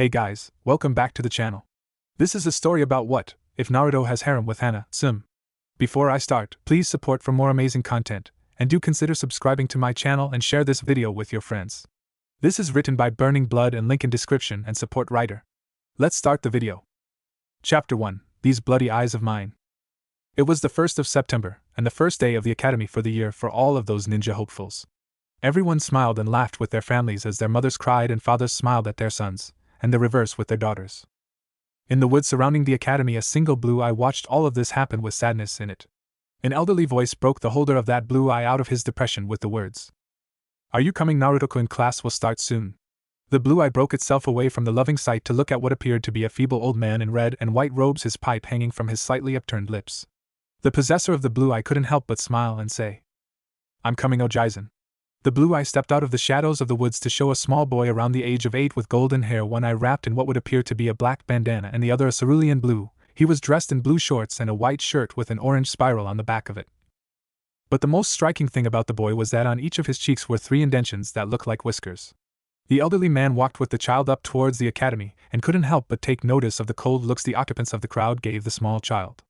Hey guys, welcome back to the channel. This is a story about what if Naruto has harem with Hana, Tsume. Before I start, please support for more amazing content, and do consider subscribing to my channel and share this video with your friends. This is written by Burning Blood and link in description and support writer. Let's start the video. Chapter 1, These Bloody Eyes of Mine. It was the 1st of September, and the first day of the academy for the year for all of those ninja hopefuls. Everyone smiled and laughed with their families as their mothers cried and fathers smiled at their sons, and the reverse with their daughters. In the woods surrounding the academy, a single blue eye watched all of this happen with sadness in it. An elderly voice broke the holder of that blue eye out of his depression with the words, "Are you coming, Naruto-kun? Class will start soon." The blue eye broke itself away from the loving sight to look at what appeared to be a feeble old man in red and white robes, his pipe hanging from his slightly upturned lips. The possessor of the blue eye couldn't help but smile and say, "I'm coming, Ojaizen." The blue eye stepped out of the shadows of the woods to show a small boy around the age of 8 with golden hair, one eye wrapped in what would appear to be a black bandana and the other a cerulean blue. He was dressed in blue shorts and a white shirt with an orange spiral on the back of it. But the most striking thing about the boy was that on each of his cheeks were 3 indentions that looked like whiskers. The elderly man walked with the child up towards the academy and couldn't help but take notice of the cold looks the occupants of the crowd gave the small child.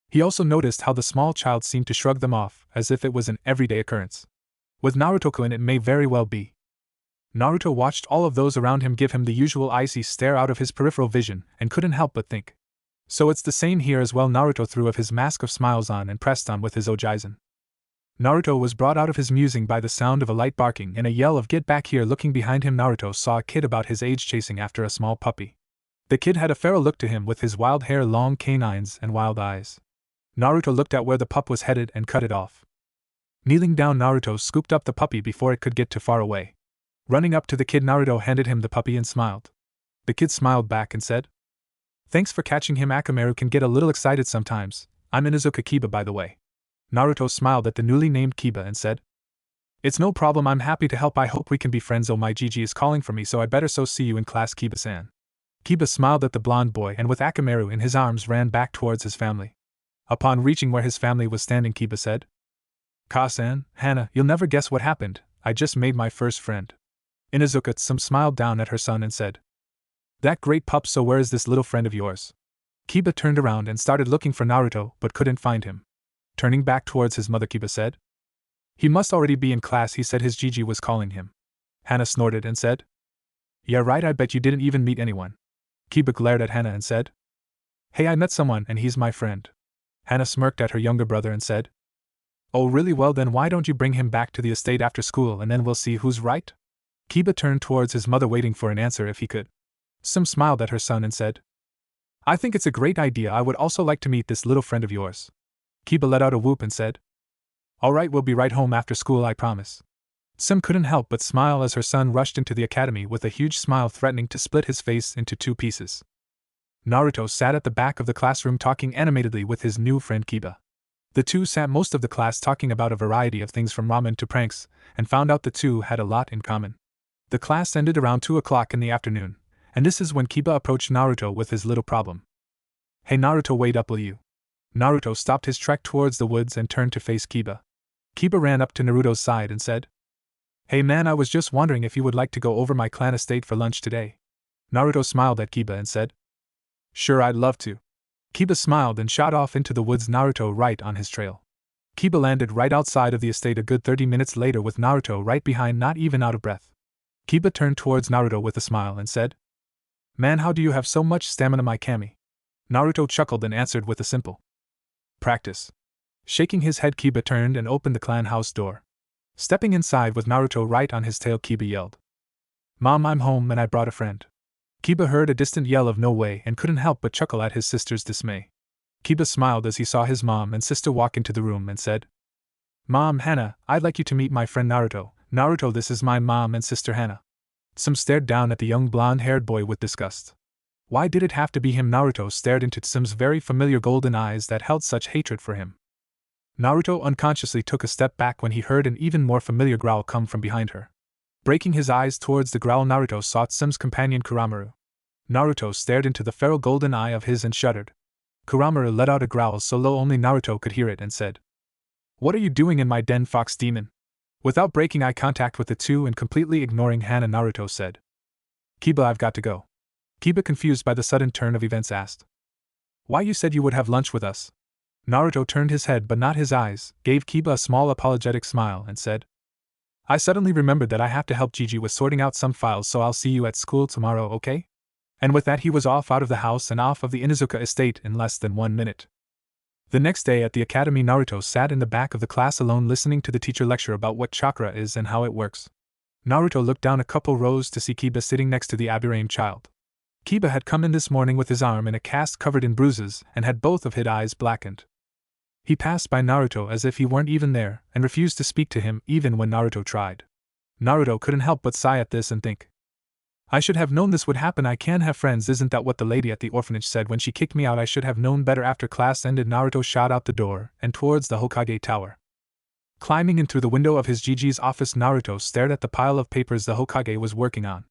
He also noticed how the small child seemed to shrug them off as if it was an everyday occurrence. With Naruto-kun, it may very well be. Naruto watched all of those around him give him the usual icy stare out of his peripheral vision and couldn't help but think, so it's the same here as well. Naruto threw of his mask of smiles on and pressed on with his Ojaizen. Naruto was brought out of his musing by the sound of a light barking and a yell of "Get back here!" Looking behind him, Naruto saw a kid about his age chasing after a small puppy. The kid had a feral look to him with his wild hair, long canines, and wild eyes. Naruto looked at where the pup was headed and cut it off. Kneeling down, Naruto scooped up the puppy before it could get too far away. Running up to the kid, Naruto handed him the puppy and smiled. The kid smiled back and said, "Thanks for catching him. Akamaru can get a little excited sometimes. I'm Inuzuka Kiba, by the way." Naruto smiled at the newly named Kiba and said, "It's no problem, I'm happy to help. I hope we can be friends. Oh, my Gigi is calling for me, so I better so see you in class, Kiba-san." Kiba smiled at the blonde boy and with Akamaru in his arms ran back towards his family. Upon reaching where his family was standing, Kiba said, "Ka-san, Hana, you'll never guess what happened. I just made my first friend." Inuzuka Tsume smiled down at her son and said, "That great pup, so where is this little friend of yours?" Kiba turned around and started looking for Naruto but couldn't find him. Turning back towards his mother, Kiba said, "He must already be in class. He said his Gigi was calling him." Hana snorted and said, "Yeah right, I bet you didn't even meet anyone." Kiba glared at Hana and said, "Hey, I met someone and he's my friend." Hana smirked at her younger brother and said, "Oh really? Well then why don't you bring him back to the estate after school and then we'll see who's right?" Kiba turned towards his mother waiting for an answer if he could. Tsume smiled at her son and said, "I think it's a great idea. I would also like to meet this little friend of yours." Kiba let out a whoop and said, "Alright, we'll be right home after school, I promise." Tsume couldn't help but smile as her son rushed into the academy with a huge smile threatening to split his face into 2 pieces. Naruto sat at the back of the classroom talking animatedly with his new friend Kiba. The two sat most of the class talking about a variety of things from ramen to pranks, and found out the two had a lot in common. The class ended around 2 o'clock in the afternoon, and this is when Kiba approached Naruto with his little problem. "Hey Naruto, wait up, will you?" Naruto stopped his trek towards the woods and turned to face Kiba. Kiba ran up to Naruto's side and said, "Hey man, I was just wondering if you would like to go over my clan estate for lunch today." Naruto smiled at Kiba and said, "Sure, I'd love to." Kiba smiled and shot off into the woods, Naruto right on his trail. Kiba landed right outside of the estate a good 30 minutes later with Naruto right behind, not even out of breath. Kiba turned towards Naruto with a smile and said, "Man, how do you have so much stamina, my Kami?" Naruto chuckled and answered with a simple, "Practice." Shaking his head, Kiba turned and opened the clan house door. Stepping inside with Naruto right on his tail, Kiba yelled, "Mom, I'm home and I brought a friend." Kiba heard a distant yell of "No way" and couldn't help but chuckle at his sister's dismay. Kiba smiled as he saw his mom and sister walk into the room and said, "Mom, Hana, I'd like you to meet my friend Naruto." "Naruto, this is my mom and sister Hana." Tsume stared down at the young blonde-haired boy with disgust. Why did it have to be him? Naruto stared into Tsume's very familiar golden eyes that held such hatred for him. Naruto unconsciously took a step back when he heard an even more familiar growl come from behind her. Breaking his eyes towards the growl, Naruto saw Tsume's companion Kuramaru. Naruto stared into the feral golden eye of his and shuddered. Kuramaru let out a growl so low only Naruto could hear it and said, "What are you doing in my den, fox demon?" Without breaking eye contact with the two and completely ignoring Hana, Naruto said, "Kiba, I've got to go." Kiba, confused by the sudden turn of events, asked. Why, you said you would have lunch with us? Naruto turned his head but not his eyes, gave Kiba a small apologetic smile, and said, I suddenly remembered that I have to help Gigi with sorting out some files, so I'll see you at school tomorrow, okay? And with that he was off out of the house and off of the Inuzuka estate in less than 1 minute. The next day at the academy, Naruto sat in the back of the class alone, listening to the teacher lecture about what chakra is and how it works. Naruto looked down a couple rows to see Kiba sitting next to the Abirame child. Kiba had come in this morning with his arm in a cast covered in bruises and had both of his eyes blackened. He passed by Naruto as if he weren't even there, and refused to speak to him even when Naruto tried. Naruto couldn't help but sigh at this and think, I should have known this would happen. I can't have friends. Isn't that what the lady at the orphanage said when she kicked me out? I should have known better. After class ended, Naruto shot out the door and towards the Hokage tower. Climbing in through the window of his Gigi's office, Naruto stared at the pile of papers the Hokage was working on.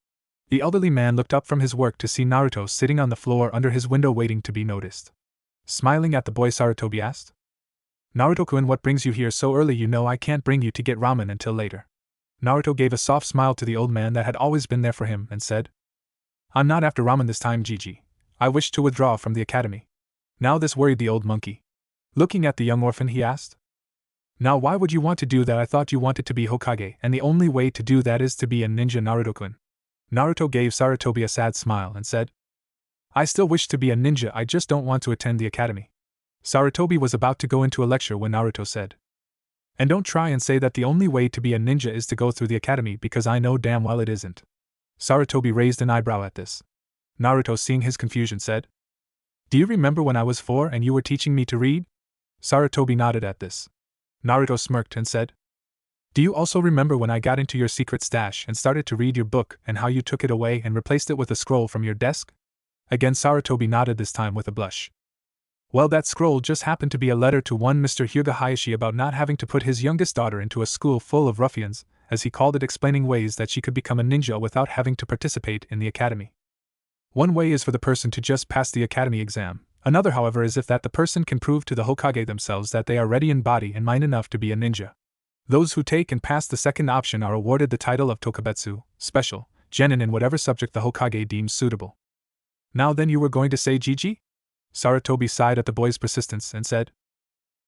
The elderly man looked up from his work to see Naruto sitting on the floor under his window waiting to be noticed. Smiling at the boy, Sarutobi asked, Naruto-kun, what brings you here so early? You know I can't bring you to get ramen until later. Naruto gave a soft smile to the old man that had always been there for him and said, I'm not after ramen this time, Gigi. I wish to withdraw from the academy. Now this worried the old monkey. Looking at the young orphan, he asked, Now why would you want to do that? I thought you wanted to be Hokage, and the only way to do that is to be a ninja, Naruto-kun. Naruto gave Sarutobi a sad smile and said, I still wish to be a ninja, I just don't want to attend the academy. Sarutobi was about to go into a lecture when Naruto said, And don't try and say that the only way to be a ninja is to go through the academy, because I know damn well it isn't. Sarutobi raised an eyebrow at this. Naruto, seeing his confusion, said, Do you remember when I was 4 and you were teaching me to read? Sarutobi nodded at this. Naruto smirked and said, Do you also remember when I got into your secret stash and started to read your book and how you took it away and replaced it with a scroll from your desk? Again Sarutobi nodded, this time with a blush. Well, that scroll just happened to be a letter to one Mr. Hyuga Hayashi about not having to put his youngest daughter into a school full of ruffians, as he called it, explaining ways that she could become a ninja without having to participate in the academy. One way is for the person to just pass the academy exam. Another, however, is if that the person can prove to the Hokage themselves that they are ready in body and mind enough to be a ninja. Those who take and pass the second option are awarded the title of Tokabetsu, special, genin, in whatever subject the Hokage deems suitable. Now then, you were going to say, Gigi? Sarutobi sighed at the boy's persistence and said,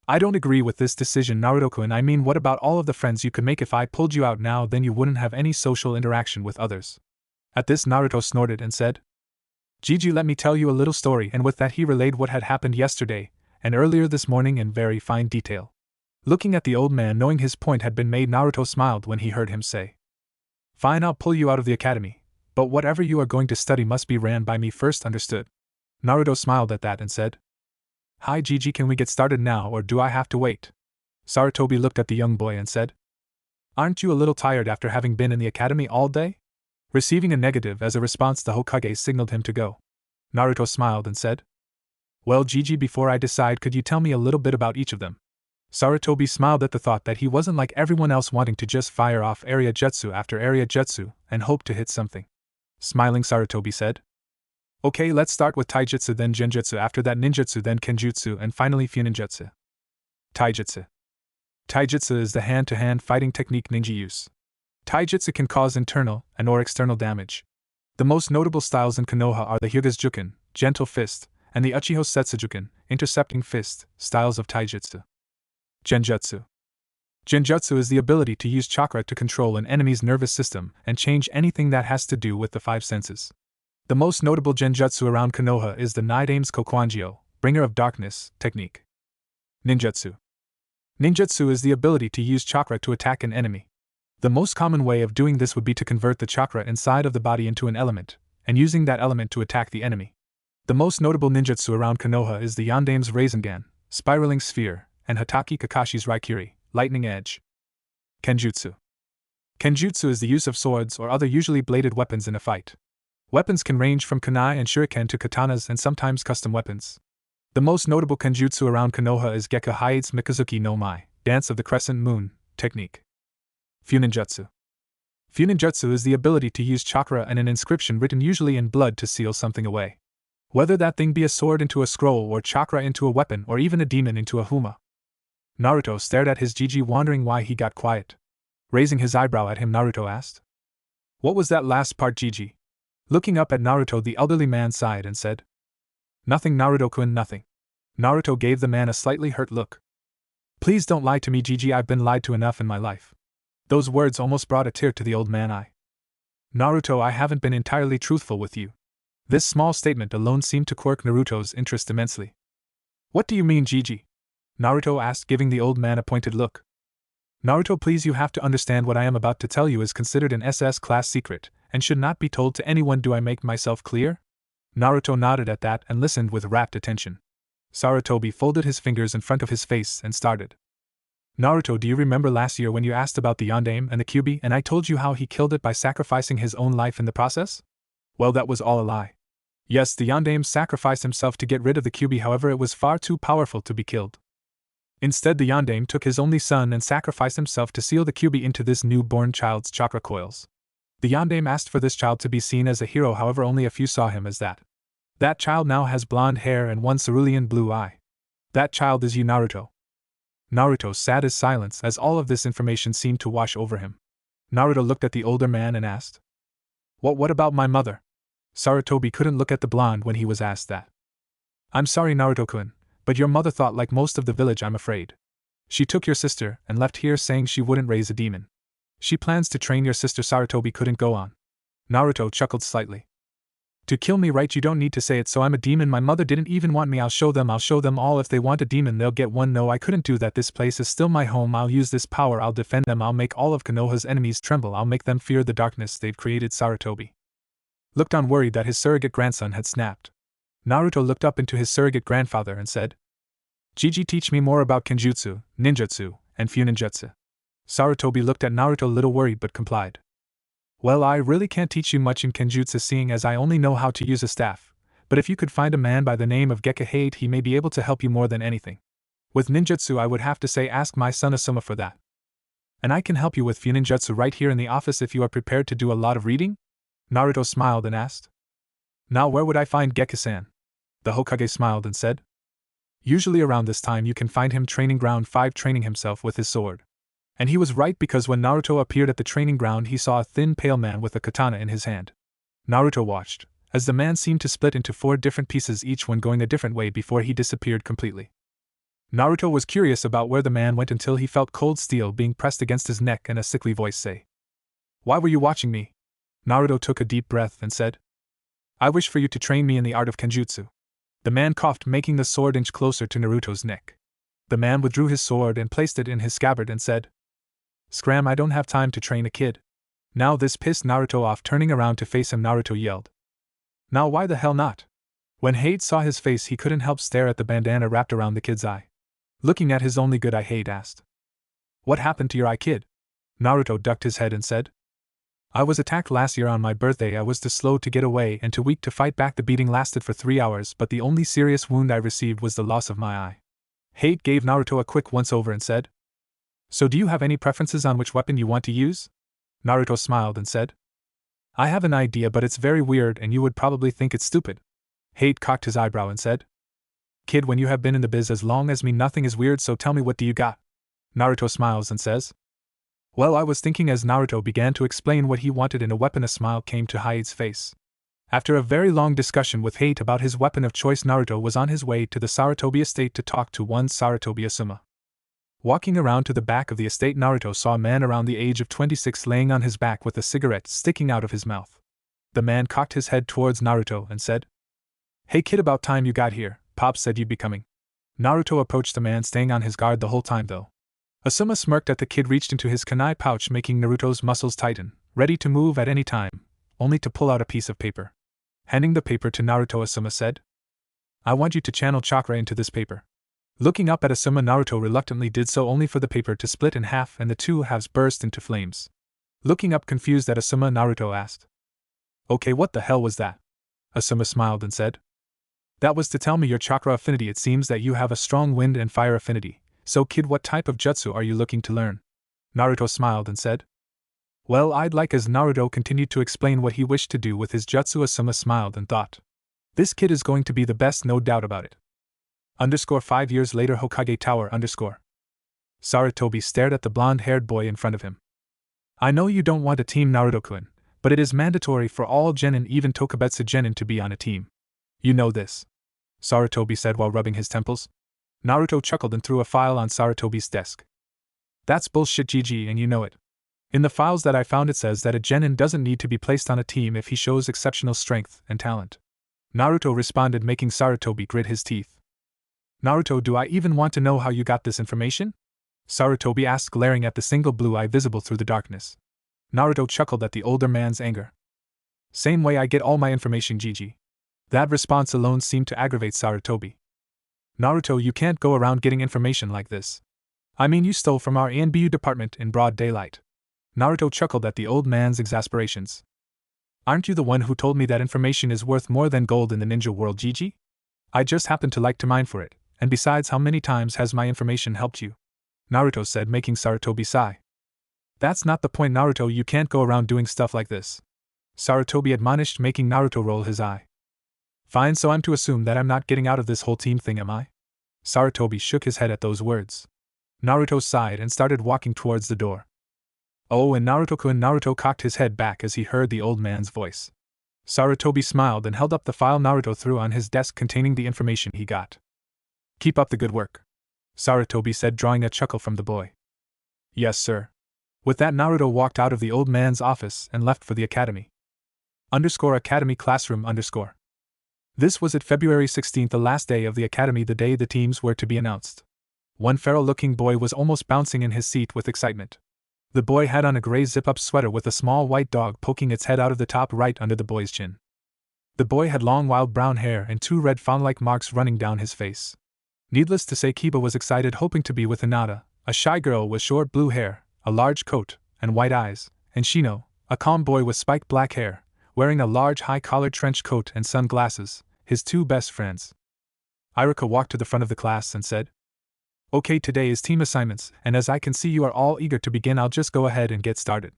I don't agree with this decision, Naruto-kun. I mean, what about all of the friends you could make if I pulled you out now? Then you wouldn't have any social interaction with others. At this, Naruto snorted and said, Gigi, let me tell you a little story, and with that he relayed what had happened yesterday and earlier this morning in very fine detail. Looking at the old man, knowing his point had been made, Naruto smiled when he heard him say, Fine, I'll pull you out of the academy, but whatever you are going to study must be ran by me first, understood? Naruto smiled at that and said, Hi Gigi, can we get started now or do I have to wait? Sarutobi looked at the young boy and said, Aren't you a little tired after having been in the academy all day? Receiving a negative as a response, the Hokage signaled him to go. Naruto smiled and said, Well Gigi, before I decide, could you tell me a little bit about each of them? Sarutobi smiled at the thought that he wasn't like everyone else wanting to just fire off area jutsu after area jutsu and hope to hit something. Smiling, Sarutobi said, Okay, let's start with taijutsu, then genjutsu, after that ninjutsu, then kenjutsu, and finally funinjutsu. Taijutsu. Taijutsu is the hand-to-hand fighting technique ninja use. Taijutsu can cause internal and or external damage. The most notable styles in Konoha are the Hyuga's Juken, gentle fist, and the Uchiho Setsujuken, intercepting fist, styles of taijutsu. Genjutsu. Genjutsu is the ability to use chakra to control an enemy's nervous system and change anything that has to do with the 5 senses. The most notable genjutsu around Konoha is the Nidame's Kokuanjyo, bringer of darkness, technique. Ninjutsu. Ninjutsu is the ability to use chakra to attack an enemy. The most common way of doing this would be to convert the chakra inside of the body into an element, and using that element to attack the enemy. The most notable ninjutsu around Konoha is the Yandame's Rasengan, spiraling sphere, and Hatake Kakashi's Raikiri, lightning edge. Kenjutsu. Kenjutsu is the use of swords or other usually bladed weapons in a fight. Weapons can range from kunai and shuriken to katanas and sometimes custom weapons. The most notable kenjutsu around Konoha is Gekka Hyade's Mikazuki no Mai, Dance of the Crescent Moon, technique. Funinjutsu. Funinjutsu is the ability to use chakra and an inscription written usually in blood to seal something away. Whether that thing be a sword into a scroll or chakra into a weapon or even a demon into a huma. Naruto stared at his Gigi, wondering why he got quiet. Raising his eyebrow at him, Naruto asked, What was that last part, Gigi? Looking up at Naruto, the elderly man sighed and said, "Nothing, Naruto-kun, nothing." Naruto gave the man a slightly hurt look. "Please don't lie to me, Gigi, I've been lied to enough in my life." Those words almost brought a tear to the old man's eye. "Naruto, I haven't been entirely truthful with you." This small statement alone seemed to quirk Naruto's interest immensely. "What do you mean, Gigi?" Naruto asked, giving the old man a pointed look. "Naruto, please, you have to understand what I am about to tell you is considered an SS class secret, and should not be told to anyone. Do I make myself clear?" Naruto nodded at that and listened with rapt attention. Sarutobi folded his fingers in front of his face and started. "Naruto, do you remember last year when you asked about the Yondaime and the Kyuubi and I told you how he killed it by sacrificing his own life in the process? Well, that was all a lie. Yes, the Yondaime sacrificed himself to get rid of the Kyuubi, however it was far too powerful to be killed. Instead, the Yondaime took his only son and sacrificed himself to seal the Kyuubi into this newborn child's chakra coils. The Yondaime asked for this child to be seen as a hero, however only a few saw him as that. That child now has blonde hair and one cerulean blue eye. That child is you, Naruto." Naruto sat in silence as all of this information seemed to wash over him. Naruto looked at the older man and asked, What about my mother?" Sarutobi couldn't look at the blonde when he was asked that. "I'm sorry, Naruto-kun, but your mother thought like most of the village, I'm afraid. She took your sister and left here saying she wouldn't raise a demon. She plans to train your sister." Sarutobi couldn't go on. Naruto chuckled slightly. "To kill me, right? You don't need to say it, so I'm a demon. My mother didn't even want me. I'll show them all. If they want a demon, they'll get one. No, I couldn't do that. This place is still my home. I'll use this power. I'll defend them. I'll make all of Konoha's enemies tremble. I'll make them fear the darkness they've created." Sarutobi looked on, worried that his surrogate grandson had snapped. Naruto looked up into his surrogate grandfather and said, "Gigi, teach me more about Kenjutsu, ninjutsu, and funinjutsu." Sarutobi looked at Naruto a little worried but complied. "Well, I really can't teach you much in Kenjutsu, seeing as I only know how to use a staff, but if you could find a man by the name of Gekahate, he may be able to help you more than anything. With ninjutsu, I would have to say ask my son Asuma for that. And I can help you with funinjutsu right here in the office if you are prepared to do a lot of reading?" Naruto smiled and asked, "Now where would I find Geku-san?" The Hokage smiled and said, "Usually around this time you can find him training ground 5, training himself with his sword." And he was right, because when Naruto appeared at the training ground, he saw a thin, pale man with a katana in his hand. Naruto watched as the man seemed to split into 4 different pieces, each one going a different way before he disappeared completely. Naruto was curious about where the man went until he felt cold steel being pressed against his neck and a sickly voice say, "Why were you watching me?" Naruto took a deep breath and said, "I wish for you to train me in the art of Kenjutsu." The man coughed, making the sword inch closer to Naruto's neck. The man withdrew his sword and placed it in his scabbard and said, "Scram, I don't have time to train a kid." Now this pissed Naruto off. Turning around to face him, Naruto yelled, "Now why the hell not?" When Hade saw his face, he couldn't help stare at the bandana wrapped around the kid's eye. Looking at his only good eye, Hade asked, "What happened to your eye, kid?" Naruto ducked his head and said, "I was attacked last year on my birthday. I was too slow to get away and too weak to fight back. The beating lasted for 3 hours, but the only serious wound I received was the loss of my eye." Hade gave Naruto a quick once-over and said, "So do you have any preferences on which weapon you want to use?" Naruto smiled and said, "I have an idea, but it's very weird and you would probably think it's stupid." Hade cocked his eyebrow and said, "Kid, when you have been in the biz as long as me, nothing is weird, so tell me, what do you got?" Naruto smiles and says, "Well, I was thinking." As Naruto began to explain what he wanted in a weapon, a smile came to Hade's face. After a very long discussion with Hade about his weapon of choice, Naruto was on his way to the Sarutobi estate to talk to one Sarutobi Asuma. Walking around to the back of the estate, Naruto saw a man around the age of 26 laying on his back with a cigarette sticking out of his mouth. The man cocked his head towards Naruto and said, "Hey kid, about time you got here. Pops said you'd be coming." Naruto approached the man, staying on his guard the whole time though. Asuma smirked at the kid, reached into his kunai pouch, making Naruto's muscles tighten, ready to move at any time, only to pull out a piece of paper. Handing the paper to Naruto, Asuma said, "I want you to channel chakra into this paper." Looking up at Asuma, Naruto reluctantly did so, only for the paper to split in half and the 2 halves burst into flames. Looking up confused at Asuma, Naruto asked, "Okay, what the hell was that?" Asuma smiled and said, "That was to tell me your chakra affinity. It seems that you have a strong wind and fire affinity. So kid, what type of jutsu are you looking to learn?" Naruto smiled and said, "Well, I'd like." As Naruto continued to explain what he wished to do with his jutsu, Asuma smiled and thought, "This kid is going to be the best, no doubt about it." 5 years later, Hokage Tower. Sarutobi stared at the blonde-haired boy in front of him. "I know you don't want a team, Naruto-kun, but it is mandatory for all genin, even Tokubetsu genin, to be on a team. You know this, Sarutobi said while rubbing his temples. Naruto chuckled and threw a file on Sarutobi's desk. That's bullshit, GG, and you know it. In the files that I found, it says that a genin doesn't need to be placed on a team if he shows exceptional strength and talent. Naruto responded, making Sarutobi grit his teeth. Naruto, do I even want to know how you got this information? Sarutobi asked, glaring at the single blue eye visible through the darkness. Naruto chuckled at the older man's anger. Same way I get all my information, GG. That response alone seemed to aggravate Sarutobi. Naruto, you can't go around getting information like this. I mean, you stole from our ANBU department in broad daylight. Naruto chuckled at the old man's exasperations. Aren't you the one who told me that information is worth more than gold in the ninja world, GG? I just happen to like to mine for it, and besides, how many times has my information helped you? Naruto said, making Sarutobi sigh. That's not the point, Naruto, you can't go around doing stuff like this. Sarutobi admonished, making Naruto roll his eye. Fine, so I'm to assume that I'm not getting out of this whole team thing, am I? Sarutobi shook his head at those words. Naruto sighed and started walking towards the door. Oh, and Naruto cocked his head back as he heard the old man's voice. Sarutobi smiled and held up the file Naruto threw on his desk containing the information he got. Keep up the good work, Sarutobi said, drawing a chuckle from the boy. Yes, sir. With that, Naruto walked out of the old man's office and left for the academy. Academy classroom. This was at February 16th, the last day of the academy, the day the teams were to be announced. One feral-looking boy was almost bouncing in his seat with excitement. The boy had on a gray zip-up sweater with a small white dog poking its head out of the top right under the boy's chin. The boy had long wild brown hair and 2 red fawn-like marks running down his face. Needless to say, Kiba was excited, hoping to be with Hinata, a shy girl with short blue hair, a large coat, and white eyes, and Shino, a calm boy with spiked black hair, wearing a large high-collared trench coat and sunglasses, his 2 best friends. Iruka walked to the front of the class and said, Okay, today is team assignments, and as I can see you are all eager to begin, I'll just go ahead and get started.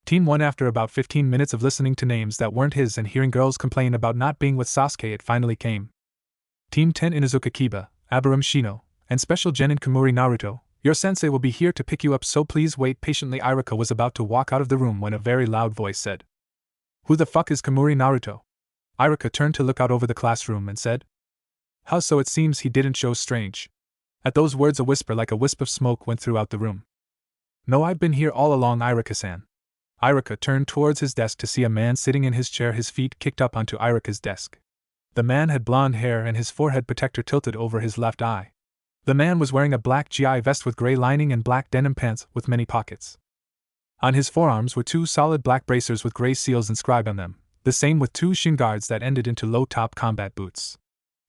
Team 1, after about 15 minutes of listening to names that weren't his and hearing girls complain about not being with Sasuke, it finally came. Team 10, Inuzuka Kiba, Abiram Shino, and Special Genin Kamuri Naruto, your sensei will be here to pick you up, so please wait patiently. Iruka was about to walk out of the room when a very loud voice said, Who the fuck is Kamuri Naruto? Iruka turned to look out over the classroom and said, How so? It seems he didn't show strange. At those words, a whisper like a wisp of smoke went throughout the room. No, I've been here all along, Iruka-san. Iruka turned towards his desk to see a man sitting in his chair, his feet kicked up onto Iruka's desk. The man had blonde hair and his forehead protector tilted over his left eye. The man was wearing a black GI vest with gray lining and black denim pants with many pockets. On his forearms were 2 solid black bracers with gray seals inscribed on them, the same with 2 shin guards that ended into low-top combat boots.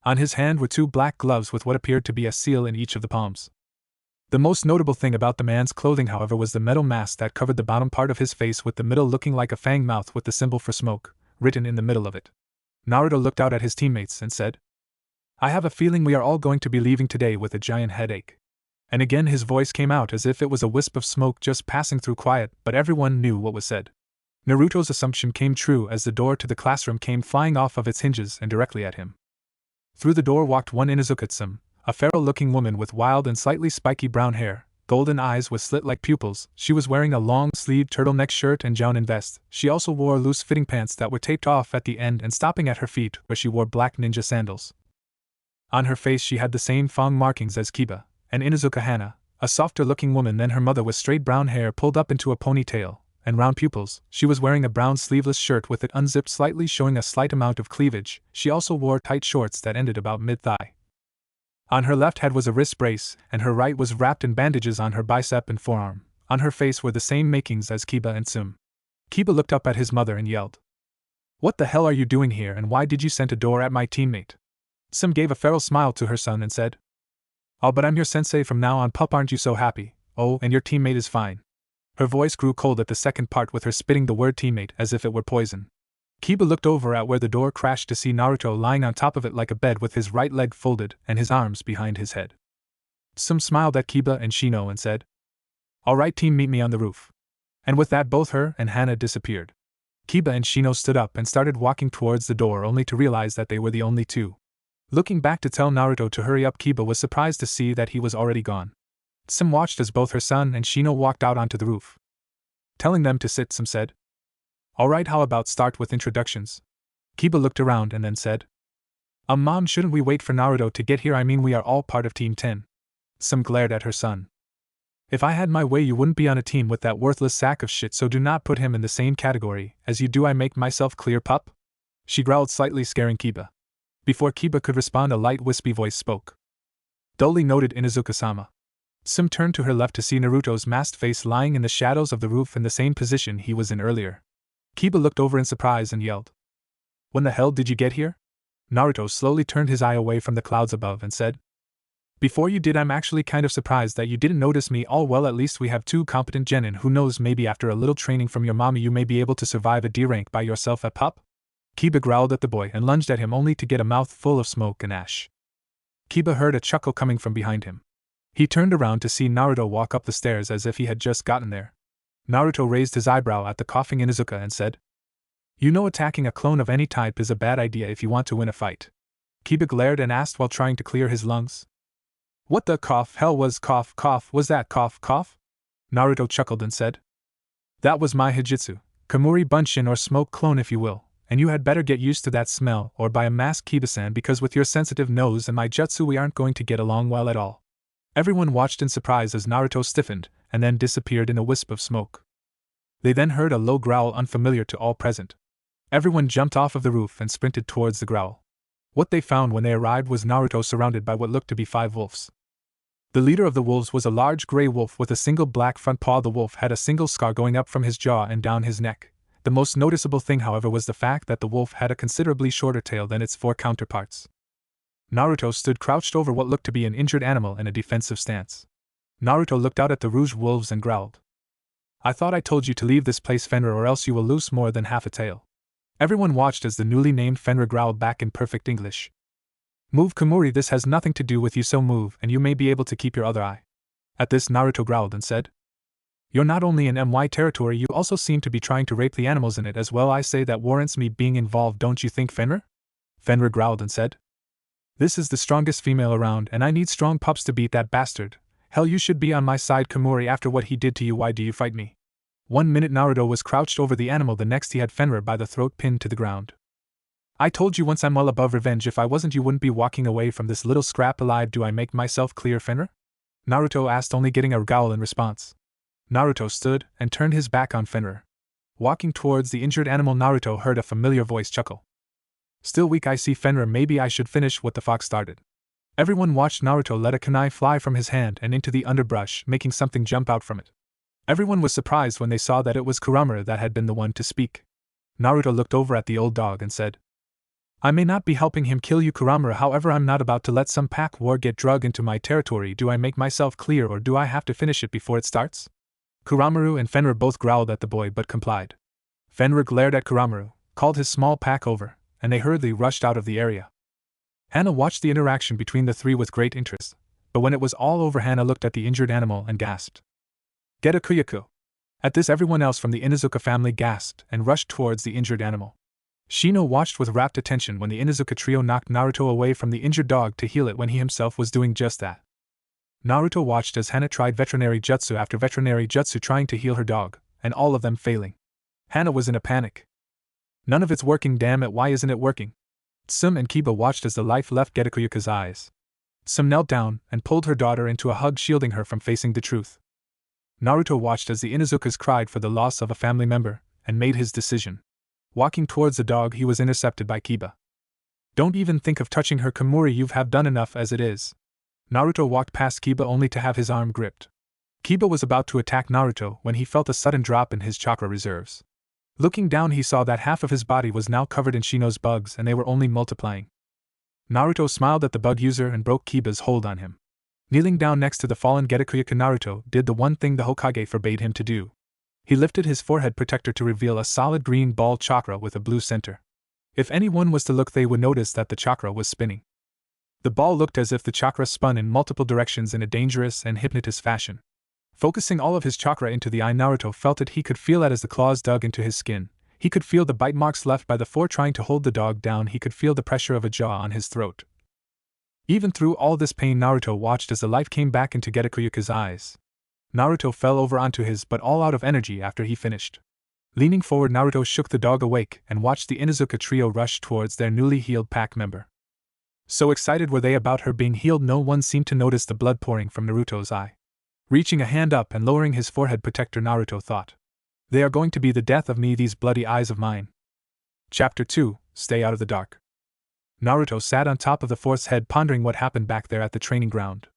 On his hand were 2 black gloves with what appeared to be a seal in each of the palms. The most notable thing about the man's clothing, however, was the metal mask that covered the bottom part of his face, with the middle looking like a fang mouth with the symbol for smoke written in the middle of it. Naruto looked out at his teammates and said, I have a feeling we are all going to be leaving today with a giant headache. And again his voice came out as if it was a wisp of smoke just passing through quiet, but everyone knew what was said. Naruto's assumption came true as the door to the classroom came flying off of its hinges and directly at him. Through the door walked one Inuzuka Tsume, a feral-looking woman with wild and slightly spiky brown hair, golden eyes with slit-like pupils. She was wearing a long-sleeved turtleneck shirt and jounin vest. She also wore loose-fitting pants that were taped off at the end and stopping at her feet, where she wore black ninja sandals. On her face she had the same fang markings as Kiba, and Inuzuka Hana, a softer-looking woman than her mother with straight brown hair pulled up into a ponytail and round pupils. She was wearing a brown sleeveless shirt with it unzipped slightly, showing a slight amount of cleavage. She also wore tight shorts that ended about mid-thigh. On her left head was a wrist brace, and her right was wrapped in bandages on her bicep and forearm. On her face were the same makings as Kiba and Tsume. Kiba looked up at his mother and yelled, What the hell are you doing here, and why did you send a door at my teammate? Tsume gave a feral smile to her son and said, Oh, but I'm your sensei from now on, pup, aren't you so happy? Oh, and your teammate is fine. Her voice grew cold at the second part, with her spitting the word teammate as if it were poison. Kiba looked over at where the door crashed to see Naruto lying on top of it like a bed with his right leg folded and his arms behind his head. Tsume smiled at Kiba and Shino and said, All right, team, meet me on the roof. And with that, both her and Hana disappeared. Kiba and Shino stood up and started walking towards the door, only to realize that they were the only 2. Looking back to tell Naruto to hurry up, Kiba was surprised to see that he was already gone. Tsume watched as both her son and Shino walked out onto the roof. Telling them to sit, Tsume said, Alright, how about start with introductions? Kiba looked around and then said. Mom, shouldn't we wait for Naruto to get here? I mean, we are all part of Team 10. Tsume glared at her son. If I had my way, you wouldn't be on a team with that worthless sack of shit, so do not put him in the same category as you. Do I make myself clear, pup? She growled, slightly scaring Kiba. Before Kiba could respond, a light, wispy voice spoke. Dully noted, Inuzuka-sama. Tsume turned to her left to see Naruto's masked face lying in the shadows of the roof in the same position he was in earlier. Kiba looked over in surprise and yelled. When the hell did you get here? Naruto slowly turned his eye away from the clouds above and said. Before you did, I'm actually kind of surprised that you didn't notice me. All well, at least we have two competent genin. Who knows, maybe after a little training from your mommy you may be able to survive a D rank by yourself, a pup? Kiba growled at the boy and lunged at him only to get a mouth full of smoke and ash. Kiba heard a chuckle coming from behind him. He turned around to see Naruto walk up the stairs as if he had just gotten there. Naruto raised his eyebrow at the coughing Inuzuka and said, You know, attacking a clone of any type is a bad idea if you want to win a fight. Kiba glared and asked while trying to clear his lungs. What the hell was cough was that cough? Naruto chuckled and said. That was my Hijitsu, Kamuri Bunshin, or smoke clone if you will, and you had better get used to that smell or buy a mask, Kiba-san, because with your sensitive nose and my jutsu we aren't going to get along well at all. Everyone watched in surprise as Naruto stiffened and then disappeared in a wisp of smoke. They then heard a low growl unfamiliar to all present. Everyone jumped off of the roof and sprinted towards the growl. What they found when they arrived was Naruto surrounded by what looked to be 5 wolves. The leader of the wolves was a large gray wolf with a single black front paw. The wolf had a single scar going up from his jaw and down his neck. The most noticeable thing, however, was the fact that the wolf had a considerably shorter tail than its 4 counterparts. Naruto stood crouched over what looked to be an injured animal in a defensive stance. Naruto looked out at the rouge wolves and growled. I thought I told you to leave this place, Fenrir, or else you will lose more than half a tail. Everyone watched as the newly named Fenrir growled back in perfect English. Move, Kamuri, this has nothing to do with you, so move and you may be able to keep your other eye. At this, Naruto growled and said. You're not only in MY territory, you also seem to be trying to rape the animals in it as well. I say that warrants me being involved, don't you think, Fenrir? Fenrir growled and said. This is the strongest female around and I need strong pups to beat that bastard. Hell, you should be on my side, Kamuri, after what he did to you. Why do you fight me? 1 minute Naruto was crouched over the animal, the next he had Fenrir by the throat pinned to the ground. I told you once, I'm well above revenge. If I wasn't, you wouldn't be walking away from this little scrap alive. Do I make myself clear, Fenrir? Naruto asked, only getting a growl in response. Naruto stood and turned his back on Fenrir. Walking towards the injured animal, Naruto heard a familiar voice chuckle. Still weak, I see, Fenrir. Maybe I should finish what the fox started. Everyone watched Naruto let a kunai fly from his hand and into the underbrush, making something jump out from it. Everyone was surprised when they saw that it was Kuramaru that had been the one to speak. Naruto looked over at the old dog and said, I may not be helping him kill you, Kuramaru, however I'm not about to let some pack war get drug into my territory. Do I make myself clear, or do I have to finish it before it starts? Kuramaru and Fenrir both growled at the boy but complied. Fenrir glared at Kuramaru, called his small pack over, and they hurriedly rushed out of the area. Hana watched the interaction between the three with great interest, but when it was all over, Hana looked at the injured animal and gasped. Getakuyaku. At this, everyone else from the Inuzuka family gasped and rushed towards the injured animal. Shino watched with rapt attention when the Inuzuka trio knocked Naruto away from the injured dog to heal it when he himself was doing just that. Naruto watched as Hana tried veterinary jutsu after veterinary jutsu trying to heal her dog, and all of them failing. Hana was in a panic. None of it's working, damn it, why isn't it working? Tsume and Kiba watched as the life left Getakuyuka's eyes. Tsume knelt down and pulled her daughter into a hug, shielding her from facing the truth. Naruto watched as the Inuzukas cried for the loss of a family member, and made his decision. Walking towards the dog, he was intercepted by Kiba. Don't even think of touching her, Kamuri, you have done enough as it is. Naruto walked past Kiba only to have his arm gripped. Kiba was about to attack Naruto when he felt a sudden drop in his chakra reserves. Looking down, he saw that half of his body was now covered in Shino's bugs and they were only multiplying. Naruto smiled at the bug user and broke Kiba's hold on him. Kneeling down next to the fallen Getakuyuka, Naruto did the one thing the Hokage forbade him to do. He lifted his forehead protector to reveal a solid green ball chakra with a blue center. If anyone was to look, they would notice that the chakra was spinning. The ball looked as if the chakra spun in multiple directions in a dangerous and hypnotist fashion. Focusing all of his chakra into the eye, Naruto felt it. He could feel it as the claws dug into his skin. He could feel the bite marks left by the four trying to hold the dog down. He could feel the pressure of a jaw on his throat. Even through all this pain, Naruto watched as the life came back into Getakuyuka's eyes. Naruto fell over onto his but all out of energy after he finished. Leaning forward, Naruto shook the dog awake and watched the Inuzuka trio rush towards their newly healed pack member. So excited were they about her being healed, no one seemed to notice the blood pouring from Naruto's eye. Reaching a hand up and lowering his forehead protector, Naruto thought, "They are going to be the death of me, these bloody eyes of mine." Chapter 2: Stay Out of the Dark. Naruto sat on top of the fourth's head, pondering what happened back there at the training ground.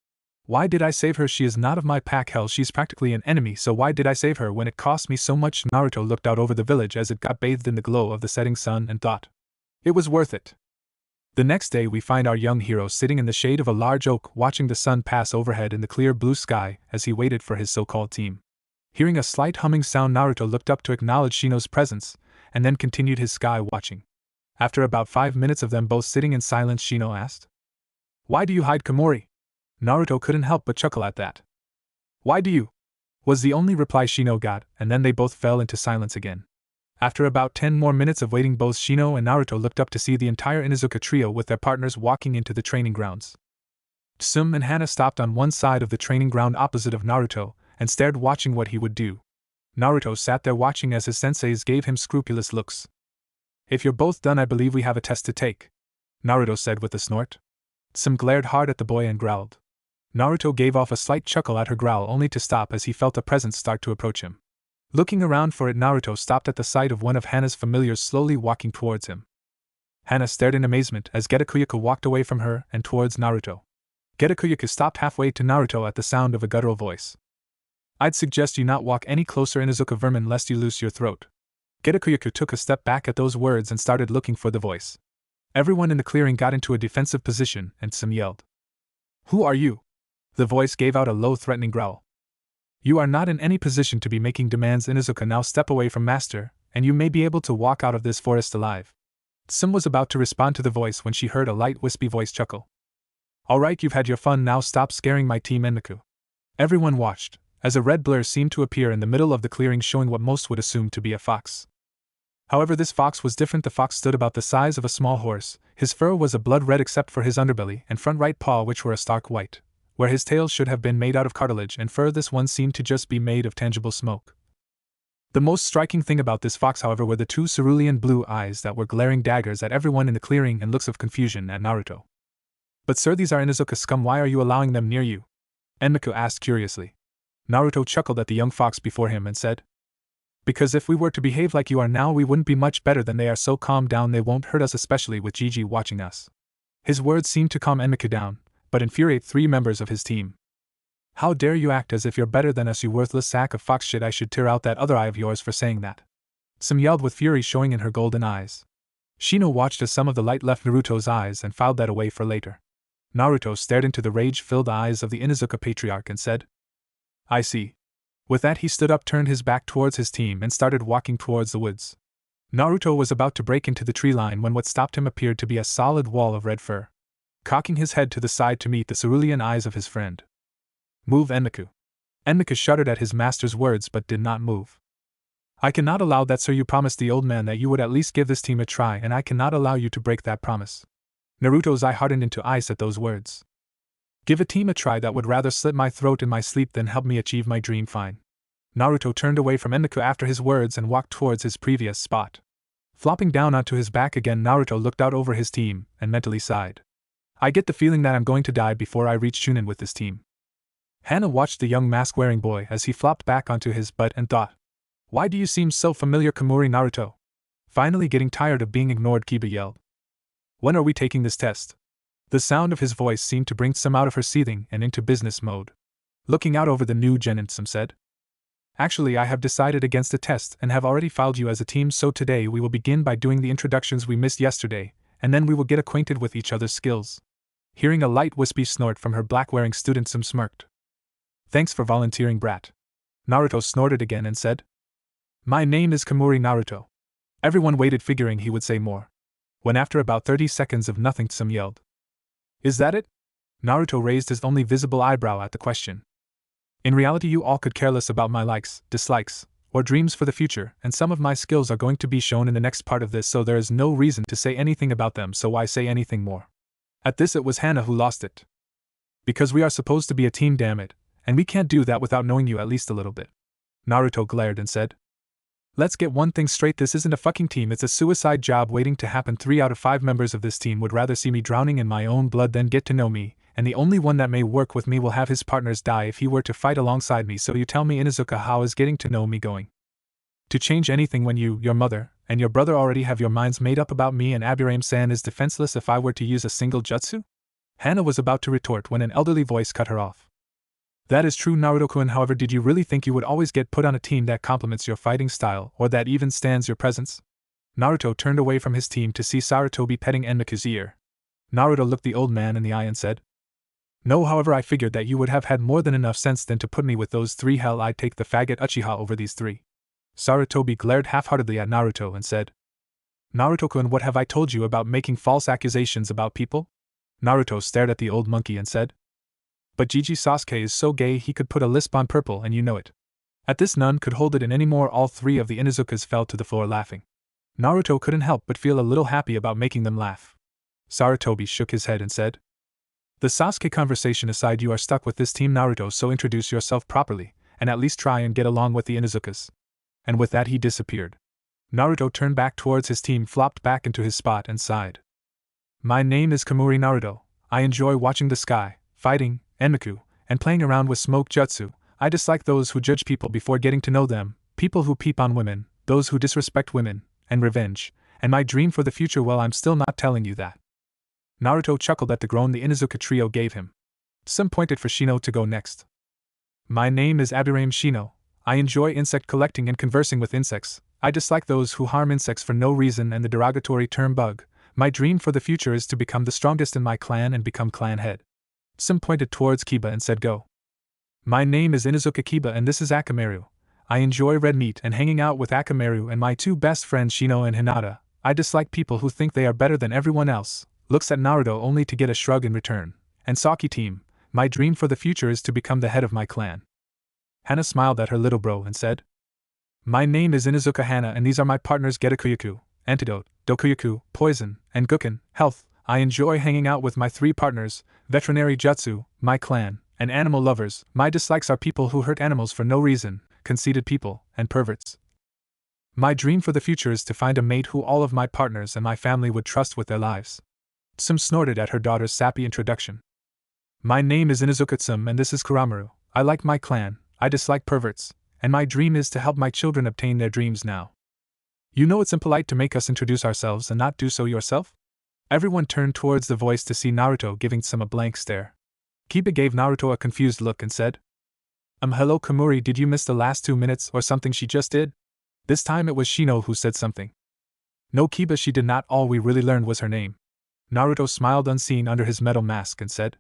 Why did I save her? She is not of my pack. Hell, she's practically an enemy, so why did I save her when it cost me so much? Naruto looked out over the village as it got bathed in the glow of the setting sun and thought, it was worth it. The next day we find our young hero sitting in the shade of a large oak, watching the sun pass overhead in the clear blue sky as he waited for his so-called team. Hearing a slight humming sound, Naruto looked up to acknowledge Shino's presence, and then continued his sky watching. After about 5 minutes of them both sitting in silence, Shino asked, "Why do you hide, Komori?" Naruto couldn't help but chuckle at that. "Why do you?" was the only reply Shino got, and then they both fell into silence again. After about 10 more minutes of waiting, both Shino and Naruto looked up to see the entire Inuzuka trio with their partners walking into the training grounds. Tsume and Hana stopped on one side of the training ground opposite of Naruto, and stared, watching what he would do. Naruto sat there watching as his senseis gave him scrupulous looks. "If you're both done, I believe we have a test to take," Naruto said with a snort. Tsume glared hard at the boy and growled. Naruto gave off a slight chuckle at her growl, only to stop as he felt a presence start to approach him. Looking around for it, Naruto stopped at the sight of one of Hana's familiars slowly walking towards him. Hana stared in amazement as Getakuyuka walked away from her and towards Naruto. Getakuyuka stopped halfway to Naruto at the sound of a guttural voice. "I'd suggest you not walk any closer, Inuzuka vermin, lest you lose your throat." Getakuyuka took a step back at those words and started looking for the voice. Everyone in the clearing got into a defensive position, and Tsume yelled, "Who are you?" The voice gave out a low, threatening growl. "You are not in any position to be making demands, Inuzuka. Now step away from Master, and you may be able to walk out of this forest alive." Tsume was about to respond to the voice when she heard a light, wispy voice chuckle. "Alright, you've had your fun, now stop scaring my team, Enmaku." Everyone watched, as a red blur seemed to appear in the middle of the clearing, showing what most would assume to be a fox. However, this fox was different. The fox stood about the size of a small horse, his fur was a blood red except for his underbelly and front right paw, which were a stark white. Where his tail should have been made out of cartilage and fur, this one seemed to just be made of tangible smoke. The most striking thing about this fox, however, were the two cerulean blue eyes that were glaring daggers at everyone in the clearing and looks of confusion at Naruto. "But sir, these are Inuzuka scum, why are you allowing them near you?" Enmaku asked curiously. Naruto chuckled at the young fox before him and said, "Because if we were to behave like you are now, we wouldn't be much better than they are, so calm down, they won't hurt us, especially with Gigi watching us." His words seemed to calm Enmaku down, but infuriate 3 members of his team. "How dare you act as if you're better than us, you worthless sack of fox shit, I should tear out that other eye of yours for saying that." Tsume yelled with fury showing in her golden eyes. Shino watched as some of the light left Naruto's eyes and filed that away for later. Naruto stared into the rage-filled eyes of the Inuzuka patriarch and said, "I see." With that, he stood up, turned his back towards his team, and started walking towards the woods. Naruto was about to break into the tree line when what stopped him appeared to be a solid wall of red fur. Cocking his head to the side to meet the cerulean eyes of his friend. "Move, Enmaku." Enmaku shuddered at his master's words but did not move. "I cannot allow that, sir. You promised the old man that you would at least give this team a try, and I cannot allow you to break that promise." Naruto's eye hardened into ice at those words. "Give a team a try that would rather slit my throat in my sleep than help me achieve my dream, fine." Naruto turned away from Enmaku after his words and walked towards his previous spot. Flopping down onto his back again, Naruto looked out over his team and mentally sighed. "I get the feeling that I'm going to die before I reach Chunin with this team." Hana watched the young mask-wearing boy as he flopped back onto his butt and thought, "Why do you seem so familiar, Komori Naruto?" Finally getting tired of being ignored, Kiba yelled, "When are we taking this test?" The sound of his voice seemed to bring Tsume out of her seething and into business mode. Looking out over the new Genin, Tsume said, "Actually, I have decided against a test and have already filed you as a team, so today we will begin by doing the introductions we missed yesterday, and then we will get acquainted with each other's skills." Hearing a light wispy snort from her black-wearing student, Tsume smirked. "Thanks for volunteering, brat." Naruto snorted again and said, "My name is Komori Naruto." Everyone waited, figuring he would say more. When after about 30 seconds of nothing, Tsume yelled, "Is that it?" Naruto raised his only visible eyebrow at the question. "In reality, you all could care less about my likes, dislikes, or dreams for the future, and some of my skills are going to be shown in the next part of this, so there is no reason to say anything about them, so why say anything more?" At this, it was Hana who lost it. "Because we are supposed to be a team, damn it, and we can't do that without knowing you at least a little bit." Naruto glared and said, Let's get one thing straight, this isn't a fucking team, it's a suicide job waiting to happen. 3 out of 5 members of this team would rather see me drowning in my own blood than get to know me, and the only one that may work with me will have his partners die if he were to fight alongside me. So you tell me, Inuzuka, how is getting to know me going to change anything when you, your mother, and your brother already have your minds made up about me, and Aburame-san is defenseless if I were to use a single jutsu? Hana was about to retort when an elderly voice cut her off. That is true, Naruto-kun, however, did you really think you would always get put on a team that complements your fighting style, or that even stands your presence? Naruto turned away from his team to see Sarutobi petting Enmiku's ear. Naruto looked the old man in the eye and said, No, however, I figured that you would have had more than enough sense than to put me with those 3. Hell, I'd take the faggot Uchiha over these 3. Sarutobi glared half-heartedly at Naruto and said, Naruto-kun, what have I told you about making false accusations about people? Naruto stared at the old monkey and said, But Jiji Sasuke is so gay he could put a lisp on purple and you know it. At this, none could hold it in any more. All 3 of the Inuzukas fell to the floor laughing. Naruto couldn't help but feel a little happy about making them laugh. Sarutobi shook his head and said, The Sasuke conversation aside, you are stuck with this team, Naruto, so introduce yourself properly, and at least try and get along with the Inuzukas. And with that he disappeared. Naruto turned back towards his team, flopped back into his spot and sighed. My name is Kamuri Naruto. I enjoy watching the sky, fighting, Enmiku, and playing around with smoke jutsu. I dislike those who judge people before getting to know them, people who peep on women, those who disrespect women, and revenge, and my dream for the future. Well, I'm still not telling you that. Naruto chuckled at the groan the Inuzuka trio gave him. Some pointed for Shino to go next. My name is Aburame Shino. I enjoy insect collecting and conversing with insects. I dislike those who harm insects for no reason and the derogatory term bug. My dream for the future is to become the strongest in my clan and become clan head. Some pointed towards Kiba and said, Go. My name is Inuzuka Kiba and this is Akamaru. I enjoy red meat and hanging out with Akamaru and my 2 best friends Shino and Hinata. I dislike people who think they are better than everyone else. Looks at Naruto only to get a shrug in return. And Saki team, my dream for the future is to become the head of my clan. Hana smiled at her little bro and said, My name is Inuzuka Hana and these are my partners Gedakuyaku, Antidote, Dokuyaku, Poison, and Guken, Health. I enjoy hanging out with my 3 partners, Veterinary Jutsu, my clan, and Animal Lovers. My dislikes are people who hurt animals for no reason, conceited people, and perverts. My dream for the future is to find a mate who all of my partners and my family would trust with their lives. Tsum snorted at her daughter's sappy introduction. My name is Inuzuka Tsume and this is Kuramaru. I like my clan, I dislike perverts, and my dream is to help my children obtain their dreams now. You know it's impolite to make us introduce ourselves and not do so yourself? Everyone turned towards the voice to see Naruto giving Tsum a blank stare. Kiba gave Naruto a confused look and said, Hello Kamuri, did you miss the last 2 minutes or something she just did? This time it was Shino who said something. No Kiba, she did not. All we really learned was her name. Naruto smiled unseen under his metal mask and said,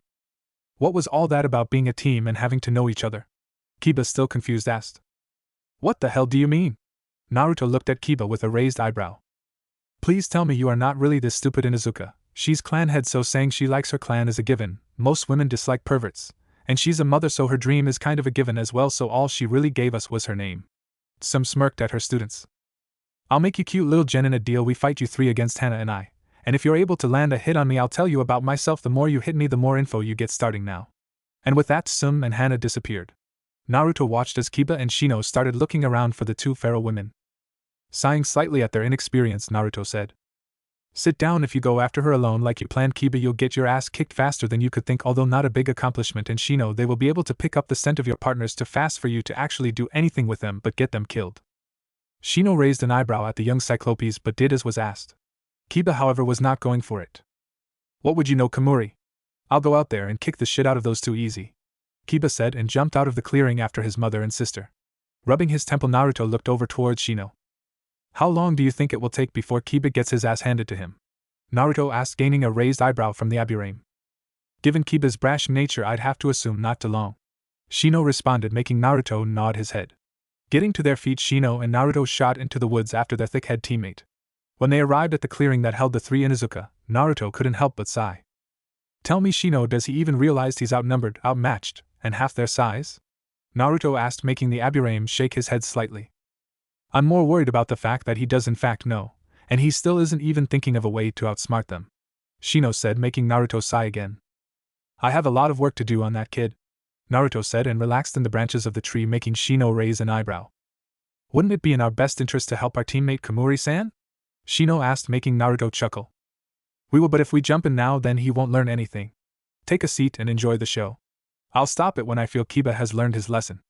What was all that about being a team and having to know each other? Kiba, still confused, asked. What the hell do you mean? Naruto looked at Kiba with a raised eyebrow. Please tell me you are not really this stupid Inuzuka. She's clan head, so saying she likes her clan is a given. Most women dislike perverts. And she's a mother, so her dream is kind of a given as well, so all she really gave us was her name. Some smirked at her students. I'll make you cute little Genin a deal. We fight you 3 against Hana and I. And if you're able to land a hit on me, I'll tell you about myself. The more you hit me, the more info you get starting now. And with that, Tsum and Hana disappeared. Naruto watched as Kiba and Shino started looking around for the 2 feral women. Sighing slightly at their inexperience, Naruto said, Sit down. If you go after her alone like you planned, Kiba, you'll get your ass kicked faster than you could think, although not a big accomplishment. And Shino, they will be able to pick up the scent of your partners too fast for you to actually do anything with them but get them killed. Shino raised an eyebrow at the young Cyclopes but did as was asked. Kiba, however, was not going for it. What would you know, Kamuri? I'll go out there and kick the shit out of those 2 easy. Kiba said and jumped out of the clearing after his mother and sister. Rubbing his temple, Naruto looked over towards Shino. How long do you think it will take before Kiba gets his ass handed to him? Naruto asked, gaining a raised eyebrow from the Aburame. Given Kiba's brash nature, I'd have to assume not too long. Shino responded, making Naruto nod his head. Getting to their feet, Shino and Naruto shot into the woods after their thick-head teammate. When they arrived at the clearing that held the 3 Inuzuka, Naruto couldn't help but sigh. Tell me, Shino, does he even realize he's outnumbered, outmatched, and half their size? Naruto asked, making the Aburame shake his head slightly. I'm more worried about the fact that he does in fact know, and he still isn't even thinking of a way to outsmart them. Shino said, making Naruto sigh again. I have a lot of work to do on that, kid, Naruto said and relaxed in the branches of the tree, making Shino raise an eyebrow. Wouldn't it be in our best interest to help our teammate Komuri-san? Shino asked, making Naruto chuckle. We will, but if we jump in now then he won't learn anything. Take a seat and enjoy the show. I'll stop it when I feel Kiba has learned his lesson,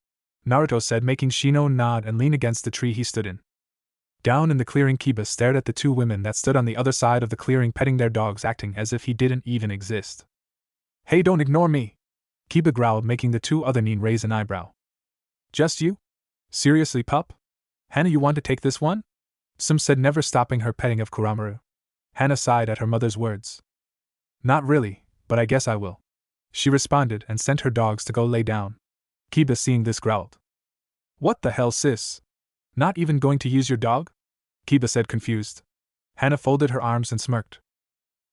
Naruto said, making Shino nod and lean against the tree he stood in. Down in the clearing, Kiba stared at the two women that stood on the other side of the clearing petting their dogs, acting as if he didn't even exist. Hey, don't ignore me! Kiba growled, making the two other nin raise an eyebrow. Just you? Seriously, pup? Hana, you want to take this one? Tsume said, never stopping her petting of Kuramaru. Hana sighed at her mother's words. Not really, but I guess I will, she responded and sent her dogs to go lay down. Kiba, seeing this, growled. What the hell, sis? Not even going to use your dog? Kiba said, confused. Hana folded her arms and smirked.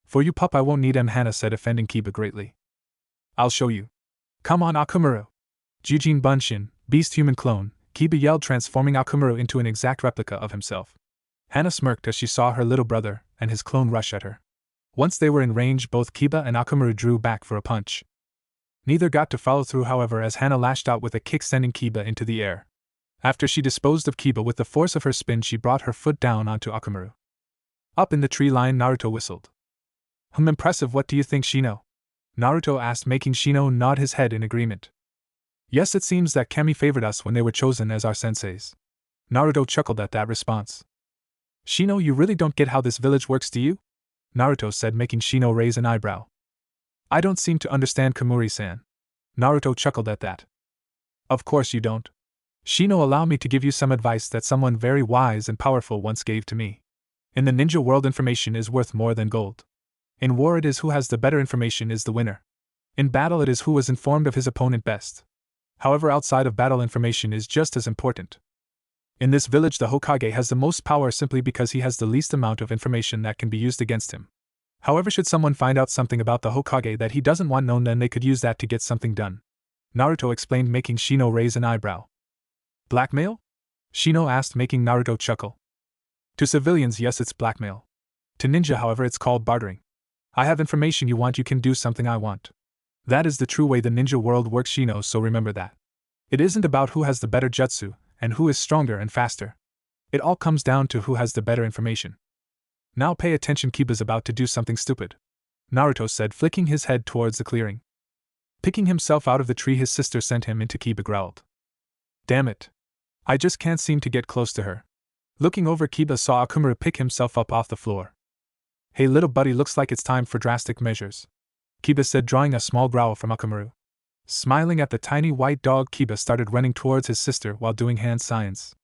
For you, pup, I won't need him, Hana said, offending Kiba greatly. I'll show you. Come on, Akumaru. Jujin Bunshin, beast human clone, Kiba yelled, transforming Akumaru into an exact replica of himself. Hana smirked as she saw her little brother and his clone rush at her. Once they were in range, both Kiba and Akumaru drew back for a punch. Neither got to follow through, however, as Hana lashed out with a kick, sending Kiba into the air. After she disposed of Kiba with the force of her spin, she brought her foot down onto Akumaru. Up in the tree line, Naruto whistled. Impressive, what do you think, Shino? Naruto asked, making Shino nod his head in agreement. Yes, it seems that Kami favored us when they were chosen as our senseis. Naruto chuckled at that response. Shino, you really don't get how this village works, do you? Naruto said, making Shino raise an eyebrow. I don't seem to understand, Komuri-san. Naruto chuckled at that. Of course you don't. Shino, allow me to give you some advice that someone very wise and powerful once gave to me. In the ninja world, information is worth more than gold. In war, it is who has the better information is the winner. In battle, it is who was informed of his opponent best. However, outside of battle, information is just as important. In this village, the Hokage has the most power simply because he has the least amount of information that can be used against him. However, should someone find out something about the Hokage that he doesn't want known, then they could use that to get something done. Naruto explained, making Shino raise an eyebrow. Blackmail? Shino asked, making Naruto chuckle. To civilians, yes, it's blackmail. To ninja, however, it's called bartering. I have information you want, you can do something I want. That is the true way the ninja world works, Shino, so remember that. It isn't about who has the better jutsu, and who is stronger and faster. It all comes down to who has the better information. Now pay attention, Kiba's about to do something stupid, Naruto said, flicking his head towards the clearing. Picking himself out of the tree his sister sent him into, Kiba growled. Damn it. I just can't seem to get close to her. Looking over, Kiba saw Akumaru pick himself up off the floor. Hey little buddy, looks like it's time for drastic measures, Kiba said, drawing a small growl from Akumaru. Smiling at the tiny white dog, Kiba started running towards his sister while doing hand signs.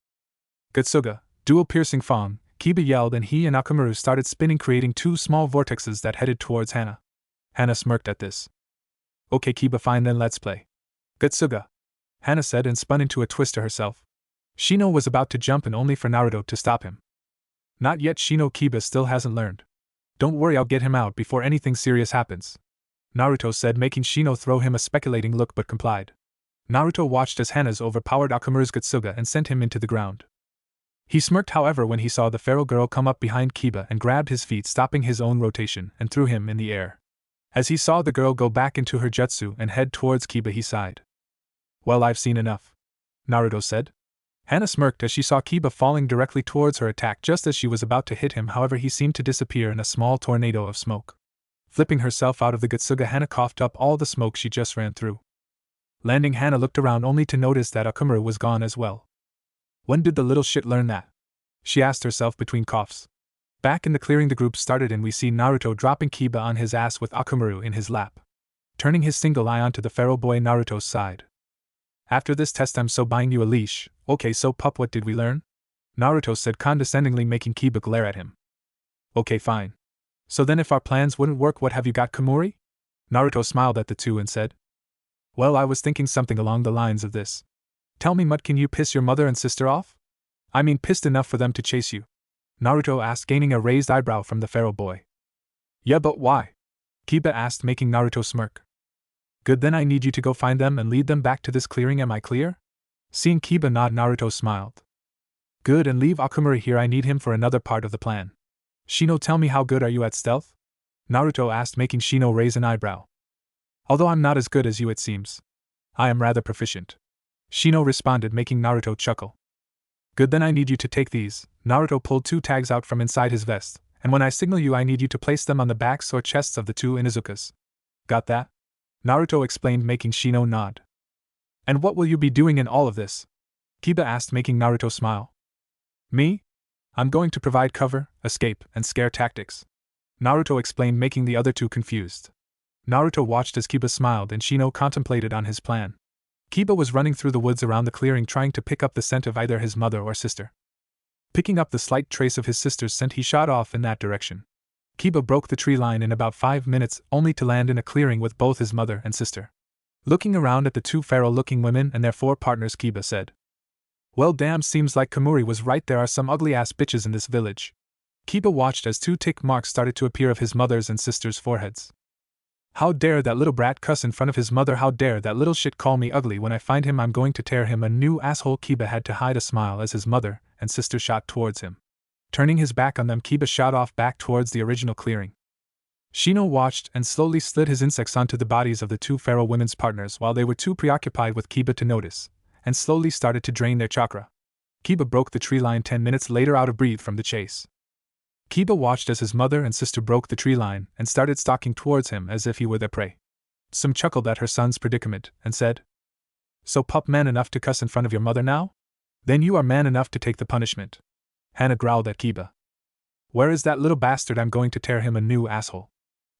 Gutsuga, dual piercing fang, Kiba yelled, and he and Akumaru started spinning, creating two small vortexes that headed towards Hana. Hana smirked at this. Okay Kiba, fine then, let's play. Gutsuga, Hana said, and spun into a twist to herself. Shino was about to jump in, only for Naruto to stop him. Not yet, Shino, Kiba still hasn't learned. Don't worry, I'll get him out before anything serious happens, Naruto said, making Shino throw him a speculating look, but complied. Naruto watched as Hana's overpowered Akumaru's Gutsuga and sent him into the ground. He smirked, however, when he saw the feral girl come up behind Kiba and grabbed his feet, stopping his own rotation, and threw him in the air. As he saw the girl go back into her jutsu and head towards Kiba, he sighed. Well, I've seen enough, Naruto said. Hana smirked as she saw Kiba falling directly towards her attack just as she was about to hit him, however he seemed to disappear in a small tornado of smoke. Flipping herself out of the Gutsuga, Hana coughed up all the smoke she just ran through. Landing, Hana looked around only to notice that Akumaru was gone as well. When did the little shit learn that? She asked herself between coughs. Back in the clearing, the group started and we see Naruto dropping Kiba on his ass with Akumaru in his lap. Turning his single eye onto the feral boy, Naruto sighed. After this test, I'm so buying you a leash. Okay, so pup, what did we learn? Naruto said condescendingly, making Kiba glare at him. Okay, fine. So then if our plans wouldn't work, what have you got, Komuri? Naruto smiled at the two and said. Well, I was thinking something along the lines of this. Tell me, Mutt, can you piss your mother and sister off? I mean, pissed enough for them to chase you? Naruto asked, gaining a raised eyebrow from the feral boy. Yeah, but why? Kiba asked, making Naruto smirk. Good, then I need you to go find them and lead them back to this clearing, am I clear? Seeing Kiba nod, Naruto smiled. Good, and leave Akumaru here, I need him for another part of the plan. Shino, tell me, how good are you at stealth? Naruto asked, making Shino raise an eyebrow. Although I'm not as good as you, it seems. I am rather proficient, Shino responded, making Naruto chuckle. Good, then I need you to take these. Naruto pulled 2 tags out from inside his vest, and when I signal you I need you to place them on the backs or chests of the 2 Inuzukas. Got that? Naruto explained, making Shino nod. And what will you be doing in all of this? Kiba asked, making Naruto smile. Me? I'm going to provide cover, escape, and scare tactics. Naruto explained, making the other 2 confused. Naruto watched as Kiba smiled and Shino contemplated on his plan. Kiba was running through the woods around the clearing trying to pick up the scent of either his mother or sister. Picking up the slight trace of his sister's scent, he shot off in that direction. Kiba broke the tree line in about 5 minutes, only to land in a clearing with both his mother and sister. Looking around at the 2 feral-looking women and their 4 partners, Kiba said, "Well, damn, seems like Kamuri was right, there are some ugly-ass bitches in this village." Kiba watched as 2 tick marks started to appear of his mother's and sister's foreheads. "How dare that little brat cuss in front of his mother, how dare that little shit call me ugly, when I find him I'm going to tear him a new asshole." Kiba had to hide a smile as his mother and sister shot towards him. Turning his back on them, Kiba shot off back towards the original clearing. Shino watched and slowly slid his insects onto the bodies of the 2 feral women's partners while they were too preoccupied with Kiba to notice, and slowly started to drain their chakra. Kiba broke the tree line 10 minutes later, out of breath from the chase. Kiba watched as his mother and sister broke the tree line and started stalking towards him as if he were their prey. Tsume chuckled at her son's predicament and said, "So pup man enough to cuss in front of your mother now? Then you are man enough to take the punishment." Hana growled at Kiba. "Where is that little bastard? I'm going to tear him a new asshole."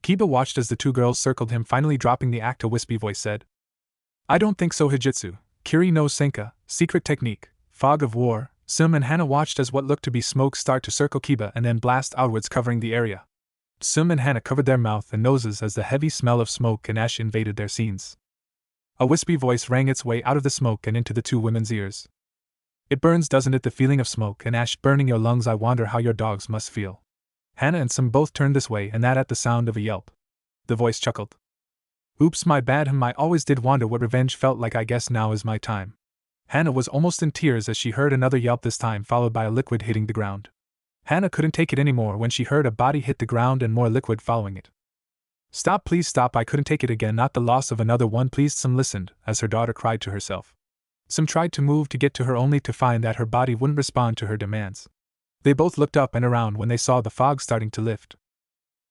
Kiba watched as the 2 girls circled him, finally dropping the act. A wispy voice said, "I don't think so. Hijitsu, Kiri no Senka, secret technique, fog of war." Tsume and Hana watched as what looked to be smoke start to circle Kiba and then blast outwards, covering the area. Tsume and Hana covered their mouth and noses as the heavy smell of smoke and ash invaded their scenes. A wispy voice rang its way out of the smoke and into the 2 women's ears. "It burns, doesn't it? The feeling of smoke and ash burning your lungs. I wonder how your dogs must feel." Hana and Tsume both turned this way, and that at the sound of a yelp. The voice chuckled. "Oops, my bad. I always did wonder what revenge felt like. I guess now is my time." Hana was almost in tears as she heard another yelp, this time followed by a liquid hitting the ground. Hana couldn't take it anymore when she heard a body hit the ground and more liquid following it. "Stop, please stop, I couldn't take it again, not the loss of another one, please." Tsume listened as her daughter cried to herself. Tsume tried to move to get to her, only to find that her body wouldn't respond to her demands. They both looked up and around when they saw the fog starting to lift.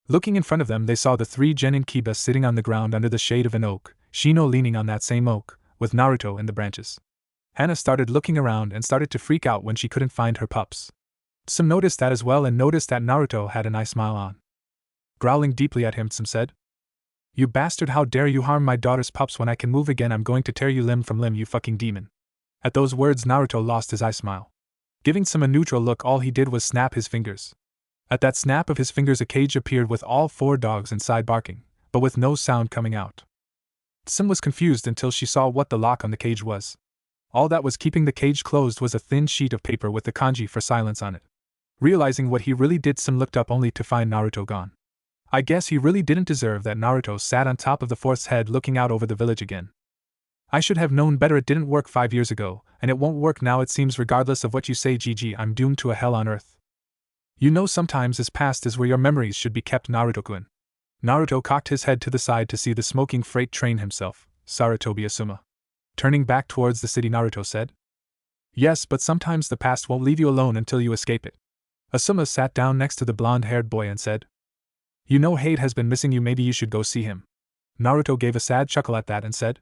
Looking in front of them, they saw the 3 genin Kiba sitting on the ground under the shade of an oak, Shino leaning on that same oak, with Naruto in the branches. Hana started looking around and started to freak out when she couldn't find her pups. Tsume noticed that as well and noticed that Naruto had a nice smile on. Growling deeply at him, Tsume said, "You bastard, how dare you harm my daughter's pups? When I can move again, I'm going to tear you limb from limb, you fucking demon." At those words, Naruto lost his eye smile. Giving Tsume a neutral look, all he did was snap his fingers. At that snap of his fingers, a cage appeared with all 4 dogs inside barking, but with no sound coming out. Tsume was confused until she saw what the lock on the cage was. All that was keeping the cage closed was a thin sheet of paper with the kanji for silence on it. Realizing what he really did, Tsume looked up only to find Naruto gone. I guess he really didn't deserve that. Naruto sat on top of the forest's head looking out over the village again. "I should have known better. It didn't work 5 years ago, and it won't work now, it seems. Regardless of what you say, GG, I'm doomed to a hell on earth. You know, sometimes his past is where your memories should be kept, Naruto-kun." Naruto cocked his head to the side to see the smoking freight train himself, Sarutobi Asuma. Turning back towards the city, Naruto said, "Yes, but sometimes the past won't leave you alone until you escape it." Asuma sat down next to the blonde-haired boy and said, "You know Hade has been missing you, maybe you should go see him." Naruto gave a sad chuckle at that and said,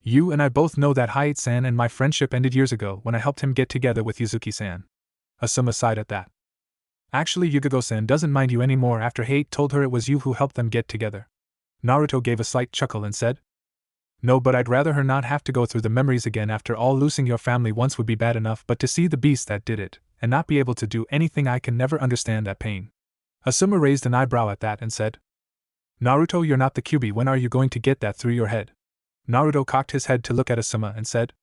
"You and I both know that Hayate-san and my friendship ended years ago when I helped him get together with Yuzuki-san." Asuma sighed at that. "Actually, Yugago-san doesn't mind you anymore after Hade told her it was you who helped them get together." Naruto gave a slight chuckle and said, "No, but I'd rather her not have to go through the memories again. After all, losing your family once would be bad enough, but to see the beast that did it, and not be able to do anything, I can never understand that pain." Asuma raised an eyebrow at that and said, "Naruto, you're not the QB, when are you going to get that through your head?" Naruto cocked his head to look at Asuma and said,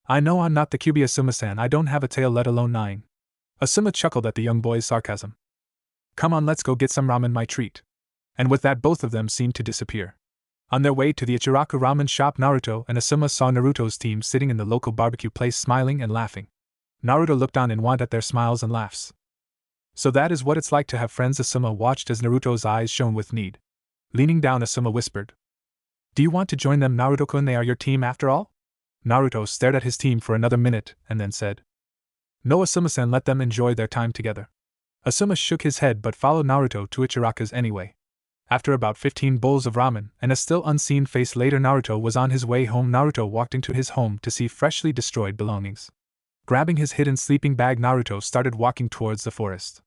"I know I'm not the QB, Asuma-san, I don't have a tail, let alone 9. Asuma chuckled at the young boy's sarcasm. "Come on, let's go get some ramen, my treat." And with that, both of them seemed to disappear. On their way to the Ichiraku ramen shop, Naruto and Asuma saw Naruto's team sitting in the local barbecue place smiling and laughing. Naruto looked on in want at their smiles and laughs. "So that is what it's like to have friends." Asuma watched as Naruto's eyes shone with need. Leaning down, Asuma whispered, "Do you want to join them, Naruto-kun? They are your team after all?" Naruto stared at his team for another minute and then said, No, Asuma-san let them enjoy their time together. Asuma shook his head but followed Naruto to Ichiraka's anyway. After about 15 bowls of ramen and a still unseen face later, Naruto was on his way home. Naruto walked into his home to see freshly destroyed belongings. Grabbing his hidden sleeping bag, Naruto started walking towards the forest.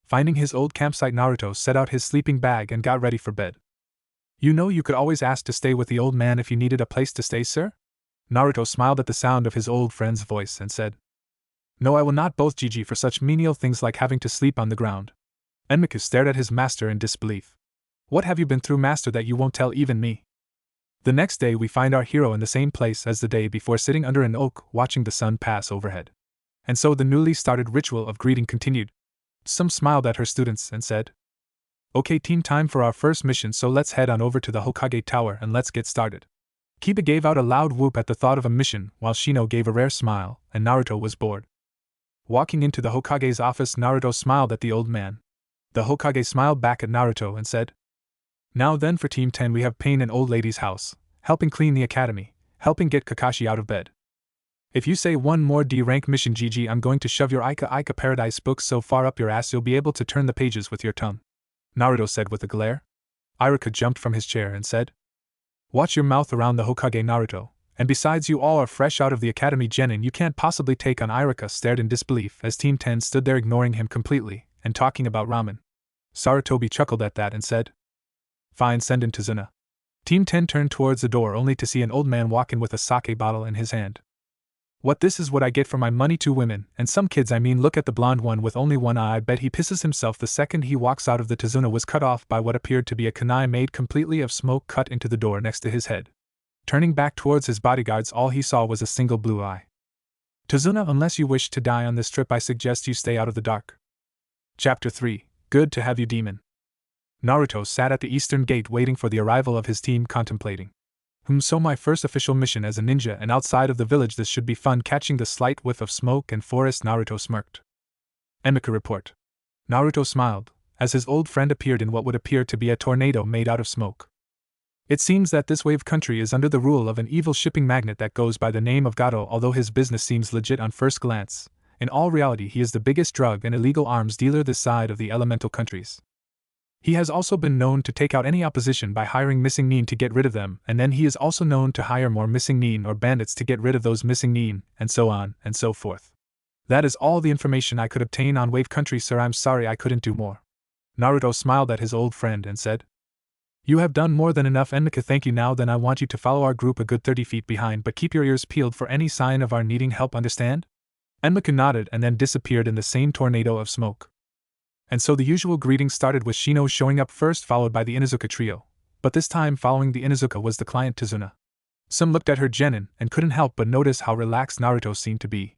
Finding his old campsite, Naruto set out his sleeping bag and got ready for bed. You know, you could always ask to stay with the old man if you needed a place to stay, sir? Naruto smiled at the sound of his old friend's voice and said, No, I will not, both GG for such menial things like having to sleep on the ground. Enmiku stared at his master in disbelief. What have you been through, master, that you won't tell even me? The next day we find our hero in the same place as the day before, sitting under an oak watching the sun pass overhead. And so the newly started ritual of greeting continued. Tsume smiled at her students and said, Okay team, time for our first mission, so let's head on over to the Hokage Tower and let's get started. Kiba gave out a loud whoop at the thought of a mission, while Shino gave a rare smile, and Naruto was bored. Walking into the Hokage's office, Naruto smiled at the old man. The Hokage smiled back at Naruto and said, Now then, for Team 10 we have Pain and Old Lady's house, helping clean the academy, helping get Kakashi out of bed. If you say one more D-rank mission, GG, I'm going to shove your Ika Paradise book so far up your ass you'll be able to turn the pages with your tongue, Naruto said with a glare. Irika jumped from his chair and said, Watch your mouth around the Hokage, Naruto, and besides you all are fresh out of the academy genin, you can't possibly take on. Irika stared in disbelief as Team 10 stood there ignoring him completely and talking about ramen. Sarutobi chuckled at that and said, Fine, send in Tazuna. Team 10 turned towards the door only to see an old man walk in with a sake bottle in his hand. What, this is what I get for my money? 2 women, and some kids, I mean, look at the blonde one with only one eye, I bet he pisses himself the second he walks out of the Tazuna was cut off by what appeared to be a kunai made completely of smoke cut into the door next to his head. Turning back towards his bodyguards, all he saw was a single blue eye. Tazuna, unless you wish to die on this trip, I suggest you stay out of the dark. Chapter 3. Good to have you, demon. Naruto sat at the eastern gate waiting for the arrival of his team, contemplating. So my first official mission as a ninja, and outside of the village, this should be fun. Catching the slight whiff of smoke and forest, Naruto smirked. Emika report. Naruto smiled, as his old friend appeared in what would appear to be a tornado made out of smoke. It seems that this wave country is under the rule of an evil shipping magnate that goes by the name of Gato. Although his business seems legit on first glance, in all reality he is the biggest drug and illegal arms dealer this side of the elemental countries. He has also been known to take out any opposition by hiring missing nin to get rid of them, and then he is also known to hire more missing nin or bandits to get rid of those missing nin, and so on and so forth. That is all the information I could obtain on Wave Country, sir. I'm sorry I couldn't do more. Naruto smiled at his old friend and said, You have done more than enough, Enmika. Thank you. Now then, I want you to follow our group a good 30 feet behind, but keep your ears peeled for any sign of our needing help, understand? Enmika nodded and then disappeared in the same tornado of smoke. And so the usual greeting started with Shino showing up first, followed by the Inuzuka trio, but this time following the Inuzuka was the client Tazuna. Some looked at her genin and couldn't help but notice how relaxed Naruto seemed to be.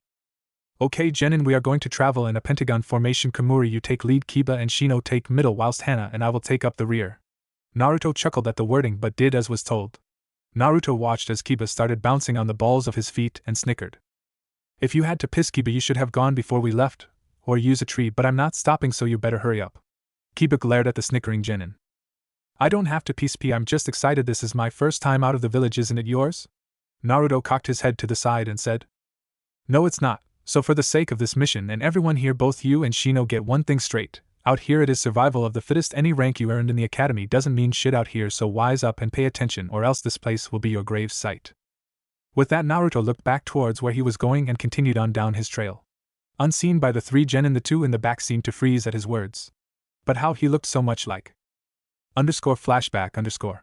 Okay genin, we are going to travel in a pentagon formation. Kamuri, you take lead, Kiba and Shino take middle, whilst Hana and I will take up the rear. Naruto chuckled at the wording but did as was told. Naruto watched as Kiba started bouncing on the balls of his feet and snickered. If you had to piss, Kiba, you should have gone before we left, or use a tree, but I'm not stopping, so you better hurry up. Kiba glared at the snickering genin. I don't have to piss pee, I'm just excited. This is my first time out of the village, isn't it yours? Naruto cocked his head to the side and said, No, it's not, so for the sake of this mission and everyone here, both you and Shino get one thing straight. Out here it is survival of the fittest. Any rank you earned in the academy doesn't mean shit out here, so wise up and pay attention, or else this place will be your grave site. With that, Naruto looked back towards where he was going and continued on down his trail. Unseen by the 3 genin, the 2 in the back seemed to freeze at his words. But how he looked so much like. _flashback_.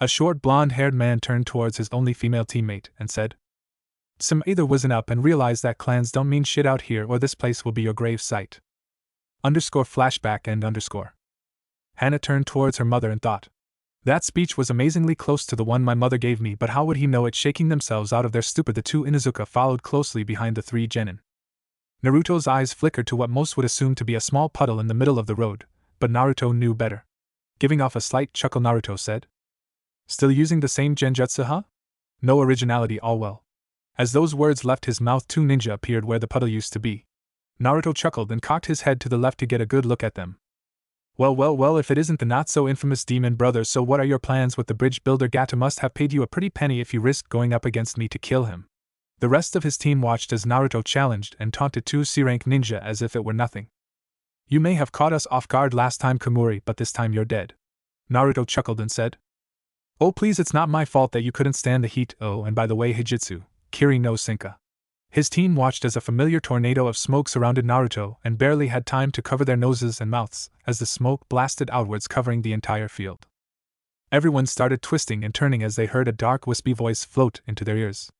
A short blonde-haired man turned towards his only female teammate and said, Some either wizen up and realize that clans don't mean shit out here, or this place will be your grave site. _flashback_. Hana turned towards her mother and thought, That speech was amazingly close to the one my mother gave me, but how would he know it? Shaking themselves out of their stupor, the 2 Inuzuka followed closely behind the 3 genin. Naruto's eyes flickered to what most would assume to be a small puddle in the middle of the road, but Naruto knew better. Giving off a slight chuckle, Naruto said, Still using the same genjutsu, huh? No originality, all well. As those words left his mouth, 2 ninja appeared where the puddle used to be. Naruto chuckled and cocked his head to the left to get a good look at them. Well, if it isn't the not-so-infamous demon brothers, so what are your plans with the bridge builder? Gato must have paid you a pretty penny if you risked going up against me to kill him. The rest of his team watched as Naruto challenged and taunted two C-rank ninja as if it were nothing. You may have caught us off guard last time, Kamuri, but this time you're dead. Naruto chuckled and said. Oh please, it's not my fault that you couldn't stand the heat. Oh, and by the way, Hijitsu, Kiri no Senka. His team watched as a familiar tornado of smoke surrounded Naruto and barely had time to cover their noses and mouths as the smoke blasted outwards, covering the entire field. Everyone started twisting and turning as they heard a dark, wispy voice float into their ears.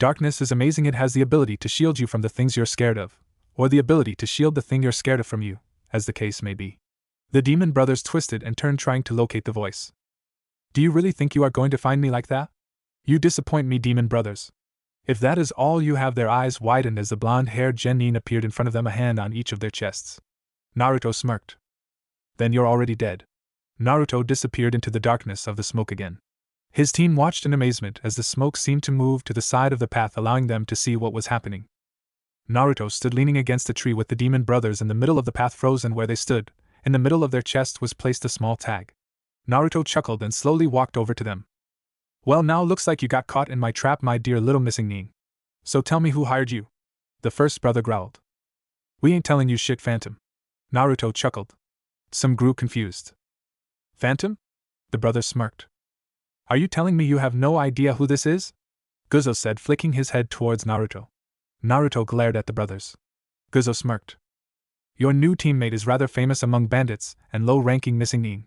Darkness is amazing. It has the ability to shield you from the things you're scared of, or the ability to shield the thing you're scared of from you, as the case may be. The demon brothers twisted and turned, trying to locate the voice. Do you really think you are going to find me like that? You disappoint me, demon brothers. If that is all you have. Their eyes widened as the blonde-haired genin appeared in front of them, a hand on each of their chests. Naruto smirked. Then you're already dead. Naruto disappeared into the darkness of the smoke again. His team watched in amazement as the smoke seemed to move to the side of the path, allowing them to see what was happening. Naruto stood leaning against a tree with the demon brothers in the middle of the path, frozen where they stood. In the middle of their chest was placed a small tag. Naruto chuckled and slowly walked over to them. Well, now looks like you got caught in my trap, my dear little missing nin. So tell me, who hired you? The first brother growled. We ain't telling you shit, Phantom. Naruto chuckled. Tsume grew confused. Phantom? The brother smirked. Are you telling me you have no idea who this is? Guzo said, flicking his head towards Naruto. Naruto glared at the brothers. Guzo smirked. Your new teammate is rather famous among bandits and low-ranking missing nin.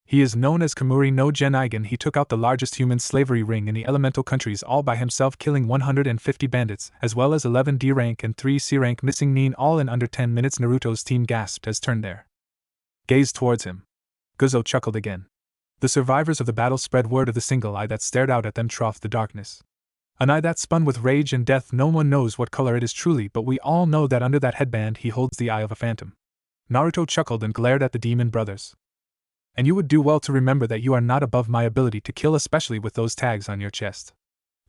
He is known as Kamuri no Genigan. He took out the largest human slavery ring in the elemental countries all by himself, killing 150 bandits, as well as 11 D-rank and 3 C-rank missing nin, all in under 10 minutes. Naruto's team gasped as turned their gaze towards him. Guzo chuckled again. The survivors of the battle spread word of the single eye that stared out at them through the darkness. An eye that spun with rage and death. No one knows what color it is truly, but we all know that under that headband he holds the eye of a phantom. Naruto chuckled and glared at the demon brothers. And you would do well to remember that you are not above my ability to kill, especially with those tags on your chest.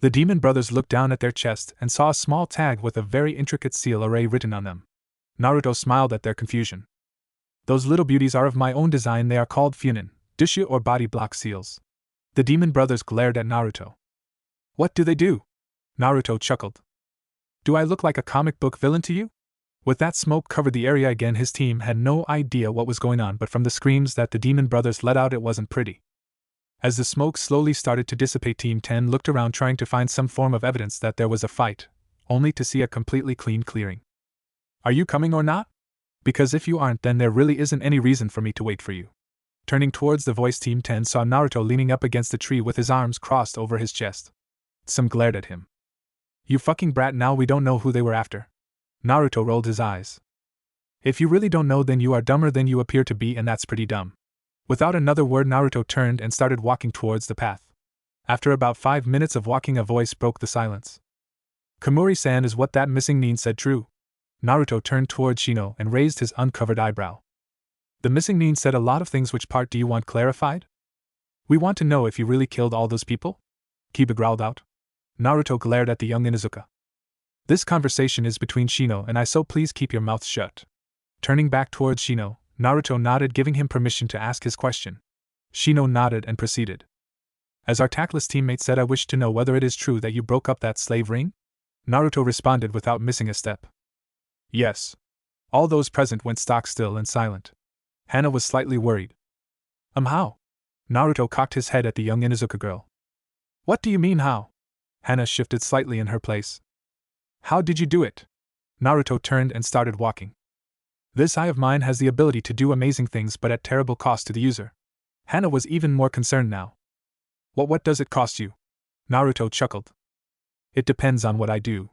The demon brothers looked down at their chest and saw a small tag with a very intricate seal array written on them. Naruto smiled at their confusion. Those little beauties are of my own design. They are called Chunin, Dushu, or body block seals. The demon brothers glared at Naruto. What do they do? Naruto chuckled. Do I look like a comic book villain to you? With that smoke covered the area again, his team had no idea what was going on, but from the screams that the demon brothers let out, it wasn't pretty. As the smoke slowly started to dissipate, Team 10 looked around trying to find some form of evidence that there was a fight, only to see a completely clean clearing. Are you coming or not? Because if you aren't, then there really isn't any reason for me to wait for you. Turning towards the voice, Team 10 saw Naruto leaning up against a tree with his arms crossed over his chest. Tsume glared at him. You fucking brat, now we don't know who they were after. Naruto rolled his eyes. If you really don't know, then you are dumber than you appear to be, and that's pretty dumb. Without another word, Naruto turned and started walking towards the path. After about 5 minutes of walking, a voice broke the silence. Kamuri-san, is what that missing nin said true? Naruto turned toward Shino and raised his uncovered eyebrow. The missing nin said a lot of things. Which part do you want clarified? We want to know if you really killed all those people? Kiba growled out. Naruto glared at the young Inuzuka. This conversation is between Shino and I, so please keep your mouth shut. Turning back towards Shino, Naruto nodded, giving him permission to ask his question. Shino nodded and proceeded. As our tactless teammate said, I wish to know whether it is true that you broke up that slave ring? Naruto responded without missing a step. Yes. All those present went stock still and silent. Hana was slightly worried. How? Naruto cocked his head at the young Inuzuka girl. What do you mean, how? Hana shifted slightly in her place. How did you do it? Naruto turned and started walking. This eye of mine has the ability to do amazing things, but at terrible cost to the user. Hana was even more concerned now. What does it cost you? Naruto chuckled. It depends on what I do.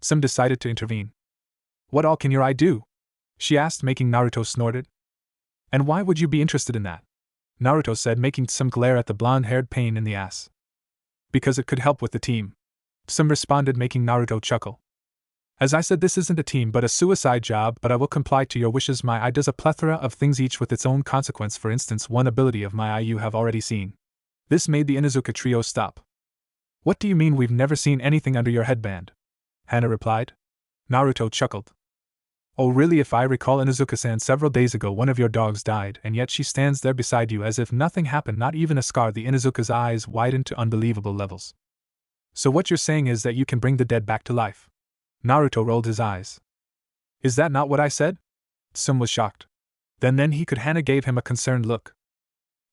Tsume decided to intervene. What all can your eye do? She asked, making Naruto snorted. And why would you be interested in that? Naruto said, making Tsume glare at the blonde-haired pain in the ass. Because it could help with the team. Tsume responded, making Naruto chuckle. As I said, this isn't a team but a suicide job, but I will comply to your wishes. My eye does a plethora of things, each with its own consequence. For instance, one ability of my eye you have already seen. This made the Inuzuka trio stop. What do you mean we've never seen anything under your headband? Hana replied. Naruto chuckled. Oh really, if I recall, Inuzuka-san, several days ago one of your dogs died, and yet she stands there beside you as if nothing happened, not even a scar. The Inuzuka's eyes widened to unbelievable levels. So what you're saying is that you can bring the dead back to life? Naruto rolled his eyes. Is that not what I said? Tsume was shocked. Then Hana gave him a concerned look.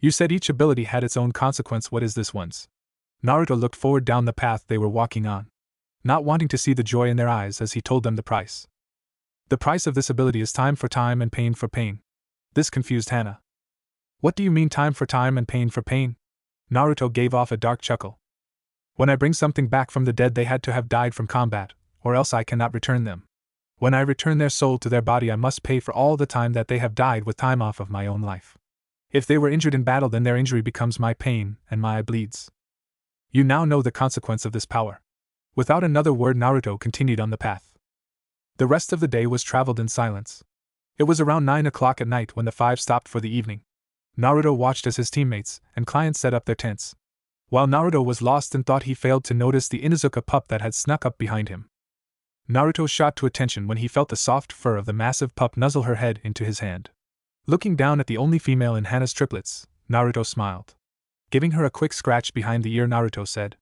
You said each ability had its own consequence, what is this one's? Naruto looked forward down the path they were walking on, not wanting to see the joy in their eyes as he told them the price. The price of this ability is time for time and pain for pain. This confused Hana. What do you mean time for time and pain for pain? Naruto gave off a dark chuckle. When I bring something back from the dead, they had to have died from combat, or else I cannot return them. When I return their soul to their body, I must pay for all the time that they have died with time off of my own life. If they were injured in battle, then their injury becomes my pain, and my eye bleeds. You now know the consequence of this power. Without another word, Naruto continued on the path. The rest of the day was traveled in silence. It was around 9 o'clock at night when the five stopped for the evening. Naruto watched as his teammates and clients set up their tents. While Naruto was lost in thought, he failed to notice the Inuzuka pup that had snuck up behind him. Naruto shot to attention when he felt the soft fur of the massive pup nuzzle her head into his hand. Looking down at the only female in Hana's triplets, Naruto smiled. Giving her a quick scratch behind the ear, Naruto said,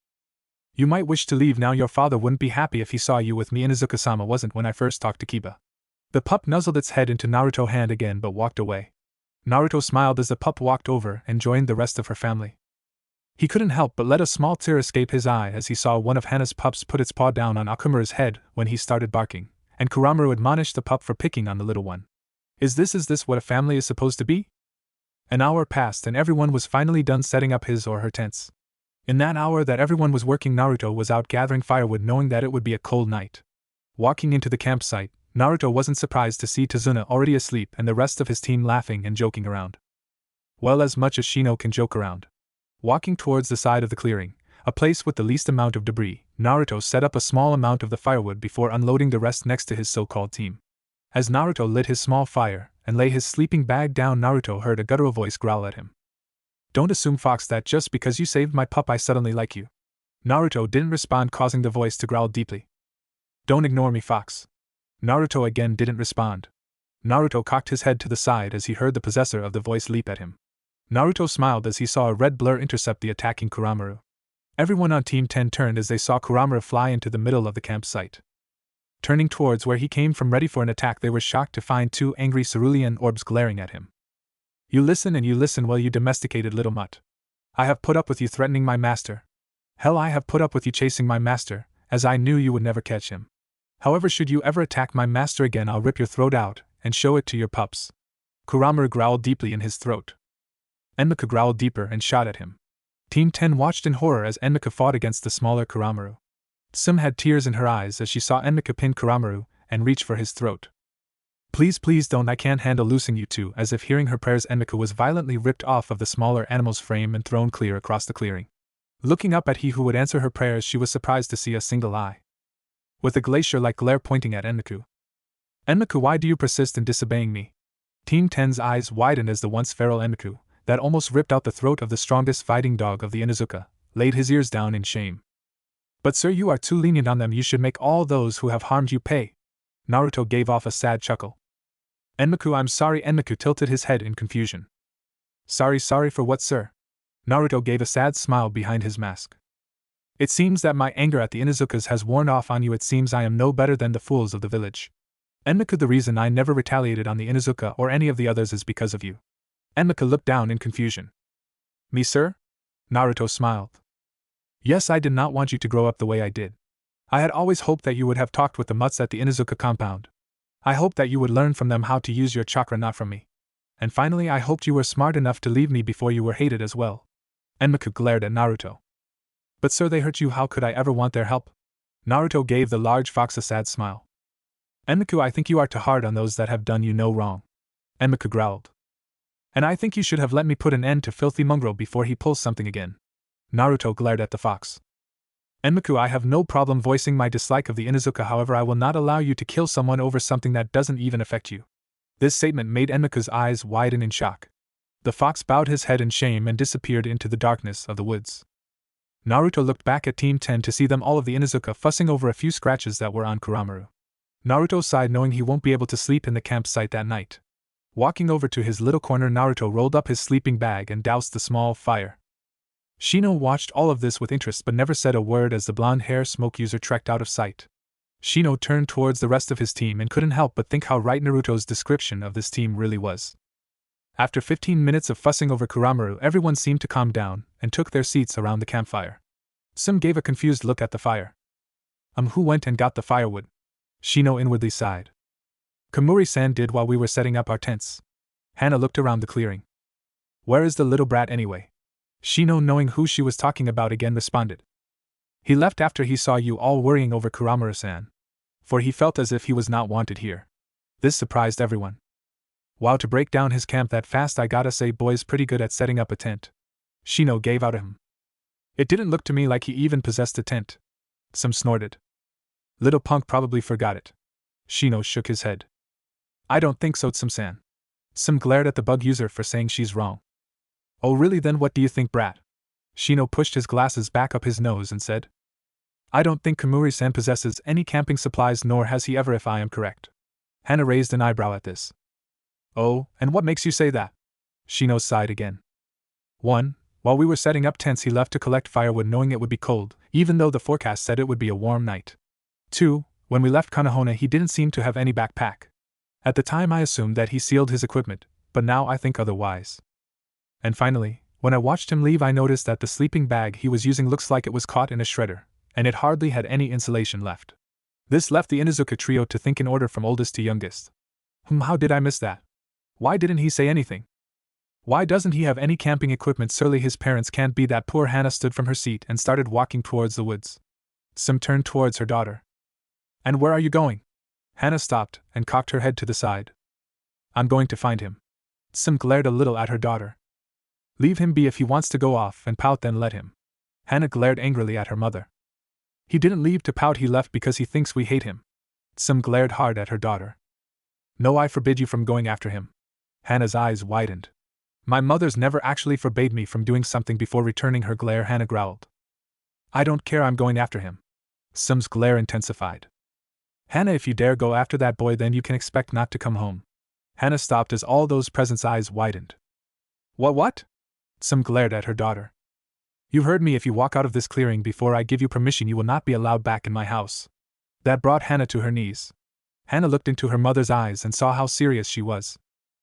You might wish to leave now. Your father wouldn't be happy if he saw you with me. Inuzuka-sama wasn't when I first talked to Kiba. The pup nuzzled its head into Naruto's hand again but walked away. Naruto smiled as the pup walked over and joined the rest of her family. He couldn't help but let a small tear escape his eye as he saw one of Hana's pups put its paw down on Akumura's head when he started barking, and Kuramaru admonished the pup for picking on the little one. Is this what a family is supposed to be? An hour passed and everyone was finally done setting up his or her tents. In that hour that everyone was working, Naruto was out gathering firewood, knowing that it would be a cold night. Walking into the campsite, Naruto wasn't surprised to see Tazuna already asleep and the rest of his team laughing and joking around. Well, as much as Shino can joke around. Walking towards the side of the clearing, a place with the least amount of debris, Naruto set up a small amount of the firewood before unloading the rest next to his so-called team. As Naruto lit his small fire and lay his sleeping bag down, Naruto heard a guttural voice growl at him. Don't assume, Fox, that just because you saved my pup I suddenly like you. Naruto didn't respond, causing the voice to growl deeply. Don't ignore me, Fox. Naruto again didn't respond. Naruto cocked his head to the side as he heard the possessor of the voice leap at him. Naruto smiled as he saw a red blur intercept the attacking Kuramaru. Everyone on Team 10 turned as they saw Kuramaru fly into the middle of the campsite. Turning towards where he came from ready for an attack, they were shocked to find two angry cerulean orbs glaring at him. You listen and you listen, well, you domesticated little mutt. I have put up with you threatening my master. Hell, I have put up with you chasing my master, as I knew you would never catch him. However, should you ever attack my master again, I'll rip your throat out and show it to your pups. Kuramaru growled deeply in his throat. Enmika growled deeper and shot at him. Team 10 watched in horror as Enmika fought against the smaller Kuramaru. Tsume had tears in her eyes as she saw Enmika pin Kuramaru and reach for his throat. Please don't, I can't handle losing you two. As if hearing her prayers, Enmika was violently ripped off of the smaller animal's frame and thrown clear across the clearing. Looking up at he who would answer her prayers, she was surprised to see a single eye, with a glacier-like glare pointing at Enmiku. Enmiku, why do you persist in disobeying me? Team 10's eyes widened as the once feral Enmiku, that almost ripped out the throat of the strongest fighting dog of the Inuzuka, laid his ears down in shame. But sir, you are too lenient on them. You should make all those who have harmed you pay. Naruto gave off a sad chuckle. Enmiku, I'm sorry. Enmiku tilted his head in confusion. Sorry for what, sir? Naruto gave a sad smile behind his mask. It seems that my anger at the Inuzukas has worn off on you. It seems I am no better than the fools of the village. Enmiku, the reason I never retaliated on the Inuzuka or any of the others is because of you. Enmika looked down in confusion. Me, sir? Naruto smiled. Yes, I did not want you to grow up the way I did. I had always hoped that you would have talked with the mutts at the Inuzuka compound. I hoped that you would learn from them how to use your chakra, not from me. And finally, I hoped you were smart enough to leave me before you were hated as well. Enmika glared at Naruto. But sir, they hurt you. How could I ever want their help? Naruto gave the large fox a sad smile. Enmiku, I think you are too hard on those that have done you no wrong. Enmiku growled. And I think you should have let me put an end to filthy mongrel before he pulls something again. Naruto glared at the fox. Enmiku, I have no problem voicing my dislike of the Inuzuka, however I will not allow you to kill someone over something that doesn't even affect you. This statement made Enmiku's eyes widen in shock. The fox bowed his head in shame and disappeared into the darkness of the woods. Naruto looked back at Team 10 to see them all of the Inuzuka fussing over a few scratches that were on Kuramaru. Naruto sighed, knowing he won't be able to sleep in the campsite that night. Walking over to his little corner, Naruto rolled up his sleeping bag and doused the small fire. Shino watched all of this with interest but never said a word as the blonde-hair smoke user trekked out of sight. Shino turned towards the rest of his team and couldn't help but think how right Naruto's description of this team really was. After 15 minutes of fussing over Kuramaru, everyone seemed to calm down and took their seats around the campfire. Tsume gave a confused look at the fire. Who went and got the firewood? Shino inwardly sighed. Komuri-san did while we were setting up our tents. Hana looked around the clearing. Where is the little brat anyway? Shino, knowing who she was talking about, again responded. He left after he saw you all worrying over Kuramaru-san. For he felt as if he was not wanted here. This surprised everyone. Wow, to break down his camp that fast, I gotta say boy's pretty good at setting up a tent. Shino gave out at him. It didn't look to me like he even possessed a tent. Tsume snorted. Little punk probably forgot it. Shino shook his head. I don't think so, Tsume-san. Tsume glared at the bug user for saying she's wrong. Oh really, then what do you think, brat? Shino pushed his glasses back up his nose and said. I don't think Komuri-san possesses any camping supplies, nor has he ever, if I am correct. Hana raised an eyebrow at this. Oh, and what makes you say that? Shino sighed again. 1. While we were setting up tents he left to collect firewood knowing it would be cold, even though the forecast said it would be a warm night. 2. When we left Konohana he didn't seem to have any backpack. At the time I assumed that he sealed his equipment, but now I think otherwise. And finally, when I watched him leave I noticed that the sleeping bag he was using looks like it was caught in a shredder, and it hardly had any insulation left. This left the Inuzuka trio to think in order from oldest to youngest. How did I miss that? Why didn't he say anything? Why doesn't he have any camping equipment? Surely his parents can't be that poor. Hana stood from her seat and started walking towards the woods. Tsume turned towards her daughter. And where are you going? Hana stopped and cocked her head to the side. I'm going to find him. Tsume glared a little at her daughter. Leave him be. If he wants to go off and pout, then let him. Hana glared angrily at her mother. He didn't leave to pout, he left because he thinks we hate him. Tsume glared hard at her daughter. No, I forbid you from going after him. Hana's eyes widened. My mother's never actually forbade me from doing something before returning her glare. Hana growled. I don't care, I'm going after him. Tsume's glare intensified. Hana, if you dare go after that boy, then you can expect not to come home. Hana stopped as all those present's eyes widened. What? Tsume glared at her daughter. You heard me. If you walk out of this clearing before I give you permission, you will not be allowed back in my house. That brought Hana to her knees. Hana looked into her mother's eyes and saw how serious she was.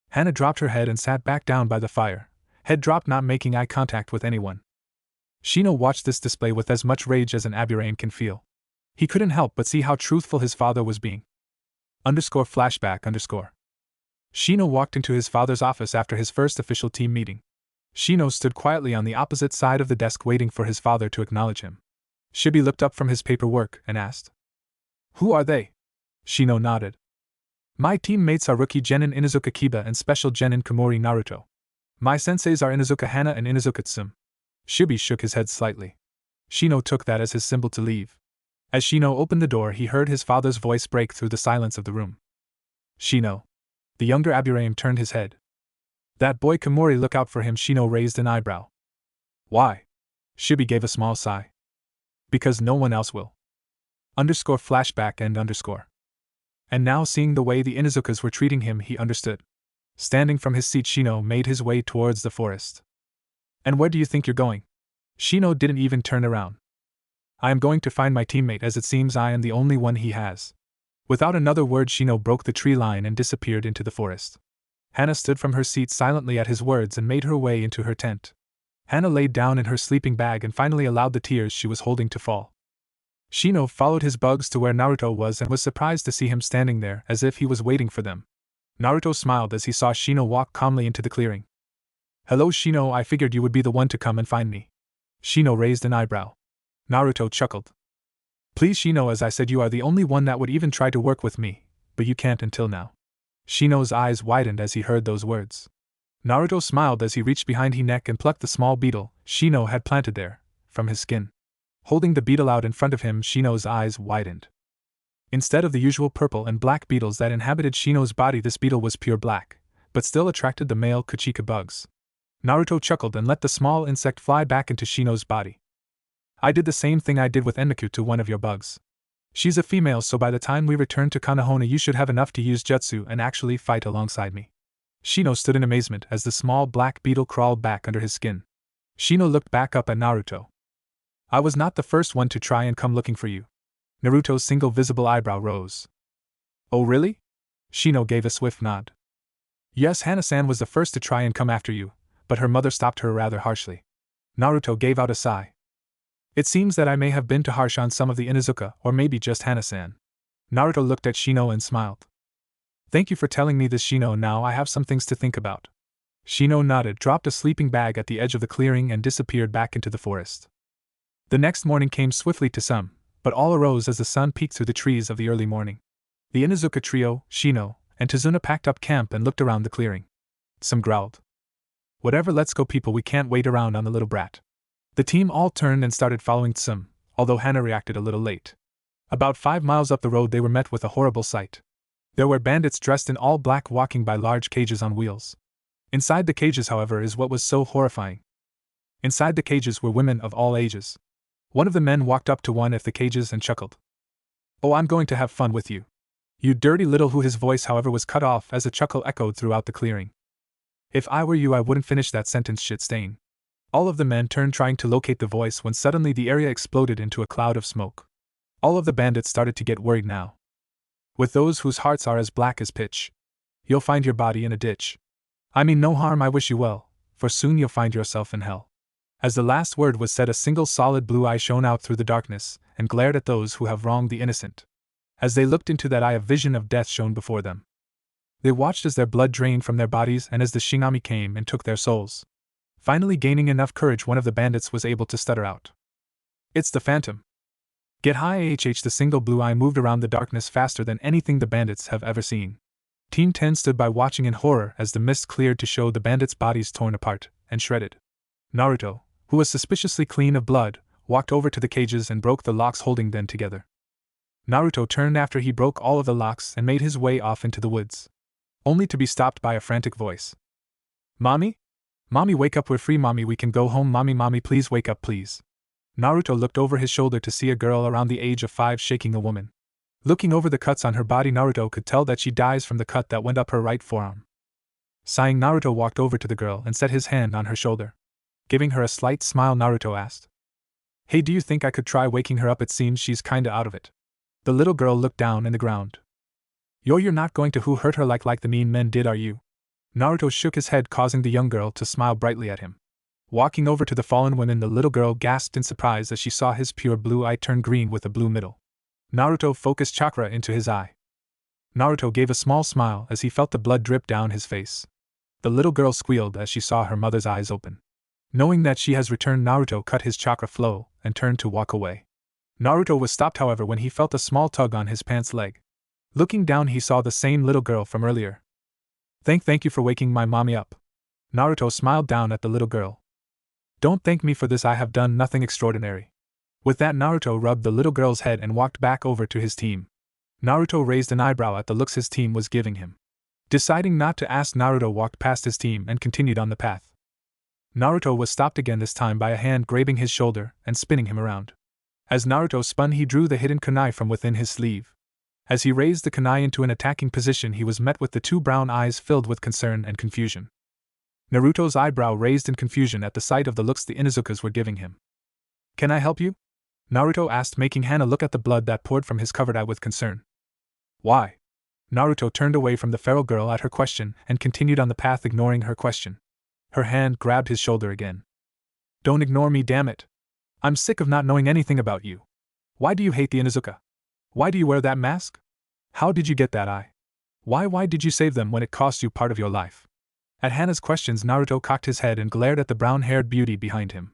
Hana dropped her head and sat back down by the fire, head dropped, not making eye contact with anyone. Shino watched this display with as much rage as an Aburame can feel. He couldn't help but see how truthful his father was being. _flashback_. Shino walked into his father's office after his first official team meeting. Shino stood quietly on the opposite side of the desk waiting for his father to acknowledge him. Shibi looked up from his paperwork and asked. Who are they? Shino nodded. My teammates are Rookie Genin Inuzuka Kiba and Special Genin Komori Naruto. My senseis are Inuzuka Hana and Inuzuka Tsume. Shibi shook his head slightly. Shino took that as his symbol to leave. As Shino opened the door, he heard his father's voice break through the silence of the room. Shino. The younger Aburame turned his head. That boy Komori, look out for him. Shino raised an eyebrow. Why? Shibi gave a small sigh. Because no one else will. _flashback and_. And now, seeing the way the Inuzukas were treating him, he understood. Standing from his seat, Shino made his way towards the forest. And where do you think you're going? Shino didn't even turn around. I am going to find my teammate, as it seems I am the only one he has. Without another word, Shino broke the tree line and disappeared into the forest. Hana stood from her seat silently at his words and made her way into her tent. Hana laid down in her sleeping bag and finally allowed the tears she was holding to fall. Shino followed his bugs to where Naruto was and was surprised to see him standing there as if he was waiting for them. Naruto smiled as he saw Shino walk calmly into the clearing. Hello Shino, I figured you would be the one to come and find me. Shino raised an eyebrow. Naruto chuckled. Please Shino, as I said, you are the only one that would even try to work with me, but you can't until now. Shino's eyes widened as he heard those words. Naruto smiled as he reached behind his neck and plucked the small beetle Shino had planted there, from his skin. Holding the beetle out in front of him, Shino's eyes widened. Instead of the usual purple and black beetles that inhabited Shino's body, this beetle was pure black, but still attracted the male Kuchika bugs. Naruto chuckled and let the small insect fly back into Shino's body. I did the same thing I did with Endeku to one of your bugs. She's a female, so by the time we return to Konohana you should have enough to use jutsu and actually fight alongside me. Shino stood in amazement as the small black beetle crawled back under his skin. Shino looked back up at Naruto. I was not the first one to try and come looking for you. Naruto's single visible eyebrow rose. Oh really? Shino gave a swift nod. Yes, Hana-san was the first to try and come after you, but her mother stopped her rather harshly. Naruto gave out a sigh. It seems that I may have been too harsh on some of the Inuzuka, or maybe just Hana-san. Naruto looked at Shino and smiled. Thank you for telling me this, Shino. Now I have some things to think about. Shino nodded, dropped a sleeping bag at the edge of the clearing and disappeared back into the forest. The next morning came swiftly to some, but all arose as the sun peeked through the trees of the early morning. The Inuzuka trio, Shino, and Tazuna packed up camp and looked around the clearing. Some growled. Whatever, let's go people, we can't wait around on the little brat. The team all turned and started following Tsume, although Hana reacted a little late. About 5 miles up the road they were met with a horrible sight. There were bandits dressed in all black walking by large cages on wheels. Inside the cages, however, is what was so horrifying. Inside the cages were women of all ages. One of the men walked up to one of the cages and chuckled. Oh, I'm going to have fun with you. You dirty little who. His voice, however, was cut off as a chuckle echoed throughout the clearing. If I were you, I wouldn't finish that sentence, shit stain. All of the men turned trying to locate the voice when suddenly the area exploded into a cloud of smoke. All of the bandits started to get worried now. With those whose hearts are as black as pitch, you'll find your body in a ditch. I mean no harm, I wish you well, for soon you'll find yourself in hell. As the last word was said, a single solid blue eye shone out through the darkness and glared at those who have wronged the innocent. As they looked into that eye, a vision of death shone before them. They watched as their blood drained from their bodies and as the Shinigami came and took their souls. Finally gaining enough courage, one of the bandits was able to stutter out. It's the Phantom. Get high. The single blue eye moved around the darkness faster than anything the bandits have ever seen. Team 10 stood by watching in horror as the mist cleared to show the bandits' bodies torn apart and shredded. Naruto, who was suspiciously clean of blood, walked over to the cages and broke the locks holding them together. Naruto turned after he broke all of the locks and made his way off into the woods, only to be stopped by a frantic voice. Mommy? Mommy, wake up, we're free. Mommy, we can go home. Mommy, please wake up, please. Naruto looked over his shoulder to see a girl around the age of 5 shaking a woman. Looking over the cuts on her body, Naruto could tell that she dies from the cut that went up her right forearm. Sighing, Naruto walked over to the girl and set his hand on her shoulder. Giving her a slight smile, Naruto asked, Hey, do you think I could try waking her up? It seems she's kinda out of it. The little girl looked down in the ground. You're not going to hurt her like the mean men did, are you? Naruto shook his head, causing the young girl to smile brightly at him. Walking over to the fallen woman, the little girl gasped in surprise as she saw his pure blue eye turn green with a blue middle. Naruto focused chakra into his eye. Naruto gave a small smile as he felt the blood drip down his face. The little girl squealed as she saw her mother's eyes open. Knowing that she has returned, Naruto cut his chakra flow and turned to walk away. Naruto was stopped, however, when he felt a small tug on his pants leg. Looking down, he saw the same little girl from earlier. Thank you for waking my mommy up. Naruto smiled down at the little girl. Don't thank me for this, I have done nothing extraordinary. With that, Naruto rubbed the little girl's head and walked back over to his team. Naruto raised an eyebrow at the looks his team was giving him. Deciding not to ask, Naruto walked past his team and continued on the path. Naruto was stopped again, this time by a hand grabbing his shoulder and spinning him around. As Naruto spun, he drew the hidden kunai from within his sleeve. As he raised the kunai into an attacking position, he was met with the 2 brown eyes filled with concern and confusion. Naruto's eyebrow raised in confusion at the sight of the looks the Inuzukas were giving him. Can I help you? Naruto asked, making Hana look at the blood that poured from his covered eye with concern. Why? Naruto turned away from the feral girl at her question and continued on the path, ignoring her question. Her hand grabbed his shoulder again. Don't ignore me, damn it. I'm sick of not knowing anything about you. Why do you hate the Inuzuka? Why do you wear that mask? How did you get that eye? Why did you save them when it cost you part of your life? At Hana's questions, Naruto cocked his head and glared at the brown-haired beauty behind him.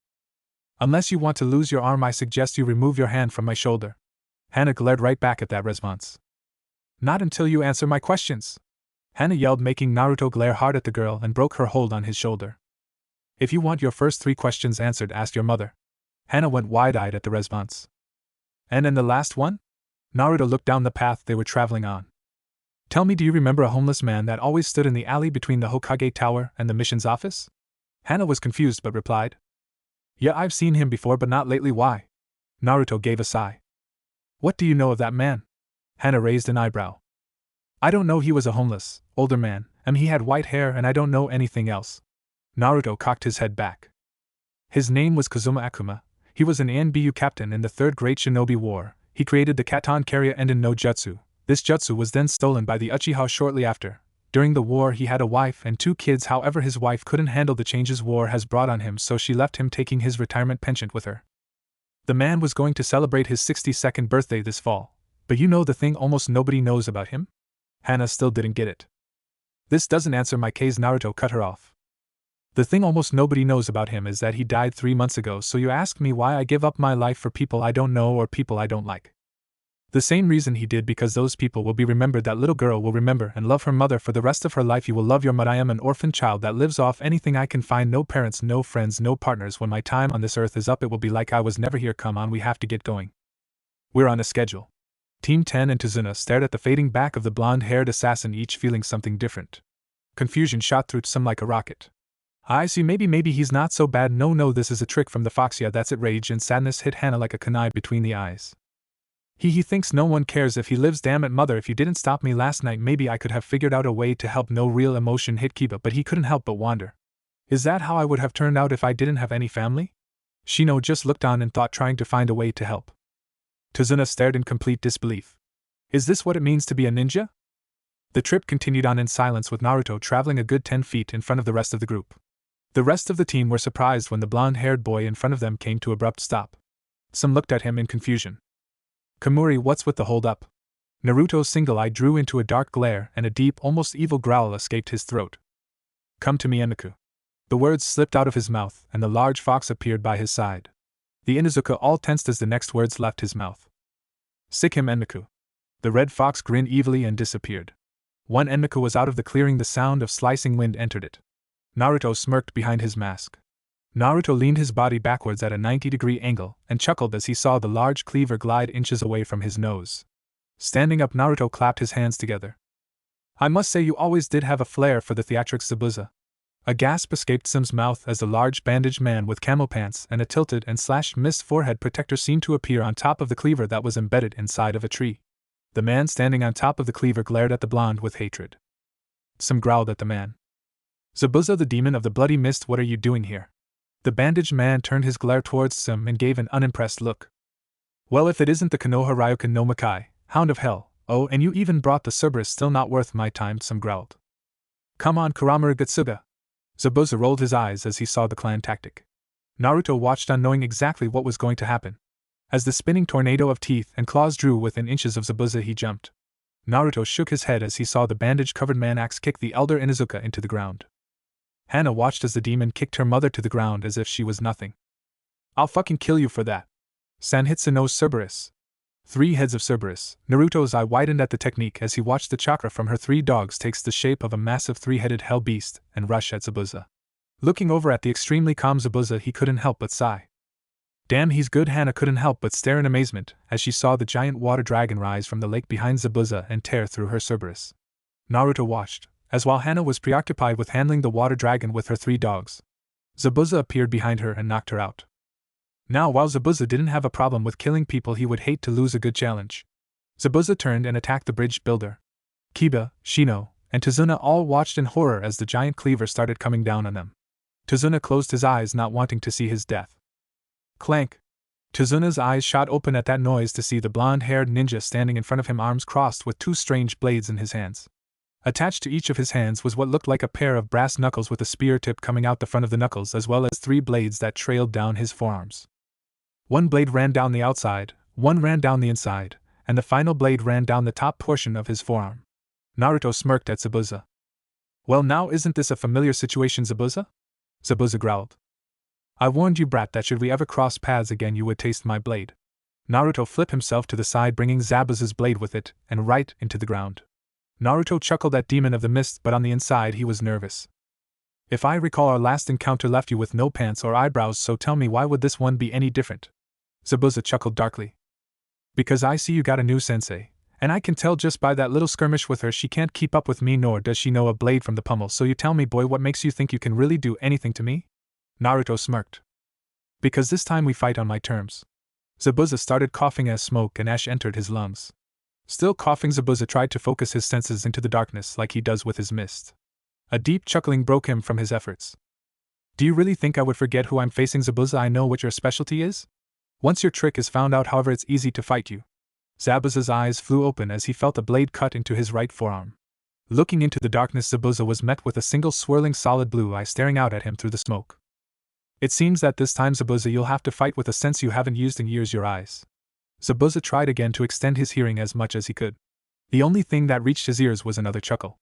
Unless you want to lose your arm, I suggest you remove your hand from my shoulder. Hana glared right back at that response. Not until you answer my questions. Hana yelled, making Naruto glare hard at the girl and broke her hold on his shoulder. If you want your first 3 questions answered, ask your mother. Hana went wide-eyed at the response. And the last one? Naruto looked down the path they were traveling on. Tell me, do you remember a homeless man that always stood in the alley between the Hokage Tower and the mission's office? Hana was confused but replied. Yeah, I've seen him before, but not lately. Why? Naruto gave a sigh. What do you know of that man? Hana raised an eyebrow. I don't know, he was a homeless, older man, and he had white hair, and I don't know anything else. Naruto cocked his head back. His name was Kazuma Akuma. He was an ANBU captain in the Third Great Shinobi War. He created the Katon Karya Enden no Jutsu. This jutsu was then stolen by the Uchiha shortly after. During the war he had a wife and 2 kids, however his wife couldn't handle the changes war has brought on him, so she left him, taking his retirement pension with her. The man was going to celebrate his 62nd birthday this fall. But you know the thing almost nobody knows about him? Hana still didn't get it. This doesn't answer my case. Naruto cut her off. The thing almost nobody knows about him is that he died 3 months ago, so you ask me why I give up my life for people I don't know or people I don't like. The same reason he did, because those people will be remembered. That little girl will remember and love her mother for the rest of her life. You will love your mother. I am an orphan child that lives off anything I can find. No parents, no friends, no partners. When my time on this earth is up, it will be like I was never here. Come on, we have to get going. We're on a schedule. Team 10 and Tsume stared at the fading back of the blonde-haired assassin, each feeling something different. Confusion shot through Tsume like a rocket. I see, maybe he's not so bad. No, this is a trick from the fox. Yeah, that's it. Rage and sadness hit Hana like a kunai between the eyes. He thinks no one cares if he lives. Damn it, mother, if you didn't stop me last night, maybe I could have figured out a way to help. No real emotion hit Kiba, but he couldn't help but wonder. Is that how I would have turned out if I didn't have any family? Shino just looked on and thought, trying to find a way to help. Tsume stared in complete disbelief. Is this what it means to be a ninja? The trip continued on in silence, with Naruto traveling a good 10 feet in front of the rest of the group. The rest of the team were surprised when the blonde-haired boy in front of them came to abrupt stop. Some looked at him in confusion. Kamuri, what's with the hold-up? Naruto's single eye drew into a dark glare, and a deep, almost evil growl escaped his throat. Come to me, Enmaku. The words slipped out of his mouth, and the large fox appeared by his side. The Inuzuka all tensed as the next words left his mouth. Sick him, Enmaku. The red fox grinned evilly and disappeared. When Enmaku was out of the clearing, the sound of slicing wind entered it. Naruto smirked behind his mask. Naruto leaned his body backwards at a 90-degree angle and chuckled as he saw the large cleaver glide inches away from his nose. Standing up, Naruto clapped his hands together. I must say you always did have a flair for the theatrics, Zabuza. A gasp escaped Tsume's mouth as the large bandaged man with camo pants and a tilted and slashed mist forehead protector seemed to appear on top of the cleaver that was embedded inside of a tree. The man standing on top of the cleaver glared at the blonde with hatred. Tsume growled at the man. Zabuza, the demon of the bloody mist, what are you doing here? The bandaged man turned his glare towards Tsume and gave an unimpressed look. Well, if it isn't the Konoha Ryukin no Makai, Hound of Hell, oh, and you even brought the Cerberus, still not worth my time, Tsume growled. Come on, Kuramaru Getsuga. Zabuza rolled his eyes as he saw the clan tactic. Naruto watched on, knowing exactly what was going to happen. As the spinning tornado of teeth and claws drew within inches of Zabuza, he jumped. Naruto shook his head as he saw the bandage-covered man axe kick the elder Inuzuka into the ground. Hana watched as the demon kicked her mother to the ground as if she was nothing. I'll fucking kill you for that. Sanhitsu no Cerberus. 3 heads of Cerberus. Naruto's eye widened at the technique as he watched the chakra from her 3 dogs takes the shape of a massive 3-headed hell beast and rush at Zabuza. Looking over at the extremely calm Zabuza, he couldn't help but sigh. Damn, he's good. Hana couldn't help but stare in amazement as she saw the giant water dragon rise from the lake behind Zabuza and tear through her Cerberus. Naruto watched, as while Hana was preoccupied with handling the water dragon with her 3 dogs, Zabuza appeared behind her and knocked her out. Now, while Zabuza didn't have a problem with killing people, he would hate to lose a good challenge. Zabuza turned and attacked the bridge builder. Kiba, Shino, and Tsume all watched in horror as the giant cleaver started coming down on them. Tsume closed his eyes, not wanting to see his death. Clank! Tsune's eyes shot open at that noise to see the blonde-haired ninja standing in front of him, arms crossed with 2 strange blades in his hands. Attached to each of his hands was what looked like a pair of brass knuckles with a spear tip coming out the front of the knuckles, as well as 3 blades that trailed down his forearms. 1 blade ran down the outside, 1 ran down the inside, and the final blade ran down the top portion of his forearm. Naruto smirked at Zabuza. Well, now isn't this a familiar situation, Zabuza? Zabuza growled. I warned you, brat, that should we ever cross paths again you would taste my blade. Naruto flipped himself to the side, bringing Zabuza's blade with it, and right into the ground. Naruto chuckled at Demon of the Mist, but on the inside he was nervous. If I recall, our last encounter left you with no pants or eyebrows, so tell me, why would this one be any different? Zabuza chuckled darkly. Because I see you got a new sensei, and I can tell just by that little skirmish with her she can't keep up with me, nor does she know a blade from the pummel, so you tell me, boy, what makes you think you can really do anything to me? Naruto smirked. Because this time we fight on my terms. Zabuza started coughing as smoke and ash entered his lungs. Still coughing, Zabuza tried to focus his senses into the darkness like he does with his mist. A deep chuckling broke him from his efforts. Do you really think I would forget who I'm facing, Zabuza? I know what your specialty is? Once your trick is found out, however, it's easy to fight you. Zabuza's eyes flew open as he felt a blade cut into his right forearm. Looking into the darkness, Zabuza was met with a single swirling solid blue eye staring out at him through the smoke. It seems that this time, Zabuza, you'll have to fight with a sense you haven't used in years, your eyes. Zabuza tried again to extend his hearing as much as he could. The only thing that reached his ears was another chuckle.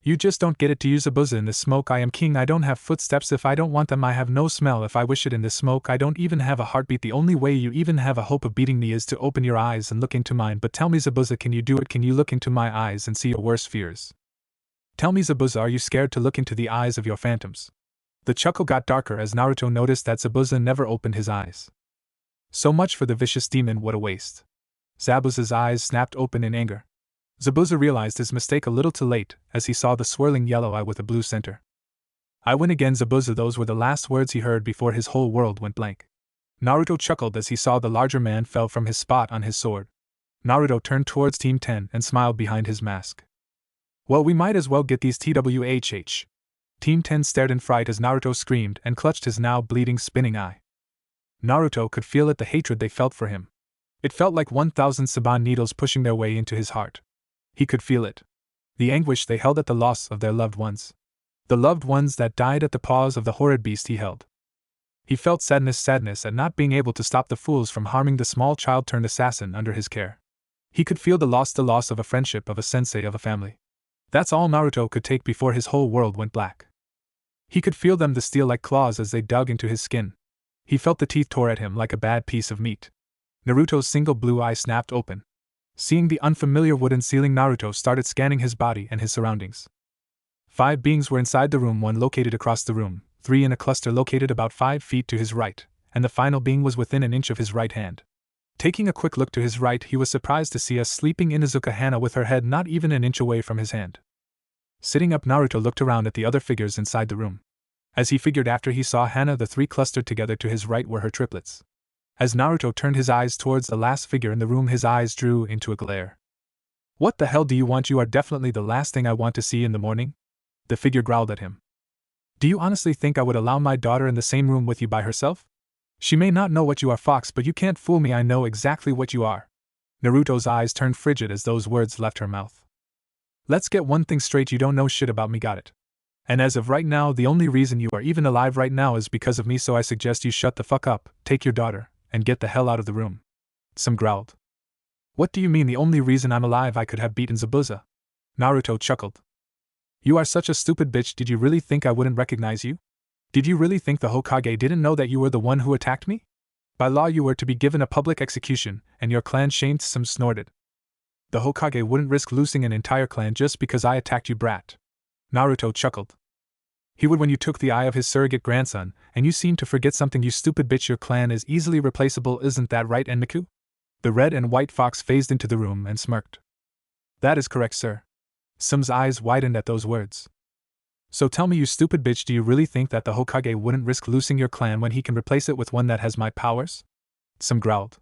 You just don't get it, to use Zabuza. In this smoke I am king. I don't have footsteps. If I don't want them, I have no smell. If I wish it, in this smoke I don't even have a heartbeat. The only way you even have a hope of beating me is to open your eyes and look into mine. But tell me, Zabuza, can you do it? Can you look into my eyes and see your worst fears? Tell me, Zabuza, are you scared to look into the eyes of your phantoms? The chuckle got darker as Naruto noticed that Zabuza never opened his eyes. So much for the vicious demon, what a waste. Zabuza's eyes snapped open in anger. Zabuza realized his mistake a little too late as he saw the swirling yellow eye with a blue center. I win again, Zabuza. Those were the last words he heard before his whole world went blank. Naruto chuckled as he saw the larger man fell from his spot on his sword. Naruto turned towards Team 10 and smiled behind his mask. Well, we might as well get these TWHH. Team 10 stared in fright as Naruto screamed and clutched his now bleeding spinning eye. Naruto could feel it, the hatred they felt for him. It felt like 1,000 Saban needles pushing their way into his heart. He could feel it. The anguish they held at the loss of their loved ones. The loved ones that died at the paws of the horrid beast he held. He felt sadness at not being able to stop the fools from harming the small child turned assassin under his care. He could feel the loss of a friendship, of a sensei, of a family. That's all Naruto could take before his whole world went black. He could feel them, the steel-like claws, as they dug into his skin. He felt the teeth tore at him like a bad piece of meat. Naruto's single blue eye snapped open. Seeing the unfamiliar wooden ceiling, Naruto started scanning his body and his surroundings. 5 beings were inside the room, 1 located across the room, 3 in a cluster located about 5 feet to his right, and the final being was within an inch of his right hand. Taking a quick look to his right, he was surprised to see a sleeping Inuzuka Hana with her head not even an inch away from his hand. Sitting up, Naruto looked around at the other figures inside the room. As he figured after he saw Hana, the 3 clustered together to his right were her triplets. As Naruto turned his eyes towards the last figure in the room, his eyes drew into a glare. What the hell do you want? You are definitely the last thing I want to see in the morning? The figure growled at him. Do you honestly think I would allow my daughter in the same room with you by herself? She may not know what you are, Fox, but you can't fool me. I know exactly what you are. Naruto's eyes turned frigid as those words left her mouth. Let's get one thing straight, you don't know shit about me, got it? And as of right now, the only reason you are even alive right now is because of me, so I suggest you shut the fuck up, take your daughter, and get the hell out of the room. Tsume growled. What do you mean, the only reason I'm alive? I could have beaten Zabuza. Naruto chuckled. You are such a stupid bitch. Did you really think I wouldn't recognize you? Did you really think the Hokage didn't know that you were the one who attacked me? By law you were to be given a public execution, and your clan shamed. Tsume snorted. The Hokage wouldn't risk losing an entire clan just because I attacked you, brat. Naruto chuckled. He would when you took the eye of his surrogate grandson, and you seem to forget something, you stupid bitch. Your clan is easily replaceable, isn't that right, Enmiku? The red and white fox phased into the room and smirked. That is correct, sir. Tsume's eyes widened at those words. So tell me, you stupid bitch, do you really think that the Hokage wouldn't risk losing your clan when he can replace it with one that has my powers? Tsume growled.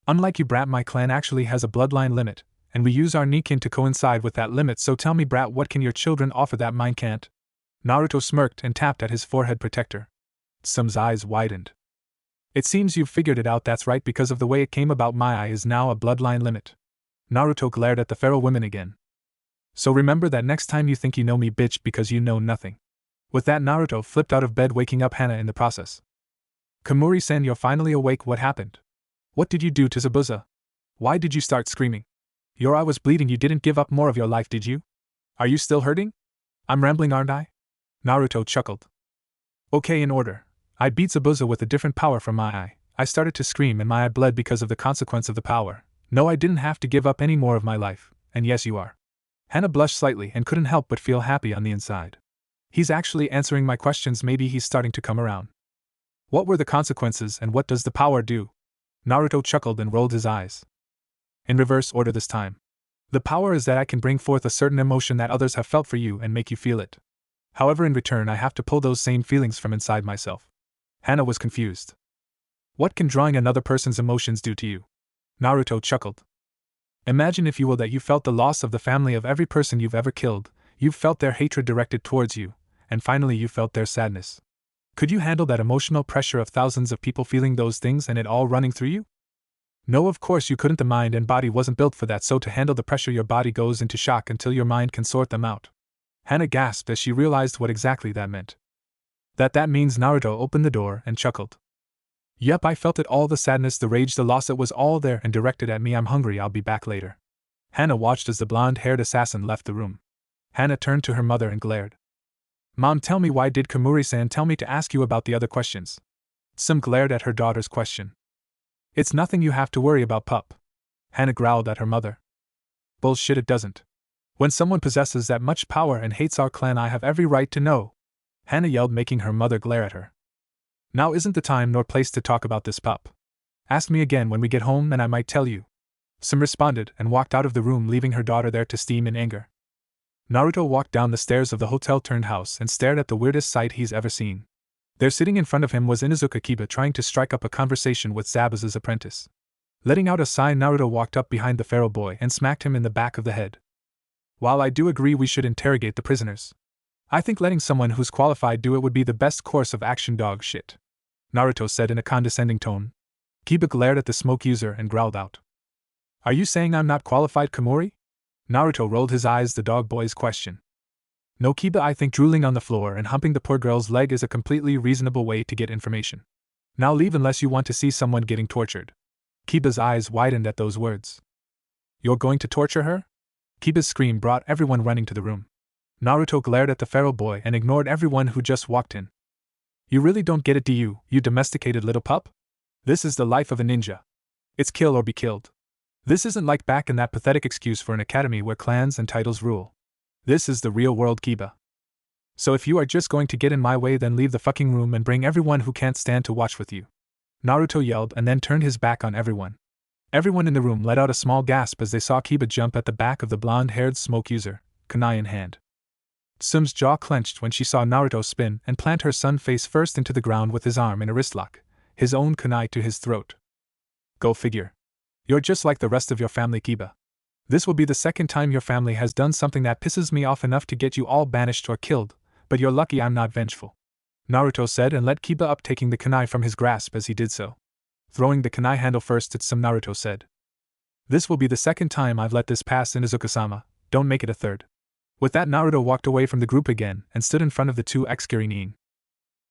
Unlike you, brat, my clan actually has a bloodline limit, and we use our Nikin to coincide with that limit, so tell me, brat, what can your children offer that mine can't? Naruto smirked and tapped at his forehead protector. Tsume's eyes widened. It seems you've figured it out, that's right, because of the way it came about, my eye is now a bloodline limit. Naruto glared at the feral women again. So remember that next time you think you know me, bitch, because you know nothing. With that, Naruto flipped out of bed, waking up Hana in the process. Kamuri-san, you're finally awake. What happened? What did you do to Zabuza? Why did you start screaming? Your eye was bleeding. You didn't give up more of your life, did you? Are you still hurting? I'm rambling, aren't I? Naruto chuckled. Okay, in order. I beat Zabuza with a different power from my eye. I started to scream and my eye bled because of the consequence of the power. No, I didn't have to give up any more of my life, and yes, you are. Hana blushed slightly and couldn't help but feel happy on the inside. He's actually answering my questions, maybe he's starting to come around. What were the consequences and what does the power do? Naruto chuckled and rolled his eyes. In reverse order this time. The power is that I can bring forth a certain emotion that others have felt for you and make you feel it. However, in return I have to pull those same feelings from inside myself. Hana was confused. What can drawing another person's emotions do to you? Naruto chuckled. Imagine, if you will, that you felt the loss of the family of every person you've ever killed, you've felt their hatred directed towards you, and finally you felt their sadness. Could you handle that emotional pressure of thousands of people feeling those things and it all running through you? No, of course you couldn't. The mind and body wasn't built for that, so to handle the pressure your body goes into shock until your mind can sort them out. Hana gasped as she realized what exactly that meant. That means Naruto opened the door and chuckled. Yep, I felt it all, the sadness, the rage, the loss, it was all there and directed at me. I'm hungry, I'll be back later. Hana watched as the blonde-haired assassin left the room. Hana turned to her mother and glared. Mom, tell me, why did Kamuri-san tell me to ask you about the other questions? Tsume glared at her daughter's question. It's nothing you have to worry about, pup. Hana growled at her mother. Bullshit, it doesn't. When someone possesses that much power and hates our clan, I have every right to know. Hana yelled, making her mother glare at her. Now isn't the time nor place to talk about this, pup. Ask me again when we get home and I might tell you. Tsume responded and walked out of the room, leaving her daughter there to steam in anger. Naruto walked down the stairs of the hotel-turned-house and stared at the weirdest sight he's ever seen. There, sitting in front of him, was Inuzuka Kiba trying to strike up a conversation with Zabuza's apprentice. Letting out a sigh, Naruto walked up behind the pharaoh boy and smacked him in the back of the head. While I do agree we should interrogate the prisoners, I think letting someone who's qualified do it would be the best course of action, dog shit, Naruto said in a condescending tone. Kiba glared at the smoke user and growled out. Are you saying I'm not qualified, Kamori? Naruto rolled his eyes the dog boy's question. No, Kiba, I think drooling on the floor and humping the poor girl's leg is a completely reasonable way to get information. Now leave unless you want to see someone getting tortured. Kiba's eyes widened at those words. You're going to torture her? Kiba's scream brought everyone running to the room. Naruto glared at the pharaoh boy and ignored everyone who just walked in. You really don't get it, do you, you domesticated little pup? This is the life of a ninja. It's kill or be killed. This isn't like back in that pathetic excuse for an academy where clans and titles rule. This is the real world, Kiba. So if you are just going to get in my way, then leave the fucking room and bring everyone who can't stand to watch with you. Naruto yelled and then turned his back on everyone. Everyone in the room let out a small gasp as they saw Kiba jump at the back of the blonde-haired smoke user, kunai in hand. Tsume's jaw clenched when she saw Naruto spin and plant her son face first into the ground with his arm in a wrist lock, his own kunai to his throat. Go figure. You're just like the rest of your family, Kiba. This will be the second time your family has done something that pisses me off enough to get you all banished or killed, but you're lucky I'm not vengeful, Naruto said and let Kiba up, taking the kunai from his grasp as he did so. Throwing the kunai handle first at Tsume, Naruto said. This will be the second time I've let this pass, Inuzuka-sama, don't make it a third. With that, Naruto walked away from the group again and stood in front of the two ex-Kirinin.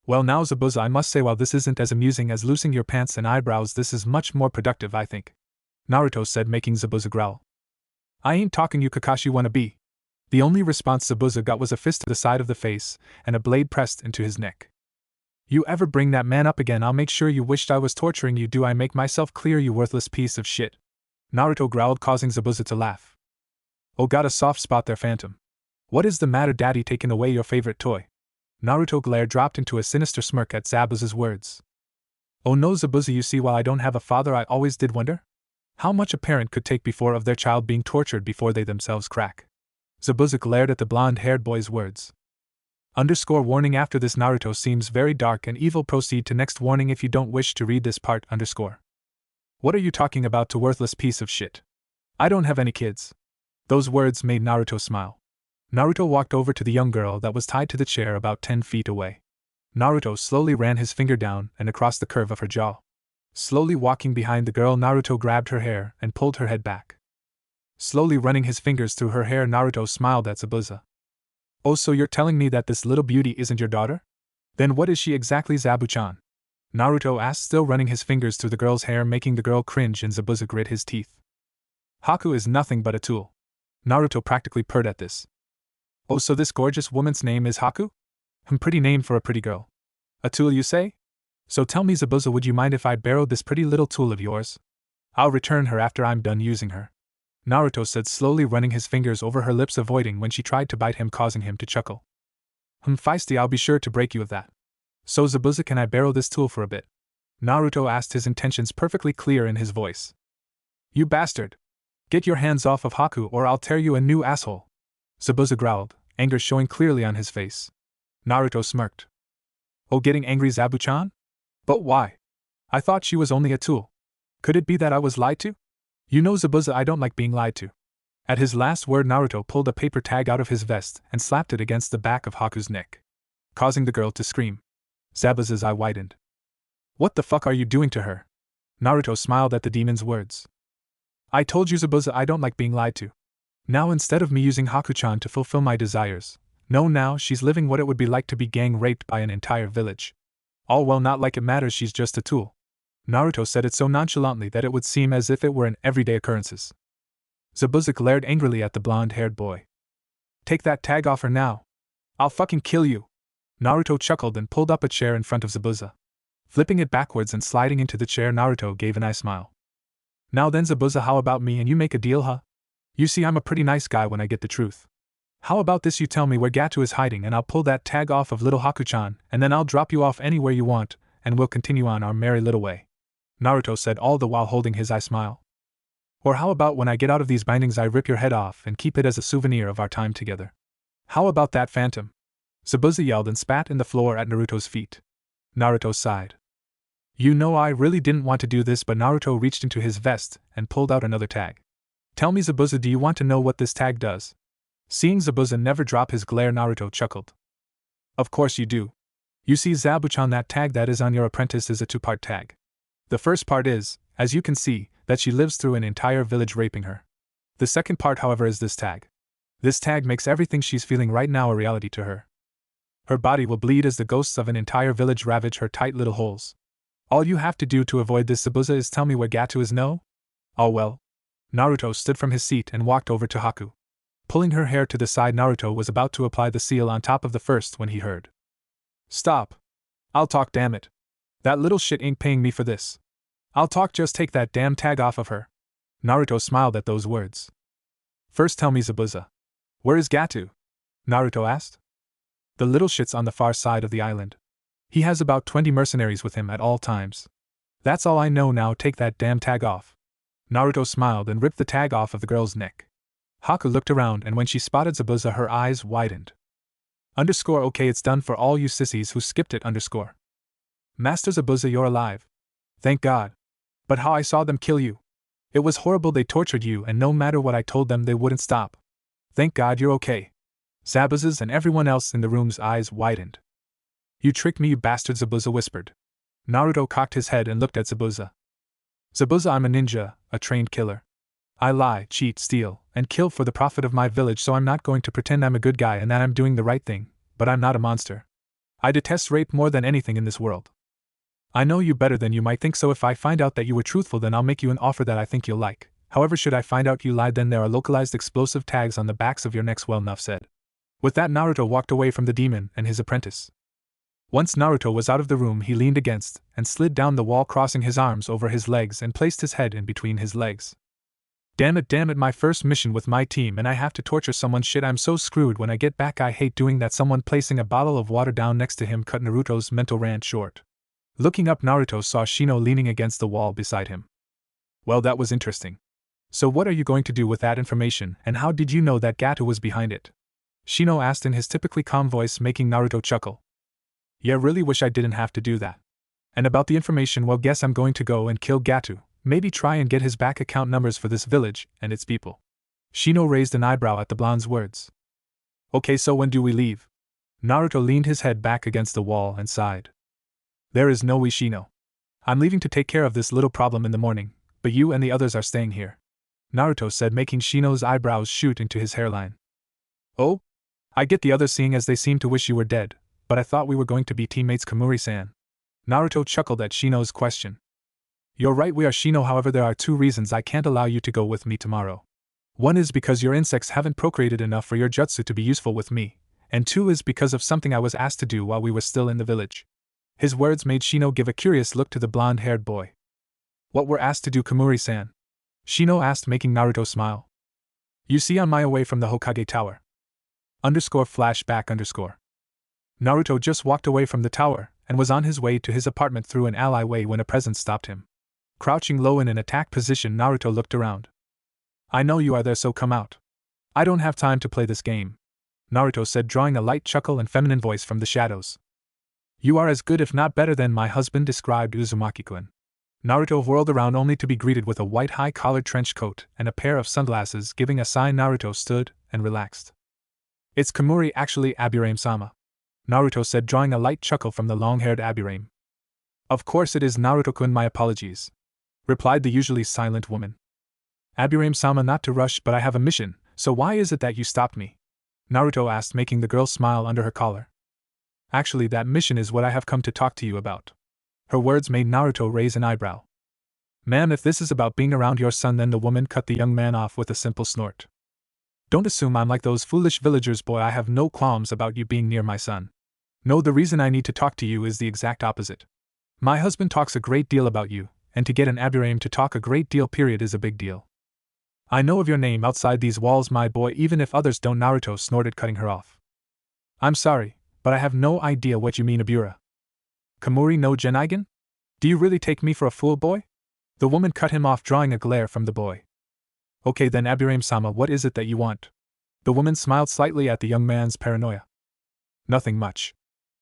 Well now, Zabuza, I must say, while this isn't as amusing as loosing your pants and eyebrows, this is much more productive, I think, Naruto said, making Zabuza growl. I ain't talking, you Kakashi wannabe. The only response Zabuza got was a fist to the side of the face and a blade pressed into his neck. You ever bring that man up again, I'll make sure you wished I was torturing you. Do I make myself clear, you worthless piece of shit? Naruto growled, causing Zabuza to laugh. Oh, got a soft spot there, Phantom. What is the matter, Daddy, taking away your favorite toy? Naruto glare dropped into a sinister smirk at Zabuza's words. Oh no, Zabuza, you see, while I don't have a father, I always did wonder how much a parent could take before of their child being tortured before they themselves crack. Zabuza glared at the blonde-haired boy's words. Warning, after this Naruto seems very dark and evil. Proceed to next warning if you don't wish to read this part. What are you talking about, to worthless piece of shit? I don't have any kids. Those words made Naruto smile. Naruto walked over to the young girl that was tied to the chair about 10 feet away. Naruto slowly ran his finger down and across the curve of her jaw. Slowly walking behind the girl, Naruto grabbed her hair and pulled her head back. Slowly running his fingers through her hair, Naruto smiled at Zabuza. Oh, so you're telling me that this little beauty isn't your daughter? Then what is she exactly, Zabu-chan? Naruto asked, still running his fingers through the girl's hair, making the girl cringe, and Zabuza grit his teeth. Haku is nothing but a tool. Naruto practically purred at this. Oh, so this gorgeous woman's name is Haku? Pretty name for a pretty girl. A tool, you say? So tell me, Zabuza, would you mind if I borrowed this pretty little tool of yours? I'll return her after I'm done using her, Naruto said, slowly running his fingers over her lips, avoiding when she tried to bite him, causing him to chuckle. Feisty, I'll be sure to break you of that. So Zabuza, can I borrow this tool for a bit? Naruto asked, his intentions perfectly clear in his voice. You bastard! Get your hands off of Haku or I'll tear you a new asshole, Zabuza growled, anger showing clearly on his face. Naruto smirked. Oh, getting angry, Zabu-chan? But why? I thought she was only a tool. Could it be that I was lied to? You know, Zabuza, I don't like being lied to. At his last word, Naruto pulled a paper tag out of his vest and slapped it against the back of Haku's neck, causing the girl to scream. Zabuza's eye widened. What the fuck are you doing to her? Naruto smiled at the demon's words. I told you, Zabuza, I don't like being lied to. Now instead of me using Haku-chan to fulfill my desires, no, now she's living what it would be like to be gang raped by an entire village. All well, not like it matters, she's just a tool. Naruto said it so nonchalantly that it would seem as if it were an everyday occurrence. Zabuza glared angrily at the blonde-haired boy. Take that tag off her now. I'll fucking kill you. Naruto chuckled and pulled up a chair in front of Zabuza. Flipping it backwards and sliding into the chair, Naruto gave a nice smile. Now then, Zabuza, how about me and you make a deal, huh? You see, I'm a pretty nice guy when I get the truth. How about this, you tell me where Gato is hiding and I'll pull that tag off of little Haku-chan, and then I'll drop you off anywhere you want, and we'll continue on our merry little way. Naruto said, all the while holding his eye smile. Or how about when I get out of these bindings I rip your head off and keep it as a souvenir of our time together? How about that, Phantom? Zabuza yelled and spat in the floor at Naruto's feet. Naruto sighed. You know, I really didn't want to do this, but Naruto reached into his vest and pulled out another tag. Tell me, Zabuza, do you want to know what this tag does? Seeing Zabuza never drop his glare, Naruto chuckled. Of course you do. You see, Zabu-chan, that tag that is on your apprentice is a two-part tag. The first part is, as you can see, that she lives through an entire village raping her. The second part, however, is this tag. This tag makes everything she's feeling right now a reality to her. Her body will bleed as the ghosts of an entire village ravage her tight little holes. All you have to do to avoid this, Zabuza, is tell me where Gato is, no? Oh well. Naruto stood from his seat and walked over to Haku. Pulling her hair to the side, Naruto was about to apply the seal on top of the first when he heard. Stop. I'll talk, damn it. That little shit ain't paying me for this. I'll talk, just take that damn tag off of her. Naruto smiled at those words. First tell me, Zabuza. Where is Gato? Naruto asked. The little shit's on the far side of the island. He has about 20 mercenaries with him at all times. That's all I know now, take that damn tag off. Naruto smiled and ripped the tag off of the girl's neck. Haku looked around, and when she spotted Zabuza, her eyes widened. Okay, it's done for all you sissies who skipped it. Master Zabuza, you're alive. Thank God. But how I saw them kill you. It was horrible, they tortured you, and no matter what I told them they wouldn't stop. Thank God you're okay. Zabuza's and everyone else in the room's eyes widened. You tricked me, you bastard, Zabuza whispered. Naruto cocked his head and looked at Zabuza. Zabuza, I'm a ninja, a trained killer. I lie, cheat, steal, and kill for the profit of my village, so I'm not going to pretend I'm a good guy and that I'm doing the right thing, but I'm not a monster. I detest rape more than anything in this world. I know you better than you might think, so if I find out that you were truthful, then I'll make you an offer that I think you'll like. However, should I find out you lied, then there are localized explosive tags on the backs of your necks. Well, enough said. With that, Naruto walked away from the demon and his apprentice. Once Naruto was out of the room, he leaned against and slid down the wall, crossing his arms over his legs and placed his head in between his legs. Damn it, my first mission with my team and I have to torture someone, shit, I'm so screwed when I get back, I hate doing that. Someone placing a bottle of water down next to him cut Naruto's mental rant short. Looking up, Naruto saw Shino leaning against the wall beside him. Well, that was interesting. So what are you going to do with that information, and how did you know that Gato was behind it? Shino asked in his typically calm voice, making Naruto chuckle. Yeah, really wish I didn't have to do that. And about the information, well, guess I'm going to go and kill Gato. Maybe try and get his bank account numbers for this village and its people. Shino raised an eyebrow at the blonde's words. Okay, so when do we leave? Naruto leaned his head back against the wall and sighed. There is no we, Shino. I'm leaving to take care of this little problem in the morning, but you and the others are staying here. Naruto said, making Shino's eyebrows shoot into his hairline. Oh? I get the others, seeing as they seem to wish you were dead, but I thought we were going to be teammates, Kamuri-san. Naruto chuckled at Shino's question. You're right, we are, Shino, however there are two reasons I can't allow you to go with me tomorrow. One is because your insects haven't procreated enough for your jutsu to be useful with me, and two is because of something I was asked to do while we were still in the village. His words made Shino give a curious look to the blonde-haired boy. What were asked to do, Kamuri-san? Shino asked, making Naruto smile. You see, on my way from the Hokage Tower. _flashback_. Naruto just walked away from the tower and was on his way to his apartment through an alleyway when a presence stopped him. Crouching low in an attack position, Naruto looked around. I know you are there, so come out. I don't have time to play this game, Naruto said, drawing a light chuckle and feminine voice from the shadows. You are as good if not better than my husband, described Uzumaki-kun. Naruto whirled around only to be greeted with a white high-collared trench coat and a pair of sunglasses, giving a sign. Naruto stood and relaxed. It's Kamuri, actually, Aburame-sama. Naruto said, drawing a light chuckle from the long-haired Aburame. Of course it is, Naruto-kun, my apologies, replied the usually silent woman. Aburame-sama, not to rush, but I have a mission, so why is it that you stopped me? Naruto asked, making the girl smile under her collar. Actually, that mission is what I have come to talk to you about. Her words made Naruto raise an eyebrow. Ma'am, if this is about being around your son, then the woman cut the young man off with a simple snort. Don't assume I'm like those foolish villagers, boy. I have no qualms about you being near my son. No, the reason I need to talk to you is the exact opposite. My husband talks a great deal about you, and to get an Aburame to talk a great deal period is a big deal. I know of your name outside these walls, my boy, even if others don't, Naruto snorted, cutting her off. I'm sorry, but I have no idea what you mean, Abura. Kamuri no Jenigen? Do you really take me for a fool, boy? The woman cut him off, drawing a glare from the boy. Okay then, Aburame-sama, what is it that you want? The woman smiled slightly at the young man's paranoia. Nothing much.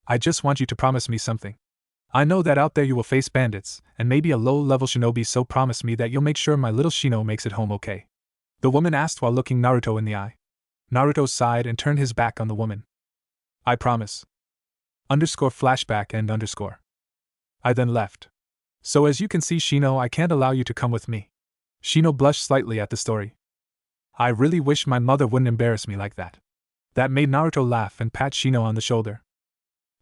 I just want you to promise me something. I know that out there you will face bandits, and maybe a low-level shinobi, so promise me that you'll make sure my little Shino makes it home okay. The woman asked while looking Naruto in the eye. Naruto sighed and turned his back on the woman. I promise. Flashback and underscore. I then left. So as you can see, Shino, I can't allow you to come with me. Shino blushed slightly at the story. I really wish my mother wouldn't embarrass me like that. That made Naruto laugh and pat Shino on the shoulder.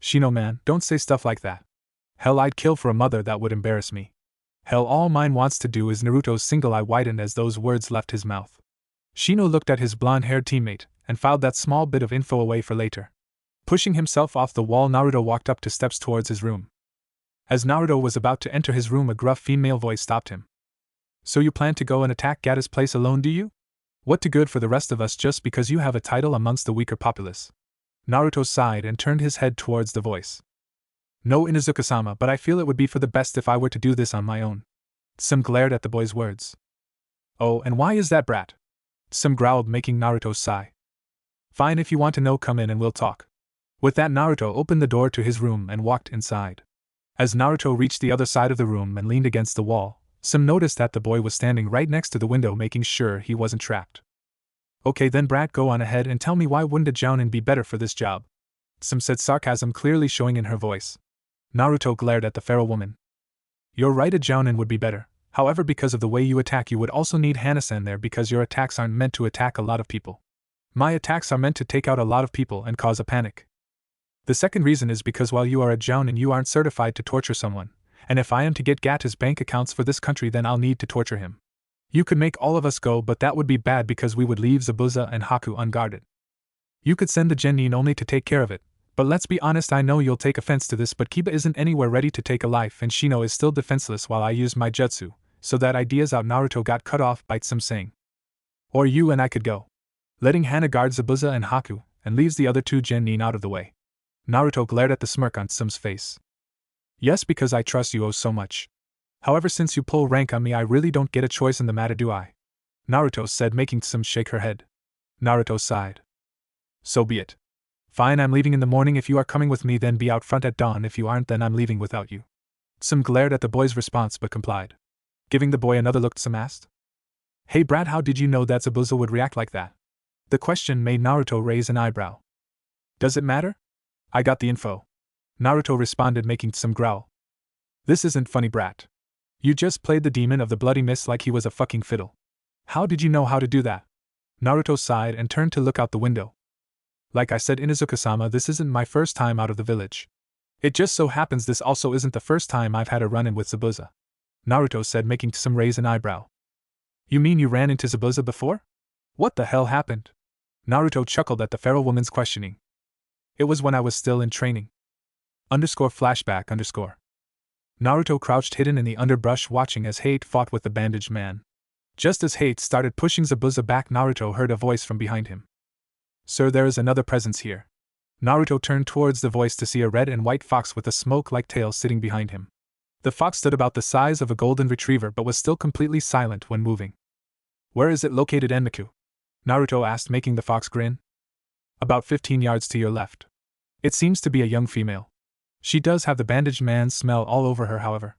Shino man, don't say stuff like that. Hell, I'd kill for a mother that would embarrass me. Hell, all mine wants to do is. Naruto's single eye widened as those words left his mouth. Shino looked at his blonde-haired teammate and filed that small bit of info away for later. Pushing himself off the wall, Naruto walked up the steps towards his room. As Naruto was about to enter his room, a gruff female voice stopped him. So you plan to go and attack Gata's place alone, do you? What to good for the rest of us just because you have a title amongst the weaker populace? Naruto sighed and turned his head towards the voice. No, Inuzuka-sama, but I feel it would be for the best if I were to do this on my own. Tsume glared at the boy's words. Oh, and why is that, brat? Tsume growled, making Naruto sigh. Fine, if you want to know, come in and we'll talk. With that, Naruto opened the door to his room and walked inside. As Naruto reached the other side of the room and leaned against the wall, Tsume noticed that the boy was standing right next to the window, making sure he wasn't trapped. Okay then, brat, go on ahead and tell me, why wouldn't a jounin be better for this job? Tsume said, sarcasm clearly showing in her voice. Naruto glared at the feral woman. You're right, a jounin would be better. However, because of the way you attack, you would also need Hana-san there, because your attacks aren't meant to attack a lot of people. My attacks are meant to take out a lot of people and cause a panic. The second reason is because while you are a jounin, you aren't certified to torture someone, and if I am to get Gata's bank accounts for this country, then I'll need to torture him. You could make all of us go, but that would be bad because we would leave Zabuza and Haku unguarded. You could send the genin only to take care of it, but let's be honest, I know you'll take offense to this, but Kiba isn't anywhere ready to take a life and Shino is still defenseless while I use my jutsu, so that idea's out. Naruto got cut off by Tsume saying. Or you and I could go. Letting Hana guard Zabuza and Haku, and leaves the other two genin out of the way. Naruto glared at the smirk on Tsume's face. Yes, because I trust you oh so much. However, since you pull rank on me, I really don't get a choice in the matter, do I? Naruto said, making Tsume shake her head. Naruto sighed. So be it. Fine, I'm leaving in the morning. If you are coming with me, then be out front at dawn. If you aren't, then I'm leaving without you. Tsume glared at the boy's response but complied. Giving the boy another look, Tsume asked. Hey brat, how did you know that Zabuza would react like that? The question made Naruto raise an eyebrow. Does it matter? I got the info. Naruto responded, making Tsume growl. This isn't funny, brat. You just played the demon of the bloody mist like he was a fucking fiddle. How did you know how to do that? Naruto sighed and turned to look out the window. Like I said, Inuzuka-sama, this isn't my first time out of the village. It just so happens this also isn't the first time I've had a run-in with Zabuza. Naruto said, making Tsume raise an eyebrow. You mean you ran into Zabuza before? What the hell happened? Naruto chuckled at the feral woman's questioning. It was when I was still in training. Flashback. Naruto crouched hidden in the underbrush watching as Hate fought with the bandaged man. Just as Hate started pushing Zabuza back, Naruto heard a voice from behind him. Sir, there is another presence here. Naruto turned towards the voice to see a red and white fox with a smoke-like tail sitting behind him. The fox stood about the size of a golden retriever but was still completely silent when moving. Where is it located, Enmaku? Naruto asked, making the fox grin. About 15 yards to your left. It seems to be a young female. She does have the bandaged man's smell all over her, however.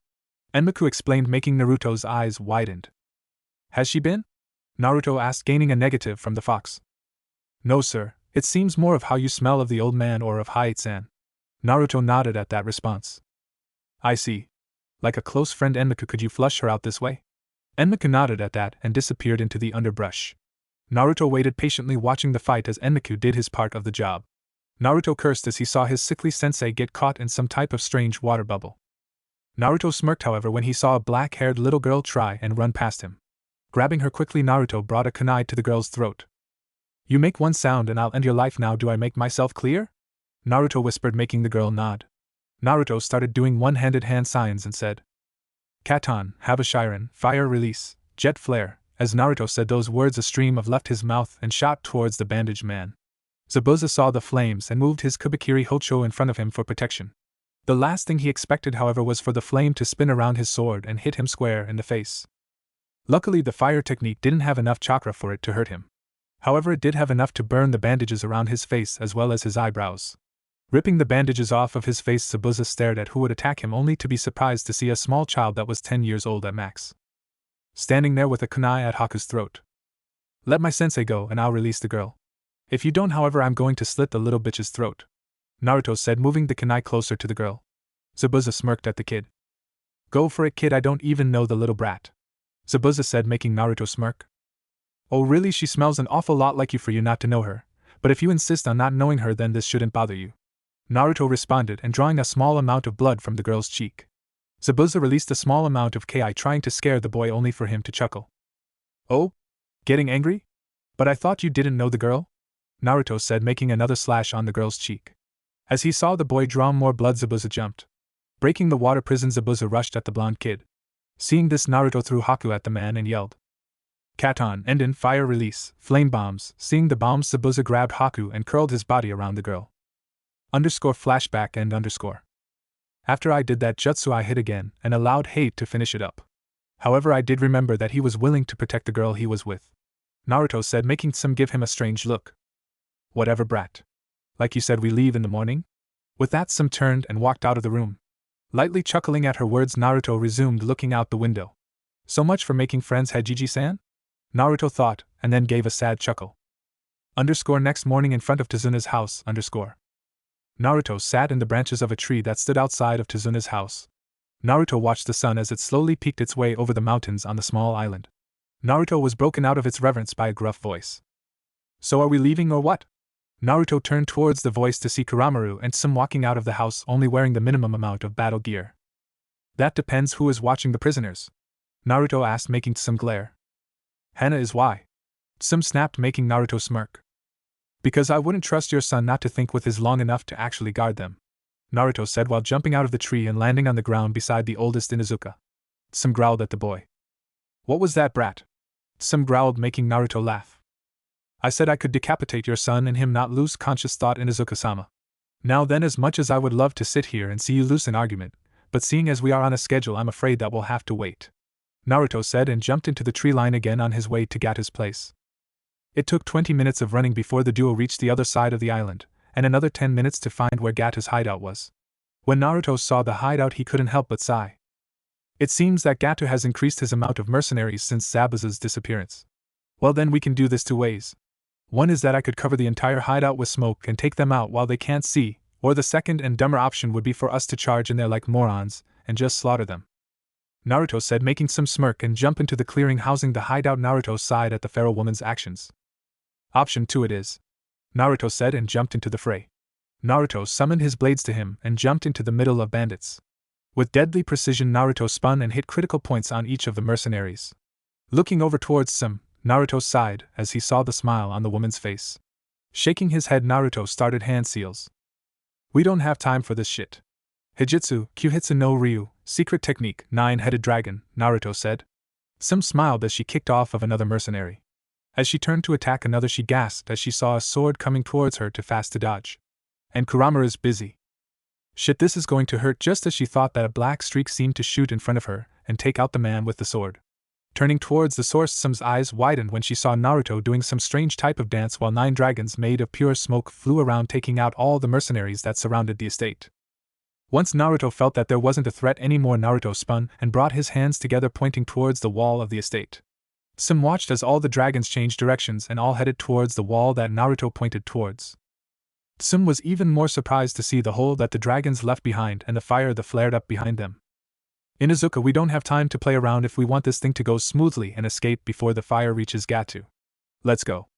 Enmaku explained, making Naruto's eyes widened. Has she been? Naruto asked, gaining a negative from the fox. No, sir, it seems more of how you smell of the old man or of Haite-san. Naruto nodded at that response. I see. Like a close friend Enmiku, could you flush her out this way? Enmiku nodded at that and disappeared into the underbrush. Naruto waited patiently watching the fight as Enmiku did his part of the job. Naruto cursed as he saw his sickly sensei get caught in some type of strange water bubble. Naruto smirked, however, when he saw a black-haired little girl try and run past him. Grabbing her quickly, Naruto brought a kunai to the girl's throat. You make one sound and I'll end your life now. Do I make myself clear? Naruto whispered, making the girl nod. Naruto started doing one-handed hand signs and said, Katon, Habashiren, fire release, jet flare. As Naruto said those words, a stream of left his mouth and shot towards the bandaged man. Zabuza saw the flames and moved his Kubikiri Hocho in front of him for protection. The last thing he expected, however, was for the flame to spin around his sword and hit him square in the face. Luckily, the fire technique didn't have enough chakra for it to hurt him. However, it did have enough to burn the bandages around his face as well as his eyebrows. Ripping the bandages off of his face, Zabuza stared at who would attack him, only to be surprised to see a small child that was 10 years old at max, standing there with a kunai at Haku's throat. Let my sensei go and I'll release the girl. If you don't, however, I'm going to slit the little bitch's throat, Naruto said, moving the kunai closer to the girl. Zabuza smirked at the kid. Go for it, kid, I don't even know the little brat, Zabuza said, making Naruto smirk. Oh really, she smells an awful lot like you for you not to know her, but if you insist on not knowing her then this shouldn't bother you, Naruto responded, and drawing a small amount of blood from the girl's cheek. Zabuza released a small amount of ki, trying to scare the boy, only for him to chuckle. Oh? Getting angry? But I thought you didn't know the girl? Naruto said, making another slash on the girl's cheek. As he saw the boy draw more blood, Zabuza jumped. Breaking the water prison, Zabuza rushed at the blonde kid. Seeing this, Naruto threw Haku at the man and yelled, Katon, Enden, fire release, flame bombs. Seeing the bombs, Zabuza grabbed Haku and curled his body around the girl. Flashback and underscore. After I did that jutsu, I hit again and allowed hate to finish it up. However, I did remember that he was willing to protect the girl he was with, Naruto said, making Tsume give him a strange look. Whatever, brat. Like you said, we leave in the morning? With that, Tsume turned and walked out of the room. Lightly chuckling at her words, Naruto resumed looking out the window. So much for making friends, Hajiji-san? Naruto thought, and then gave a sad chuckle. Next morning in front of Tazuna's house, Naruto sat in the branches of a tree that stood outside of Tazuna's house. Naruto watched the sun as it slowly peeked its way over the mountains on the small island. Naruto was broken out of its reverence by a gruff voice. So are we leaving or what? Naruto turned towards the voice to see Kuramaru and Tsume walking out of the house, only wearing the minimum amount of battle gear. That depends who is watching the prisoners, Naruto asked, making Tsume glare. Hana is why? Tsume snapped, making Naruto smirk. Because I wouldn't trust your son not to think with his long enough to actually guard them, Naruto said while jumping out of the tree and landing on the ground beside the oldest Inuzuka. Tsume growled at the boy. What was that, brat? Tsume growled, making Naruto laugh. I said I could decapitate your son and him not lose conscious thought, Inuzuka-sama. Now then, as much as I would love to sit here and see you lose an argument, but seeing as we are on a schedule, I'm afraid that we'll have to wait, Naruto said, and jumped into the tree line again on his way to Gata's place. It took 20 minutes of running before the duo reached the other side of the island, and another 10 minutes to find where Gata's hideout was. When Naruto saw the hideout, he couldn't help but sigh. It seems that Gato has increased his amount of mercenaries since Zabuza's disappearance. Well then, we can do this two ways. One is that I could cover the entire hideout with smoke and take them out while they can't see, or the second and dumber option would be for us to charge in there like morons and just slaughter them, Naruto said, making some smirk and jump into the clearing housing the hideout. Naruto sighed at the feral woman's actions. Option 2 it is, Naruto said, and jumped into the fray. Naruto summoned his blades to him and jumped into the middle of bandits. With deadly precision, Naruto spun and hit critical points on each of the mercenaries. Looking over towards Tsume, Naruto sighed as he saw the smile on the woman's face. Shaking his head, Naruto started hand seals. We don't have time for this shit. Hijitsu, Kyuhitsu no Ryu, secret technique, 9-headed dragon, Naruto said. Tsume smiled as she kicked off of another mercenary. As she turned to attack another, she gasped as she saw a sword coming towards her, too fast to dodge. And Kuramaru's busy. Shit, this is going to hurt. Just as she thought that, a black streak seemed to shoot in front of her and take out the man with the sword. Turning towards the source, Tsume's eyes widened when she saw Naruto doing some strange type of dance while 9 dragons made of pure smoke flew around, taking out all the mercenaries that surrounded the estate. Once Naruto felt that there wasn't a threat anymore, Naruto spun and brought his hands together, pointing towards the wall of the estate. Tsume watched as all the dragons changed directions and all headed towards the wall that Naruto pointed towards. Tsume was even more surprised to see the hole that the dragons left behind and the fire that flared up behind them. Inuzuka, we don't have time to play around if we want this thing to go smoothly and escape before the fire reaches Gato. Let's go.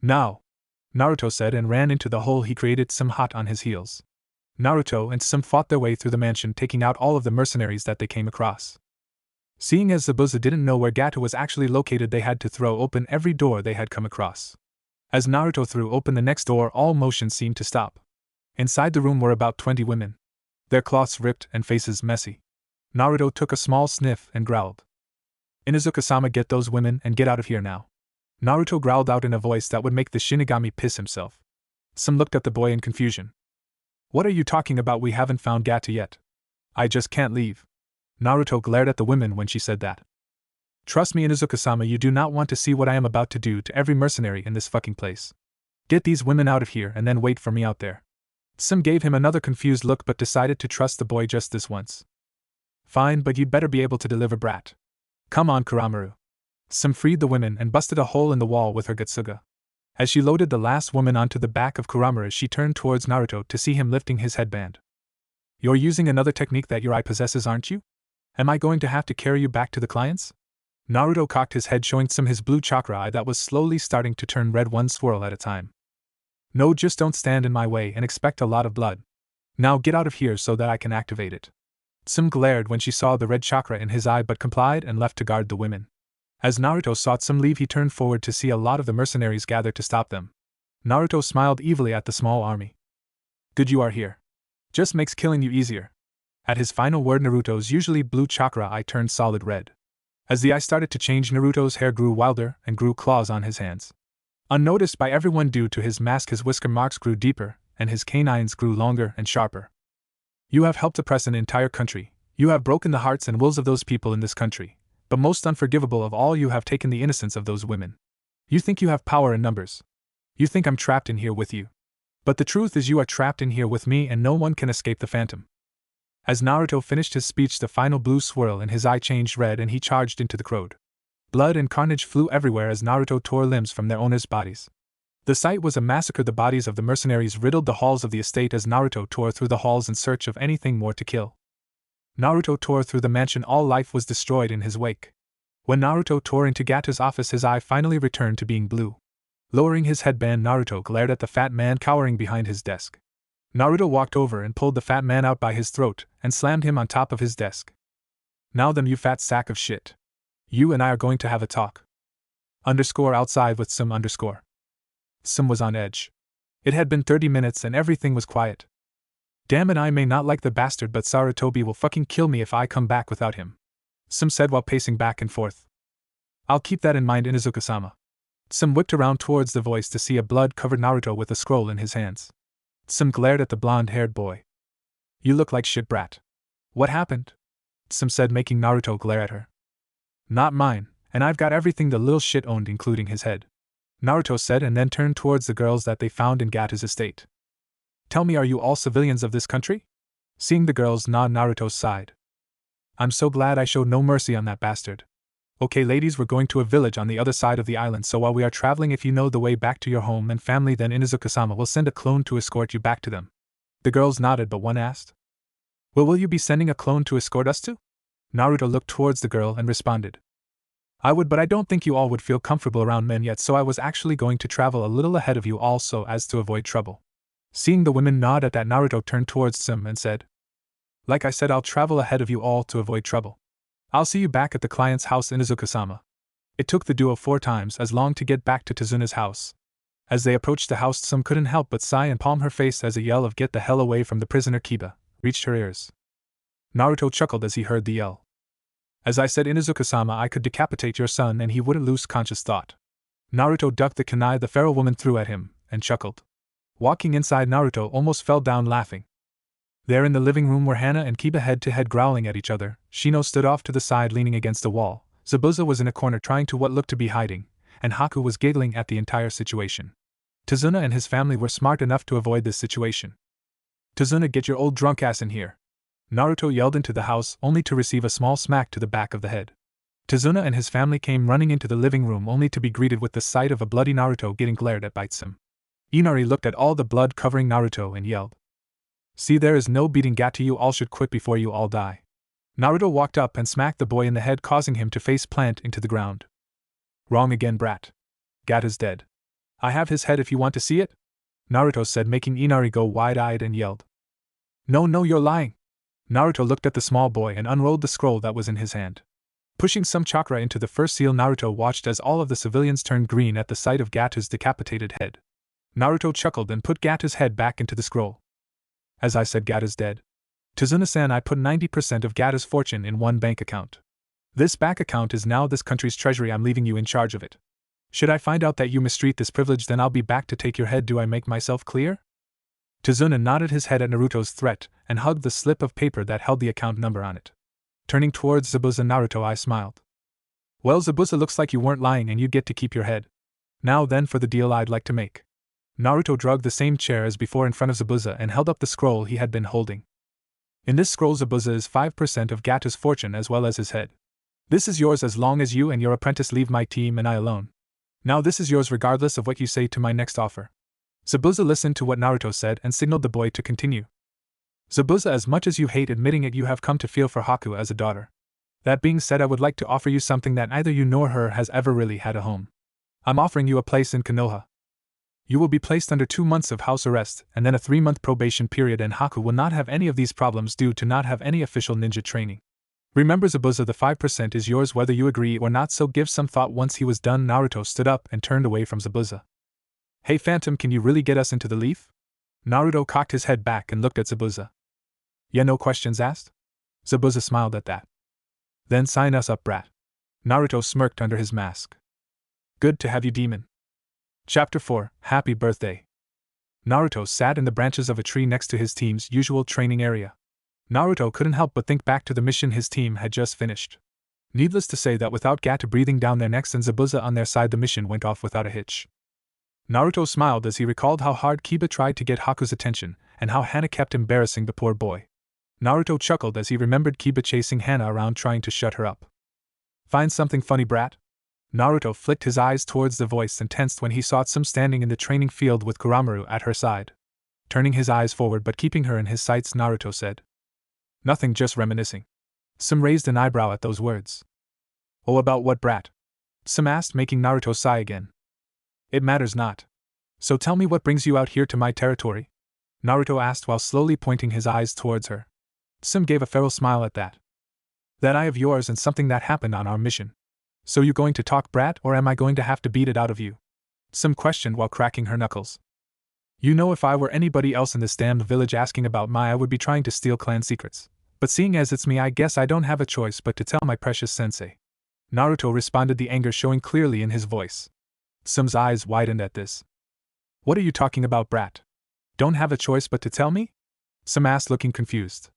Now, Naruto said and ran into the hole he created, Tsume hot on his heels. Naruto and Tsume fought their way through the mansion, taking out all of the mercenaries that they came across. Seeing as Zabuza didn't know where Gato was actually located, they had to throw open every door they had come across. As Naruto threw open the next door, all motion seemed to stop. Inside the room were about 20 women. Their cloths ripped and faces messy. Naruto took a small sniff and growled. Inuzuka-sama, get those women and get out of here now. Naruto growled out in a voice that would make the Shinigami piss himself. Tsume looked at the boy in confusion. What are you talking about? We haven't found Gato yet. I just can't leave. Naruto glared at the women when she said that. Trust me, Inuzuka-sama, you do not want to see what I am about to do to every mercenary in this fucking place. Get these women out of here and then wait for me out there. Tsume gave him another confused look but decided to trust the boy just this once. Fine, but you'd better be able to deliver, brat. Come on, Kuramaru. Tsume freed the women and busted a hole in the wall with her Getsuga. As she loaded the last woman onto the back of Kuramaru, she turned towards Naruto to see him lifting his headband. You're using another technique that your eye possesses, aren't you? Am I going to have to carry you back to the clients? Naruto cocked his head, showing Tsume his blue chakra eye that was slowly starting to turn red, one swirl at a time. No, just don't stand in my way and expect a lot of blood. Now get out of here so that I can activate it. Tsume glared when she saw the red chakra in his eye but complied and left to guard the women. As Naruto saw Tsume leave, he turned forward to see a lot of the mercenaries gathered to stop them. Naruto smiled evilly at the small army. Good you are here. Just makes killing you easier. At his final word, Naruto's usually blue chakra eye turned solid red. As the eye started to change, Naruto's hair grew wilder and grew claws on his hands. Unnoticed by everyone due to his mask, his whisker marks grew deeper, and his canines grew longer and sharper. You have helped oppress an entire country. You have broken the hearts and wills of those people in this country. But most unforgivable of all, you have taken the innocence of those women. You think you have power in numbers. You think I'm trapped in here with you. But the truth is you are trapped in here with me and no one can escape the phantom. As Naruto finished his speech, the final blue swirl in his eye changed red and he charged into the crowd. Blood and carnage flew everywhere as Naruto tore limbs from their owners' bodies. The sight was a massacre. The bodies of the mercenaries riddled the halls of the estate as Naruto tore through the halls in search of anything more to kill. Naruto tore through the mansion. All life was destroyed in his wake. When Naruto tore into Gato's office, his eye finally returned to being blue. Lowering his headband, Naruto glared at the fat man cowering behind his desk. Naruto walked over and pulled the fat man out by his throat and slammed him on top of his desk. Now then, you fat sack of shit. You and I are going to have a talk. Outside with Tsume. Tsume was on edge. It had been 30 minutes and everything was quiet. Damn it, I may not like the bastard, but Sarutobi will fucking kill me if I come back without him. Tsume said while pacing back and forth. I'll keep that in mind, Inuzuka-sama. Tsume whipped around towards the voice to see a blood-covered Naruto with a scroll in his hands. Tsume glared at the blonde-haired boy. You look like shit, brat. What happened? Tsume said, making Naruto glare at her. Not mine, and I've got everything the little shit owned, including his head. Naruto said and then turned towards the girls that they found in Gato's estate. Tell me, are you all civilians of this country? Seeing the girls nod, Naruto sighed. I'm so glad I showed no mercy on that bastard. Okay ladies, we're going to a village on the other side of the island, so while we are traveling, if you know the way back to your home and family, then Inuzuka-sama will send a clone to escort you back to them. The girls nodded, but one asked. Well, will you be sending a clone to escort us to? Naruto looked towards the girl and responded. I would, but I don't think you all would feel comfortable around men yet, so I was actually going to travel a little ahead of you all so as to avoid trouble. Seeing the women nod at that, Naruto turned towards Tsume and said. Like I said, I'll travel ahead of you all to avoid trouble. I'll see you back at the client's house, Inuzuka-sama. It took the duo 4 times as long to get back to Tazuna's house. As they approached the house, Tsume couldn't help but sigh and palm her face as a yell of "Get the hell away from the prisoner, Kiba," reached her ears. Naruto chuckled as he heard the yell. As I said, Inuzuka-sama, I could decapitate your son and he wouldn't lose conscious thought. Naruto ducked the kunai the feral woman threw at him, and chuckled. Walking inside, Naruto almost fell down laughing. There in the living room were Hana and Kiba head to head growling at each other. Shino stood off to the side leaning against a wall. Zabuza was in a corner trying to what looked to be hiding, and Haku was giggling at the entire situation. Tazuna and his family were smart enough to avoid this situation. Tazuna, get your old drunk ass in here. Naruto yelled into the house only to receive a small smack to the back of the head. Tazuna and his family came running into the living room only to be greeted with the sight of a bloody Naruto getting glared at by Tsume. Inari looked at all the blood covering Naruto and yelled. See, there is no beating Gato, you all should quit before you all die. Naruto walked up and smacked the boy in the head, causing him to face plant into the ground. Wrong again, brat. Gato's dead. I have his head if you want to see it, Naruto said, making Inari go wide-eyed, and yelled. No, you're lying. Naruto looked at the small boy and unrolled the scroll that was in his hand. Pushing some chakra into the first seal, Naruto watched as all of the civilians turned green at the sight of Gato's decapitated head. Naruto chuckled and put Gato's head back into the scroll. As I said, Gato's dead. Tazuna-san, I put 90% of Gato's fortune in one bank account. This bank account is now this country's treasury. I'm leaving you in charge of it. Should I find out that you mistreat this privilege, then I'll be back to take your head. Do I make myself clear? Tazuna nodded his head at Naruto's threat and hugged the slip of paper that held the account number on it. Turning towards Zabuza, Naruto, I smiled. Well, Zabuza, looks like you weren't lying and you get to keep your head. Now then for the deal I'd like to make. Naruto dragged the same chair as before in front of Zabuza and held up the scroll he had been holding. In this scroll, Zabuza is 5% of Gato's fortune as well as his head. This is yours as long as you and your apprentice leave my team and I alone. Now this is yours regardless of what you say to my next offer. Zabuza listened to what Naruto said and signaled the boy to continue. Zabuza, as much as you hate admitting it, you have come to feel for Haku as a daughter. That being said, I would like to offer you something that neither you nor her has ever really had a home. I'm offering you a place in Konoha. You will be placed under 2 months of house arrest and then a 3-month probation period, and Haku will not have any of these problems due to not have any official ninja training. Remember, Zabuza, the 5% is yours whether you agree or not, so give some thought. Once he was done, Naruto stood up and turned away from Zabuza. Hey Phantom, can you really get us into the leaf? Naruto cocked his head back and looked at Zabuza. Yeah, no questions asked? Zabuza smiled at that. Then sign us up, brat. Naruto smirked under his mask. Good to have you, demon. Chapter 4, Happy Birthday. Naruto sat in the branches of a tree next to his team's usual training area. Naruto couldn't help but think back to the mission his team had just finished. Needless to say that without Gato breathing down their necks and Zabuza on their side, the mission went off without a hitch. Naruto smiled as he recalled how hard Kiba tried to get Haku's attention, and how Hana kept embarrassing the poor boy. Naruto chuckled as he remembered Kiba chasing Hana around trying to shut her up. Find something funny, brat? Naruto flicked his eyes towards the voice and tensed when he saw Tsume standing in the training field with Kuramaru at her side. Turning his eyes forward but keeping her in his sights, Naruto said. Nothing, just reminiscing. Tsume raised an eyebrow at those words. Oh, about what, brat? Tsume asked, making Naruto sigh again. It matters not. So tell me, what brings you out here to my territory? Naruto asked while slowly pointing his eyes towards her. Tsume gave a feral smile at that. That eye of yours and something that happened on our mission. So you going to talk, brat, or am I going to have to beat it out of you? Tsume questioned while cracking her knuckles. You know, if I were anybody else in this damned village asking about I would be trying to steal clan secrets. But seeing as it's me, I guess I don't have a choice but to tell my precious sensei. Naruto responded, the anger showing clearly in his voice. Tsume's eyes widened at this. What are you talking about, brat? Don't have a choice but to tell me? Tsume asked, looking confused.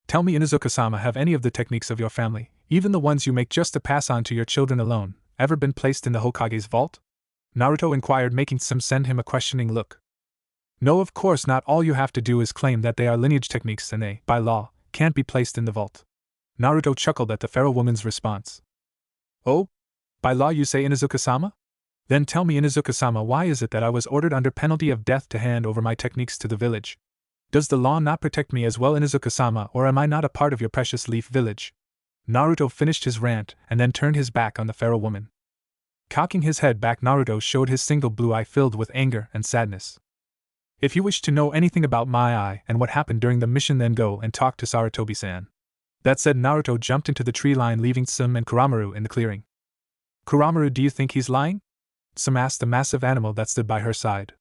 Tell me, Inuzuka-sama, have any of the techniques of your family, even the ones you make just to pass on to your children alone, ever been placed in the Hokage's vault? Naruto inquired, making Tsume send him a questioning look. No, of course not. All you have to do is claim that they are lineage techniques and they, by law, can't be placed in the vault. Naruto chuckled at the feral woman's response. Oh? By law you say, Inuzuka-sama? Then tell me, Inuzuka-sama, why is it that I was ordered under penalty of death to hand over my techniques to the village? Does the law not protect me as well, Inuzuka-sama, or am I not a part of your precious leaf village? Naruto finished his rant and then turned his back on the feral woman. Cocking his head back, Naruto showed his single blue eye filled with anger and sadness. If you wish to know anything about my eye and what happened during the mission, then go and talk to Sarutobi-san. That said, Naruto jumped into the tree line, leaving Tsume and Kuramaru in the clearing. Kuramaru, do you think he's lying? Tsume asked the massive animal that stood by her side.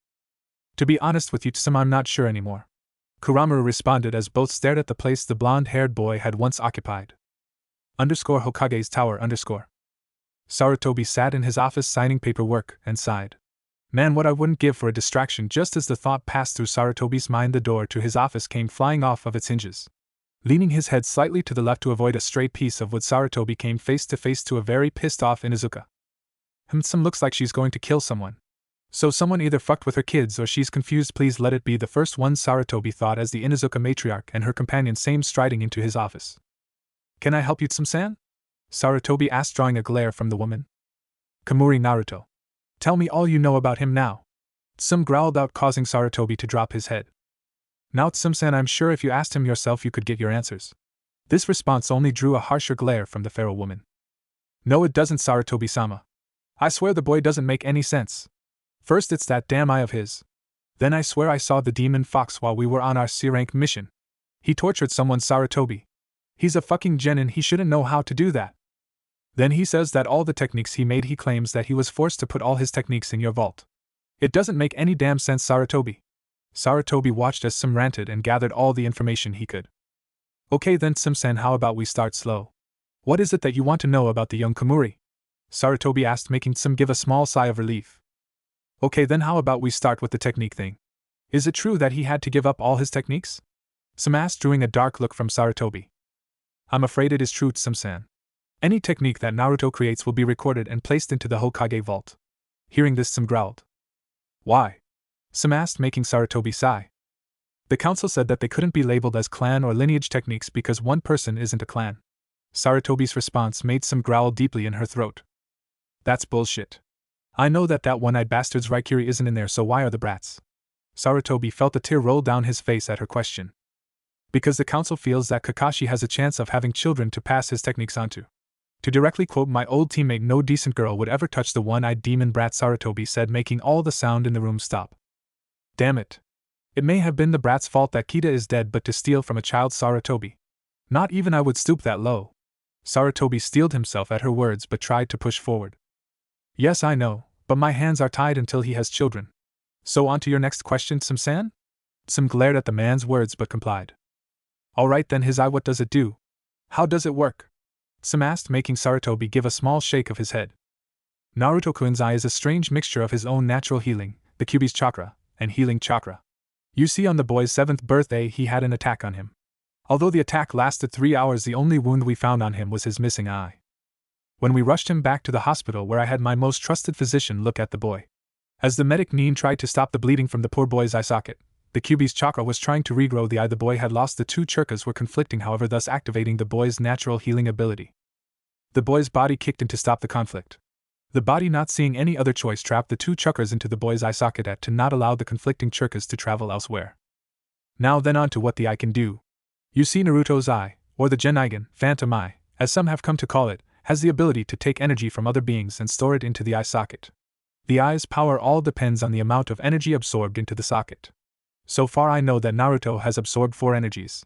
To be honest with you, Tsume, I'm not sure anymore. Kuramaru responded as both stared at the place the blonde-haired boy had once occupied. Hokage's tower. Sarutobi sat in his office signing paperwork and sighed. Man, what I wouldn't give for a distraction. Just as the thought passed through Sarutobi's mind, the door to his office came flying off of its hinges. Leaning his head slightly to the left to avoid a stray piece of wood, Sarutobi came face to face to a very pissed-off Inuzuka. Tsume looks like she's going to kill someone. So someone either fucked with her kids or she's confused. Please let it be the first one, Sarutobi thought as the Inuzuka matriarch and her companion came striding into his office. Can I help you, Tsume-san? Sarutobi asked, drawing a glare from the woman. Kamuri, Naruto. Tell me all you know about him now. Tsume growled out, causing Sarutobi to drop his head. Now Tsume-san, I'm sure if you asked him yourself you could get your answers. This response only drew a harsher glare from the feral woman. No it doesn't, Sarutobi-sama. I swear the boy doesn't make any sense. First it's that damn eye of his. Then I swear I saw the demon fox while we were on our C-rank mission. He tortured someone, Sarutobi. He's a fucking genin, he shouldn't know how to do that. Then he says that all the techniques he made, he claims that he was forced to put all his techniques in your vault. It doesn't make any damn sense, Sarutobi. Sarutobi watched as Tsume ranted and gathered all the information he could. Okay then Tsume-san, how about we start slow? What is it that you want to know about the young Komuri? Sarutobi asked, making Tsume give a small sigh of relief. Okay then how about we start with the technique thing? Is it true that he had to give up all his techniques? Tsume asked, drawing a dark look from Sarutobi. I'm afraid it is true, Tsume-san. Any technique that Naruto creates will be recorded and placed into the Hokage vault. Hearing this, Tsume growled. Why? Tsume asked, making Sarutobi sigh. The council said that they couldn't be labeled as clan or lineage techniques because one person isn't a clan. Sarutobi's response made Tsume growl deeply in her throat. That's bullshit. I know that one-eyed bastard's Raikiri isn't in there, so why are the brats? Sarutobi felt a tear roll down his face at her question. Because the council feels that Kakashi has a chance of having children to pass his techniques onto. To directly quote my old teammate, no decent girl would ever touch the one-eyed demon brat, Sarutobi said, making all the sound in the room stop. Damn it. It may have been the brat's fault that Kita is dead, but to steal from a child, Sarutobi. Not even I would stoop that low. Sarutobi steeled himself at her words but tried to push forward. Yes, I know, but my hands are tied until he has children. So on to your next question, Tsume-san? Tsume glared at the man's words but complied. Alright then, his eye, what does it do? How does it work? Tsume asked, making Sarutobi give a small shake of his head. Naruto-kun's eye is a strange mixture of his own natural healing, the Kyuubi's chakra, and healing chakra. You see, on the boy's 7th birthday he had an attack on him. Although the attack lasted 3 hours, the only wound we found on him was his missing eye. When we rushed him back to the hospital, where I had my most trusted physician look at the boy. As the medic Nin tried to stop the bleeding from the poor boy's eye socket, the Kyuubi's chakra was trying to regrow the eye the boy had lost. The two chakras were conflicting, however, thus activating the boy's natural healing ability. The boy's body kicked in to stop the conflict. The body, not seeing any other choice, trapped the two chakras into the boy's eye socket to not allow the conflicting chakras to travel elsewhere. Now then, on to what the eye can do. You see, Naruto's eye, or the Geneigen, phantom eye, as some have come to call it, has the ability to take energy from other beings and store it into the eye socket. The eye's power all depends on the amount of energy absorbed into the socket. So far I know that Naruto has absorbed 4 energies.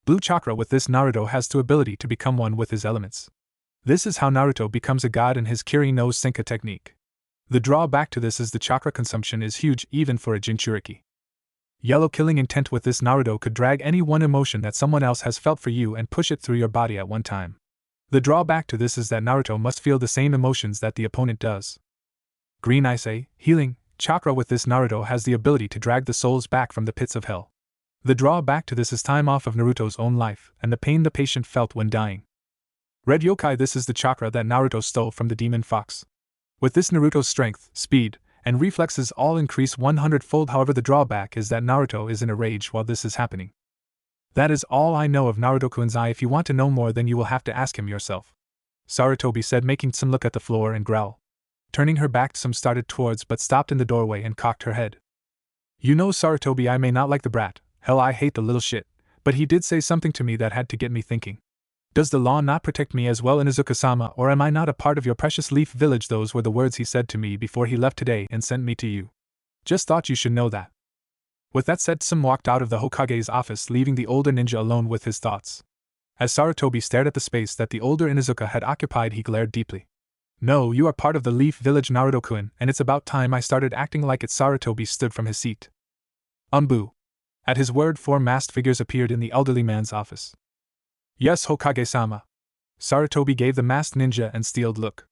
Blue chakra. With this, Naruto has the ability to become one with his elements. This is how Naruto becomes a god in his Kiri no Senka technique. The drawback to this is the chakra consumption is huge even for a Jinchuriki. Yellow killing intent. With this, Naruto could drag any one emotion that someone else has felt for you and push it through your body at one time. The drawback to this is that Naruto must feel the same emotions that the opponent does. Green eye say, healing chakra. With this, Naruto has the ability to drag the souls back from the pits of hell. The drawback to this is time off of Naruto's own life and the pain the patient felt when dying. Red yokai. This is the chakra that Naruto stole from the demon fox. With this, Naruto's strength, speed, and reflexes all increase 100-fold. However, the drawback is that Naruto is in a rage while this is happening. That is all I know of Naruto-kun's eye. If you want to know more, then you will have to ask him yourself. Sarutobi said, making Tsume look at the floor and growl. Turning her back, Tsume started towards but stopped in the doorway and cocked her head. You know, Sarutobi, I may not like the brat, hell, I hate the little shit, but he did say something to me that had to get me thinking. Does the law not protect me as well, Inuzuka-sama, or am I not a part of your precious leaf village? Those were the words he said to me before he left today and sent me to you. Just thought you should know that. With that said, Tsume walked out of the Hokage's office, leaving the older ninja alone with his thoughts. As Sarutobi stared at the space that the older Inuzuka had occupied, he glared deeply. No, you are part of the Leaf Village, Naruto-kun, and it's about time I started acting like it. Sarutobi stood from his seat. Boo. At his word, 4 masked figures appeared in the elderly man's office. Yes, Hokage-sama. Sarutobi gave the masked ninja an steeled look.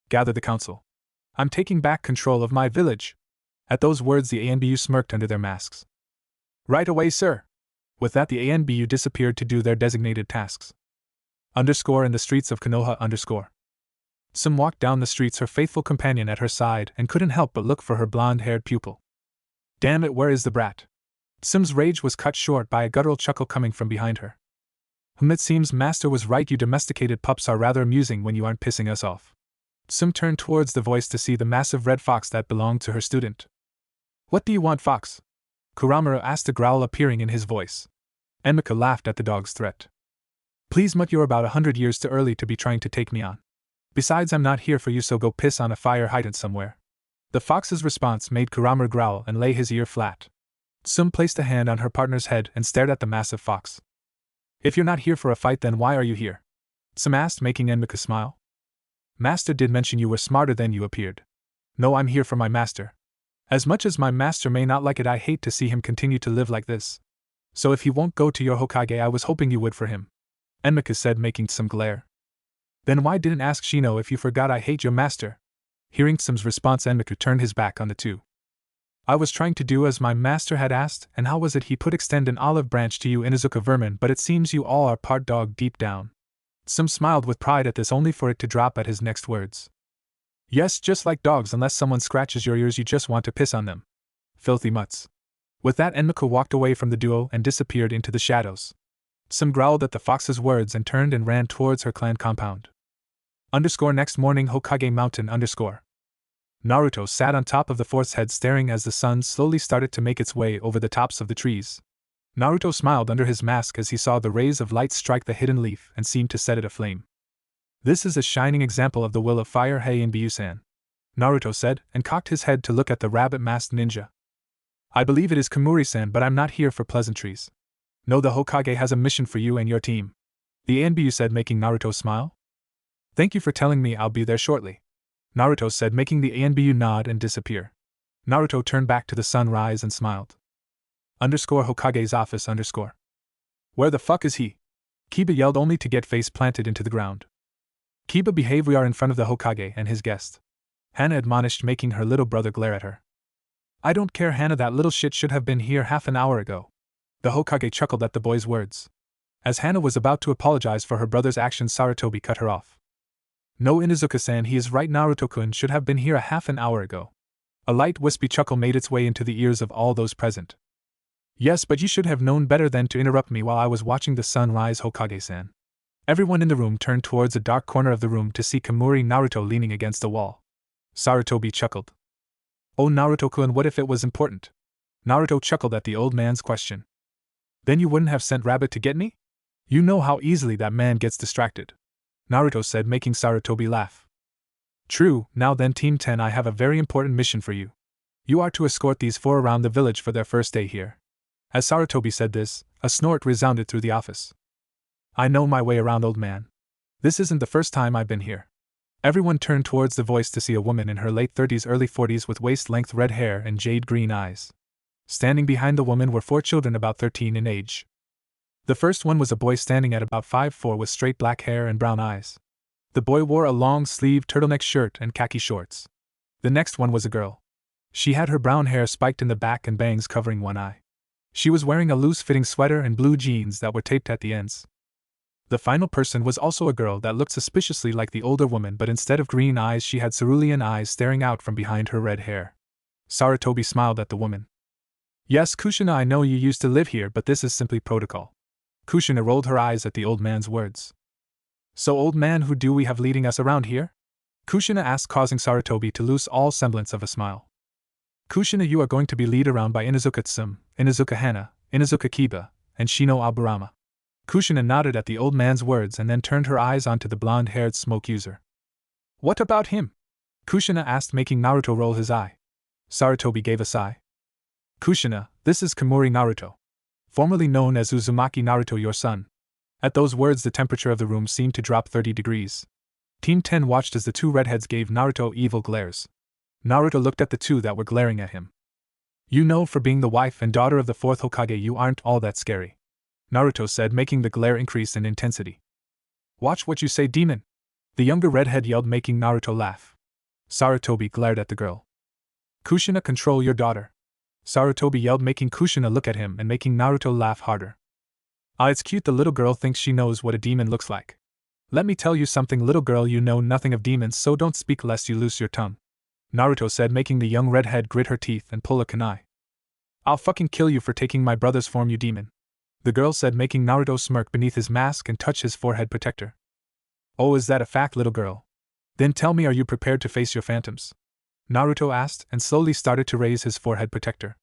Gather the council. I'm taking back control of my village. At those words, the ANBU smirked under their masks. Right away, sir. With that, the ANBU disappeared to do their designated tasks. In the streets of Konoha. Tsume walked down the streets, her faithful companion at her side, and couldn't help but look for her blonde-haired pupil. Damn it, where is the brat? Tsume's rage was cut short by a guttural chuckle coming from behind her. It seems master was right, you domesticated pups are rather amusing when you aren't pissing us off. Tsume turned towards the voice to see the massive red fox that belonged to her student. What do you want, Fox? Kuramaru asked, a growl appearing in his voice. Enmika laughed at the dog's threat. Please mutt, you're about 100 years too early to be trying to take me on. Besides, I'm not here for you, so go piss on a fire hydrant somewhere. The fox's response made Kuramaru growl and lay his ear flat. Tsume placed a hand on her partner's head and stared at the massive fox. If you're not here for a fight, then why are you here? Tsume asked, making Enmika smile. Master did mention you were smarter than you appeared. No, I'm here for my master. As much as my master may not like it, I hate to see him continue to live like this. So if he won't go to your Hokage, I was hoping you would for him. Enmika said, making Tsume glare. Then why didn't ask Shino if you forgot I hate your master? Hearing Tsume's response, Enmika turned his back on the two. I was trying to do as my master had asked, and how was it he put extend an olive branch to you Inuzuka vermin, but it seems you all are part dog deep down. Tsume smiled with pride at this, only for it to drop at his next words. Yes, just like dogs, unless someone scratches your ears you just want to piss on them. Filthy mutts. With that, Enmika walked away from the duo and disappeared into the shadows. Tsume growled at the fox's words and turned and ran towards her clan compound. Next morning, Hokage Mountain. Naruto sat on top of the forest's head, staring as the sun slowly started to make its way over the tops of the trees. Naruto smiled under his mask as he saw the rays of light strike the hidden leaf and seem to set it aflame. This is a shining example of the will of fire, Heian Byusan, Naruto said, and cocked his head to look at the rabbit-masked ninja. I believe it is Kamuri-san, but I'm not here for pleasantries. No, the Hokage has a mission for you and your team. The Anbyu said, making Naruto smile. Thank you for telling me, I'll be there shortly. Naruto said, making the Anbyu nod and disappear. Naruto turned back to the sunrise and smiled. Hokage's office. Where the fuck is he? Kiba yelled, only to get face planted into the ground. Kiba, behave, we are in front of the Hokage and his guest. Hana admonished, making her little brother glare at her. I don't care, Hana, that little shit should have been here half an hour ago. The Hokage chuckled at the boy's words. As Hana was about to apologize for her brother's actions, Sarutobi cut her off. No, Inuzuka-san, he is right, Naruto-kun should have been here a half an hour ago. A light wispy chuckle made its way into the ears of all those present. Yes, but you should have known better than to interrupt me while I was watching the sun rise, Hokage-san. Everyone in the room turned towards a dark corner of the room to see Kamuri Naruto leaning against the wall. Sarutobi chuckled. Oh, Naruto-kun, what if it was important? Naruto chuckled at the old man's question. Then you wouldn't have sent Rabbit to get me? You know how easily that man gets distracted. Naruto said, making Sarutobi laugh. True, now then, Team 10, I have a very important mission for you. You are to escort these four around the village for their first day here. As Sarutobi said this, a snort resounded through the office. I know my way around, old man. This isn't the first time I've been here. Everyone turned towards the voice to see a woman in her late 30s, early 40s with waist-length red hair and jade-green eyes. Standing behind the woman were four children about 13 in age. The first one was a boy standing at about 5'4" with straight black hair and brown eyes. The boy wore a long-sleeved turtleneck shirt and khaki shorts. The next one was a girl. She had her brown hair spiked in the back and bangs covering one eye. She was wearing a loose-fitting sweater and blue jeans that were taped at the ends. The final person was also a girl that looked suspiciously like the older woman, but instead of green eyes she had cerulean eyes staring out from behind her red hair. Sarutobi smiled at the woman. Yes, Kushina, I know you used to live here, but this is simply protocol. Kushina rolled her eyes at the old man's words. So, old man, who do we have leading us around here? Kushina asked, causing Sarutobi to lose all semblance of a smile. Kushina, you are going to be led around by Inuzuka Tsume, Inuzuka Hana, Inuzuka Kiba, and Shino Aburama. Kushina nodded at the old man's words and then turned her eyes onto the blonde-haired smoke user. What about him? Kushina asked, making Naruto roll his eye. Sarutobi gave a sigh. Kushina, this is Kamuri Naruto, formerly known as Uzumaki Naruto, your son. At those words the temperature of the room seemed to drop 30 degrees. Team 10 watched as the two redheads gave Naruto evil glares. Naruto looked at the two that were glaring at him. You know, for being the wife and daughter of the fourth Hokage, you aren't all that scary, Naruto said, making the glare increase in intensity. Watch what you say, demon! The younger redhead yelled, making Naruto laugh. Sarutobi glared at the girl. Kushina, control your daughter! Sarutobi yelled, making Kushina look at him and making Naruto laugh harder. Ah, it's cute, the little girl thinks she knows what a demon looks like. Let me tell you something, little girl, you know nothing of demons, so don't speak lest you lose your tongue, Naruto said, making the young redhead grit her teeth and pull a kunai. I'll fucking kill you for taking my brother's form, you demon, the girl said, making Naruto smirk beneath his mask and touch his forehead protector. Oh, is that a fact, little girl? Then tell me, are you prepared to face your phantoms? Naruto asked and slowly started to raise his forehead protector.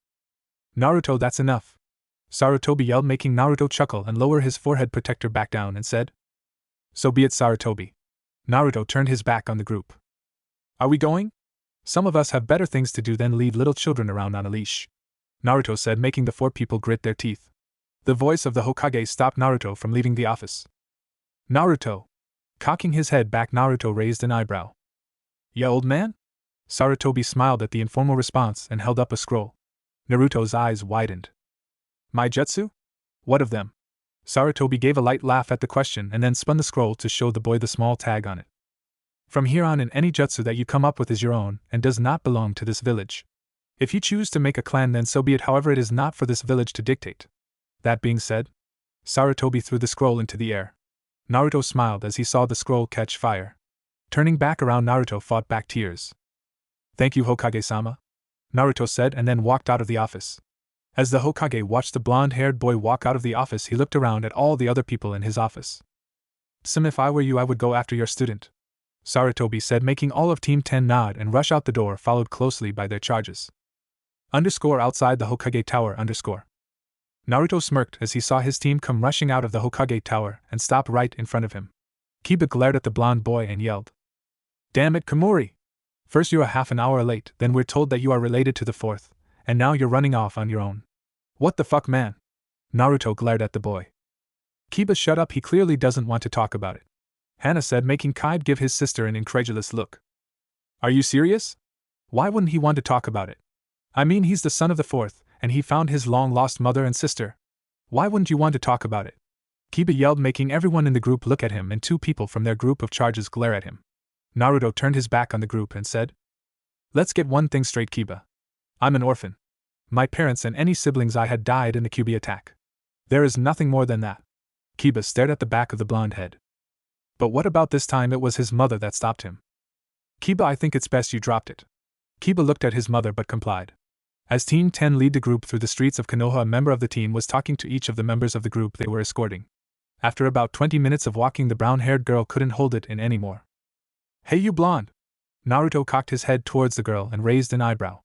Naruto, that's enough. Sarutobi yelled, making Naruto chuckle and lower his forehead protector back down and said, So be it, Sarutobi. Naruto turned his back on the group. Are we going? Some of us have better things to do than lead little children around on a leash, Naruto said, making the four people grit their teeth. The voice of the Hokage stopped Naruto from leaving the office. Naruto! Cocking his head back, Naruto raised an eyebrow. Ya, old man? Sarutobi smiled at the informal response and held up a scroll. Naruto's eyes widened. My jutsu? What of them? Sarutobi gave a light laugh at the question and then spun the scroll to show the boy the small tag on it. From here on in, any jutsu that you come up with is your own and does not belong to this village. If you choose to make a clan, then so be it, however it is not for this village to dictate. That being said, Sarutobi threw the scroll into the air. Naruto smiled as he saw the scroll catch fire. Turning back around, Naruto fought back tears. Thank you, Hokage-sama, Naruto said, and then walked out of the office. As the Hokage watched the blonde-haired boy walk out of the office, he looked around at all the other people in his office. Tsume, if I were you, I would go after your student, Sarutobi said, making all of Team 10 nod and rush out the door, followed closely by their charges. Outside the Hokage Tower. Naruto smirked as he saw his team come rushing out of the Hokage Tower and stop right in front of him. Kiba glared at the blonde boy and yelled, Damn it, Komori! First you're a half an hour late, then we're told that you are related to the fourth, and now you're running off on your own. What the fuck, man? Naruto glared at the boy. Kiba, shut up, he clearly doesn't want to talk about it, Hana said, making Kaiba give his sister an incredulous look. Are you serious? Why wouldn't he want to talk about it? I mean, he's the son of the fourth, and he found his long-lost mother and sister. Why wouldn't you want to talk about it? Kiba yelled, making everyone in the group look at him, and two people from their group of charges glare at him. Naruto turned his back on the group and said, Let's get one thing straight, Kiba. I'm an orphan. My parents and any siblings I had died in the Kyuubi attack. There is nothing more than that. Kiba stared at the back of the blonde head. But what about this time? It was his mother that stopped him. Kiba, I think it's best you dropped it. Kiba looked at his mother but complied. As Team 10 lead the group through the streets of Konoha, a member of the team was talking to each of the members of the group they were escorting. After about 20 minutes of walking, the brown-haired girl couldn't hold it in anymore. Hey, you blonde! Naruto cocked his head towards the girl and raised an eyebrow.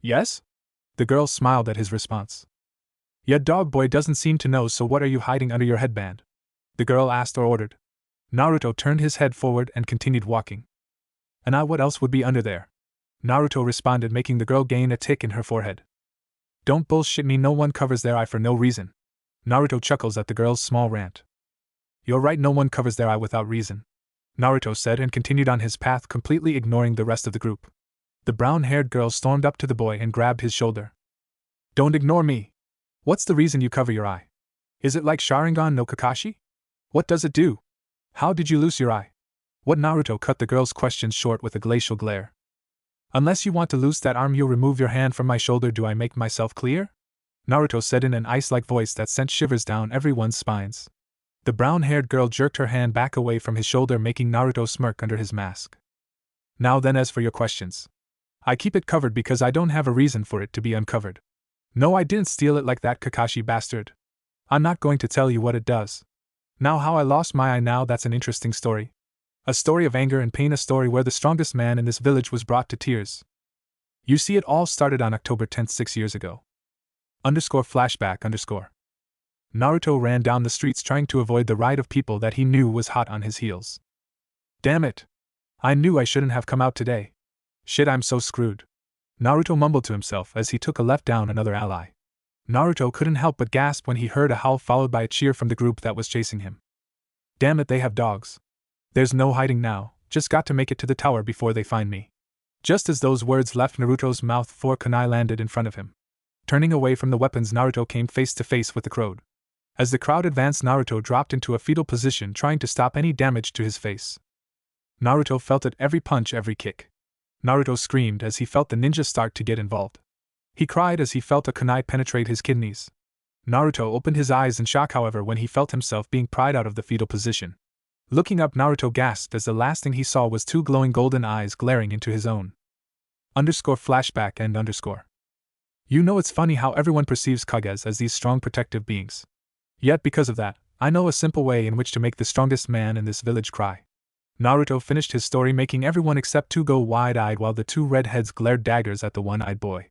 Yes? The girl smiled at his response. Ya, dog boy doesn't seem to know, so what are you hiding under your headband? The girl asked or ordered. Naruto turned his head forward and continued walking. And what else would be under there? Naruto responded, making the girl gain a tick in her forehead. Don't bullshit me, no one covers their eye for no reason. Naruto chuckles at the girl's small rant. You're right, no one covers their eye without reason, Naruto said, and continued on his path, completely ignoring the rest of the group. The brown-haired girl stormed up to the boy and grabbed his shoulder. Don't ignore me. What's the reason you cover your eye? Is it like Sharingan no Kakashi? What does it do? How did you lose your eye? What? Naruto cut the girl's questions short with a glacial glare. Unless you want to lose that arm, you'll remove your hand from my shoulder. Do I make myself clear? Naruto said in an ice-like voice that sent shivers down everyone's spines. The brown-haired girl jerked her hand back away from his shoulder, making Naruto smirk under his mask. Now then, as for your questions. I keep it covered because I don't have a reason for it to be uncovered. No, I didn't steal it like that Kakashi bastard. I'm not going to tell you what it does. Now, how I lost my eye, now that's an interesting story. A story of anger and pain, a story where the strongest man in this village was brought to tears. You see, it all started on October 10th, 6 years ago. _flashback_. Naruto ran down the streets trying to avoid the riot of people that he knew was hot on his heels. Damn it! I knew I shouldn't have come out today. Shit, I'm so screwed. Naruto mumbled to himself as he took a left down another alley. Naruto couldn't help but gasp when he heard a howl followed by a cheer from the group that was chasing him. Damn it, they have dogs. There's no hiding now, just got to make it to the tower before they find me. Just as those words left Naruto's mouth, 4 kunai landed in front of him. Turning away from the weapons, Naruto came face to face with the crowd. As the crowd advanced, Naruto dropped into a fetal position, trying to stop any damage to his face. Naruto felt it every punch, every kick. Naruto screamed as he felt the ninja start to get involved. He cried as he felt a kunai penetrate his kidneys. Naruto opened his eyes in shock, however, when he felt himself being pried out of the fetal position. Looking up, Naruto gasped as the last thing he saw was 2 glowing golden eyes glaring into his own. _flashback and_. You know, it's funny how everyone perceives Kages as these strong protective beings. Yet because of that, I know a simple way in which to make the strongest man in this village cry. Naruto finished his story, making everyone except two go wide-eyed while the two redheads glared daggers at the one-eyed boy.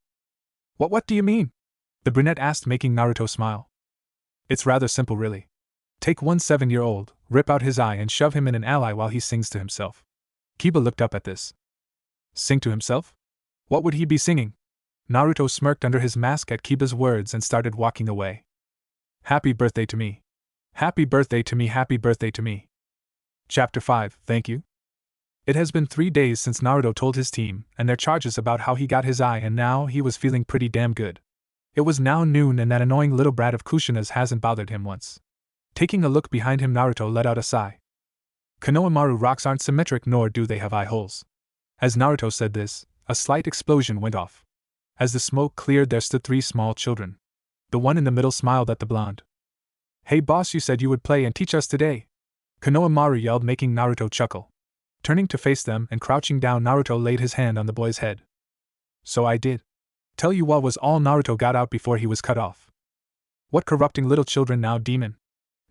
What do you mean? The brunette asked, making Naruto smile. It's rather simple, really. Take one 7-year-old, rip out his eye and shove him in an ally while he sings to himself. Kiba looked up at this. Sing to himself? What would he be singing? Naruto smirked under his mask at Kiba's words and started walking away. Happy birthday to me. Happy birthday to me, happy birthday to me. Chapter 5, Thank You. It has been 3 days since Naruto told his team and their charges about how he got his eye, and now he was feeling pretty damn good. It was now noon and that annoying little brat of Kushina's hasn't bothered him once. Taking a look behind him, Naruto let out a sigh. Konohamaru rocks aren't symmetric, nor do they have eye holes. As Naruto said this, a slight explosion went off. As the smoke cleared, there stood 3 small children. The one in the middle smiled at the blonde. Hey boss, you said you would play and teach us today. Konohamaru yelled, making Naruto chuckle. Turning to face them and crouching down, Naruto laid his hand on the boy's head. So I did. Tell you what, was all Naruto got out before he was cut off. What corrupting little children now, demon?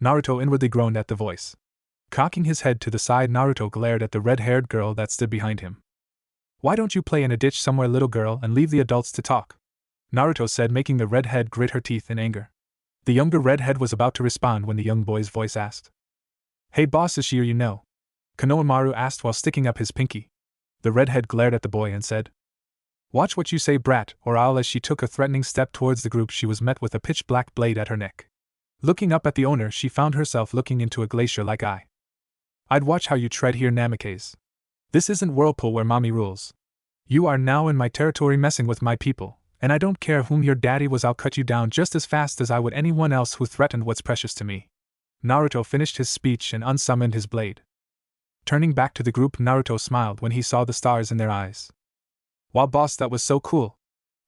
Naruto inwardly groaned at the voice. Cocking his head to the side, Naruto glared at the red-haired girl that stood behind him. Why don't you play in a ditch somewhere, little girl, and leave the adults to talk? Naruto said, making the redhead grit her teeth in anger. The younger redhead was about to respond when the young boy's voice asked. Hey boss, is she or you know? Konohamaru asked while sticking up his pinky. The redhead glared at the boy and said, Watch what you say, brat, or I'll. As she took a threatening step towards the group, she was met with a pitch-black blade at her neck. Looking up at the owner, she found herself looking into a glacier-like eye. I'd watch how you tread here, Namikaze. This isn't Whirlpool where mommy rules. You are now in my territory messing with my people, and I don't care whom your daddy was, I'll cut you down just as fast as I would anyone else who threatened what's precious to me. Naruto finished his speech and unsummoned his blade. Turning back to the group, Naruto smiled when he saw the stars in their eyes. Wow boss, that was so cool.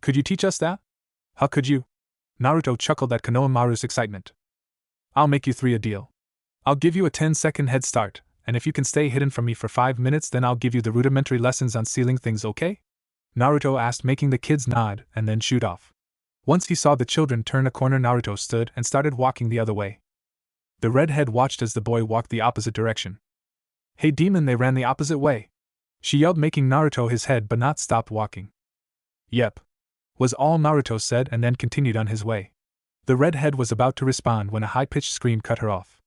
Could you teach us that? How could you? Naruto chuckled at Konohamaru's excitement. I'll make you 3 a deal. I'll give you a 10-second head start, and if you can stay hidden from me for 5 minutes, then I'll give you the rudimentary lessons on sealing things, okay? Naruto asked, making the kids nod and then shoot off. Once he saw the children turn a corner, Naruto stood and started walking the other way. The redhead watched as the boy walked the opposite direction. Hey demon, they ran the opposite way. She yelled, making Naruto his head but not stop walking. Yep. Was all Naruto said and then continued on his way. The redhead was about to respond when a high-pitched scream cut her off.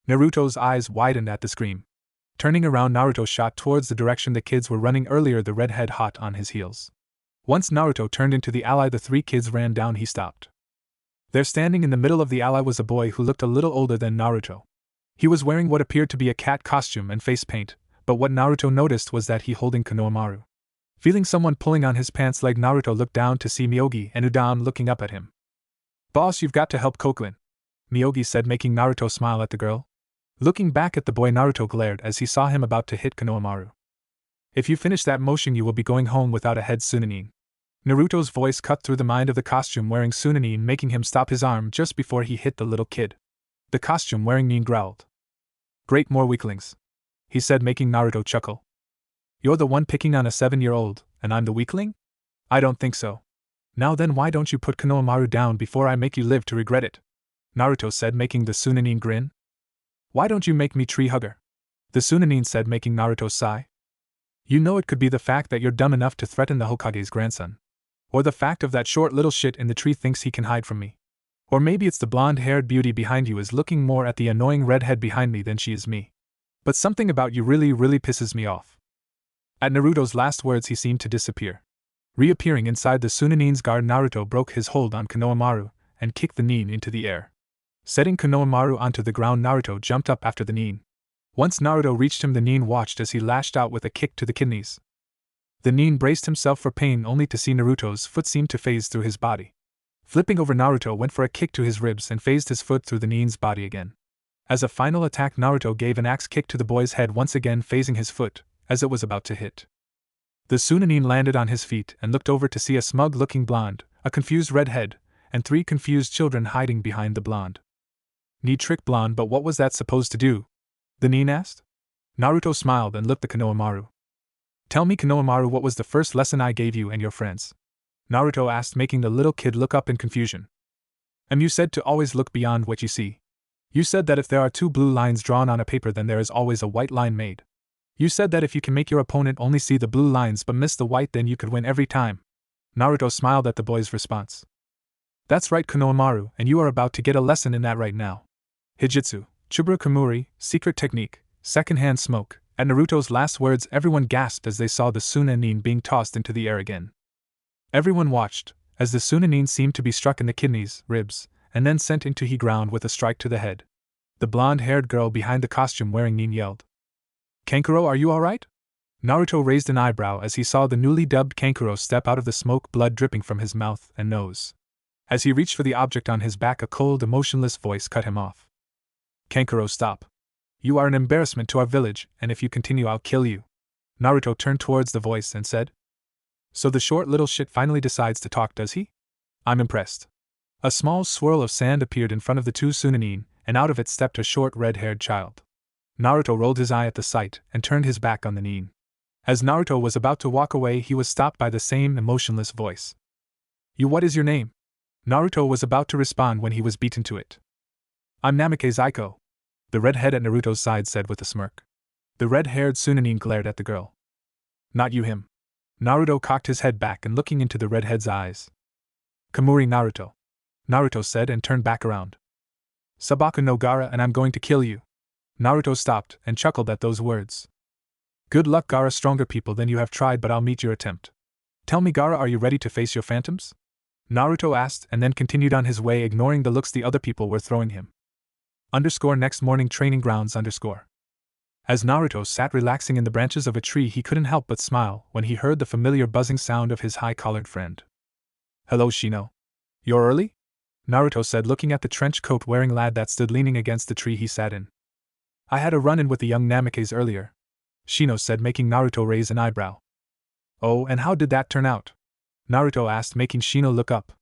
Naruto's eyes widened at the scream. Turning around, Naruto shot towards the direction the kids were running earlier, the redhead hot on his heels. Once Naruto turned into the alley the 3 kids ran down, he stopped. There, standing in the middle of the alley, was a boy who looked a little older than Naruto. He was wearing what appeared to be a cat costume and face paint, but what Naruto noticed was that he holding Konohamaru. Feeling someone pulling on his pants leg, Naruto looked down to see Miyogi and Udon looking up at him. Boss, you've got to help Kokuin, Miyogi said, making Naruto smile at the girl. Looking back at the boy, Naruto glared as he saw him about to hit Konohamaru. If you finish that motion, you will be going home without a head, Chunin. Naruto's voice cut through the mind of the costume-wearing Chunin, making him stop his arm just before he hit the little kid. The costume-wearing Nin growled. Great, more weaklings, he said, making Naruto chuckle. You're the one picking on a 7-year-old, and I'm the weakling? I don't think so. Now then, why don't you put Konohamaru down before I make you live to regret it? Naruto said, making the Chunin grin. Why don't you make me tree hugger? The Chunin said, making Naruto sigh. You know, it could be the fact that you're dumb enough to threaten the Hokage's grandson. Or the fact of that short little shit in the tree thinks he can hide from me. Or maybe it's the blonde-haired beauty behind you is looking more at the annoying redhead behind me than she is me. But something about you really pisses me off. At Naruto's last words, he seemed to disappear. Reappearing inside the Chunin's guard, Naruto broke his hold on Konohamaru and kicked the Nin into the air. Setting Konohamaru onto the ground, Naruto jumped up after the Nin. Once Naruto reached him, the Nin watched as he lashed out with a kick to the kidneys. The Nin braced himself for pain only to see Naruto's foot seem to phase through his body. Flipping over, Naruto went for a kick to his ribs and phased his foot through the Nin's body again. As a final attack, Naruto gave an axe kick to the boy's head, once again phasing his foot as it was about to hit. The Chunin landed on his feet and looked over to see a smug-looking blonde, a confused redhead, and 3 confused children hiding behind the blonde. Neat trick, blonde, but what was that supposed to do? The Nin asked. Naruto smiled and looked at Konohamaru. Tell me, Konohamaru, what was the first lesson I gave you and your friends? Naruto asked, making the little kid look up in confusion. You said to always look beyond what you see. You said that if there are 2 blue lines drawn on a paper, then there is always a white line made. You said that if you can make your opponent only see the blue lines but miss the white, then you could win every time. Naruto smiled at the boy's response. That's right, Konohamaru, and you are about to get a lesson in that right now. Hijitsu, Chubura Kamuri, secret technique, second-hand smoke. At Naruto's last words, everyone gasped as they saw the Chunin being tossed into the air again. Everyone watched, as the Chunin seemed to be struck in the kidneys, ribs, and then sent into the ground with a strike to the head. The blonde-haired girl behind the costume wearing nin yelled. Kankuro, are you alright? Naruto raised an eyebrow as he saw the newly dubbed Kankuro step out of the smoke, blood dripping from his mouth and nose. As he reached for the object on his back, a cold, emotionless voice cut him off. Kankuro, stop. You are an embarrassment to our village, and if you continue I'll kill you. Naruto turned towards the voice and said. So the short little shit finally decides to talk, does he? I'm impressed. A small swirl of sand appeared in front of the two Chunin, and out of it stepped a short red-haired child. Naruto rolled his eye at the sight and turned his back on the nin. As Naruto was about to walk away, he was stopped by the same emotionless voice. You, what is your name? Naruto was about to respond when he was beaten to it. I'm Namike Zaiko, the redhead at Naruto's side said with a smirk. The red-haired Chunin glared at the girl. Not you, him. Naruto cocked his head back and looking into the redhead's eyes. Kamuri Naruto. Naruto said and turned back around. Sabaku no Gaara, and I'm going to kill you. Naruto stopped and chuckled at those words. Good luck, Gaara, stronger people than you have tried, but I'll meet your attempt. Tell me, Gaara, are you ready to face your phantoms? Naruto asked and then continued on his way, ignoring the looks the other people were throwing him. Next morning training grounds. As Naruto sat relaxing in the branches of a tree, he couldn't help but smile when he heard the familiar buzzing sound of his high-collared friend. Hello, Shino. You're early? Naruto said, looking at the trench coat wearing lad that stood leaning against the tree he sat in. I had a run-in with the young Namikes earlier, Shino said, making Naruto raise an eyebrow. Oh, and how did that turn out? Naruto asked, making Shino look up.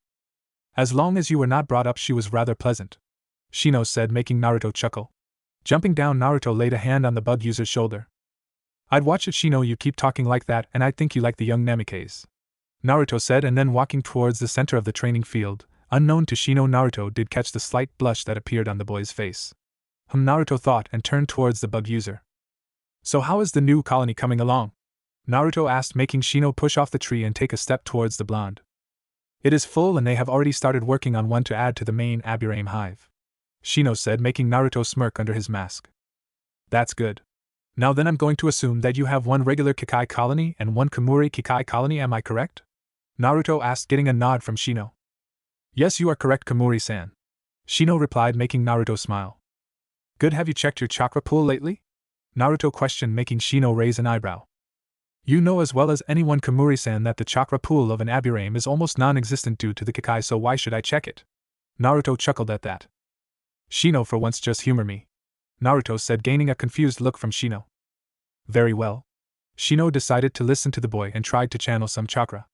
As long as you were not brought up, she was rather pleasant, Shino said, making Naruto chuckle. Jumping down, Naruto laid a hand on the bug user's shoulder. I'd watch it, Shino, you keep talking like that, and I think you like the young Namikes, Naruto said, and then walking towards the center of the training field. Unknown to Shino, Naruto did catch the slight blush that appeared on the boy's face. Naruto thought and turned towards the bug user. So how is the new colony coming along? Naruto asked, making Shino push off the tree and take a step towards the blonde. It is full and they have already started working on one to add to the main Aburame hive, Shino said, making Naruto smirk under his mask. That's good. Now then, I'm going to assume that you have one regular Kikai colony and one Kamuri Kikai colony, am I correct? Naruto asked, getting a nod from Shino. Yes, you are correct, Kamuri-san, Shino replied, making Naruto smile. Good, have you checked your chakra pool lately? Naruto questioned, making Shino raise an eyebrow. You know as well as anyone, Kamuri-san, that the chakra pool of an Aburame is almost non-existent due to the Kikai, so why should I check it? Naruto chuckled at that. Shino, for once just humor me, Naruto said, gaining a confused look from Shino. Very well. Shino decided to listen to the boy and tried to channel some chakra.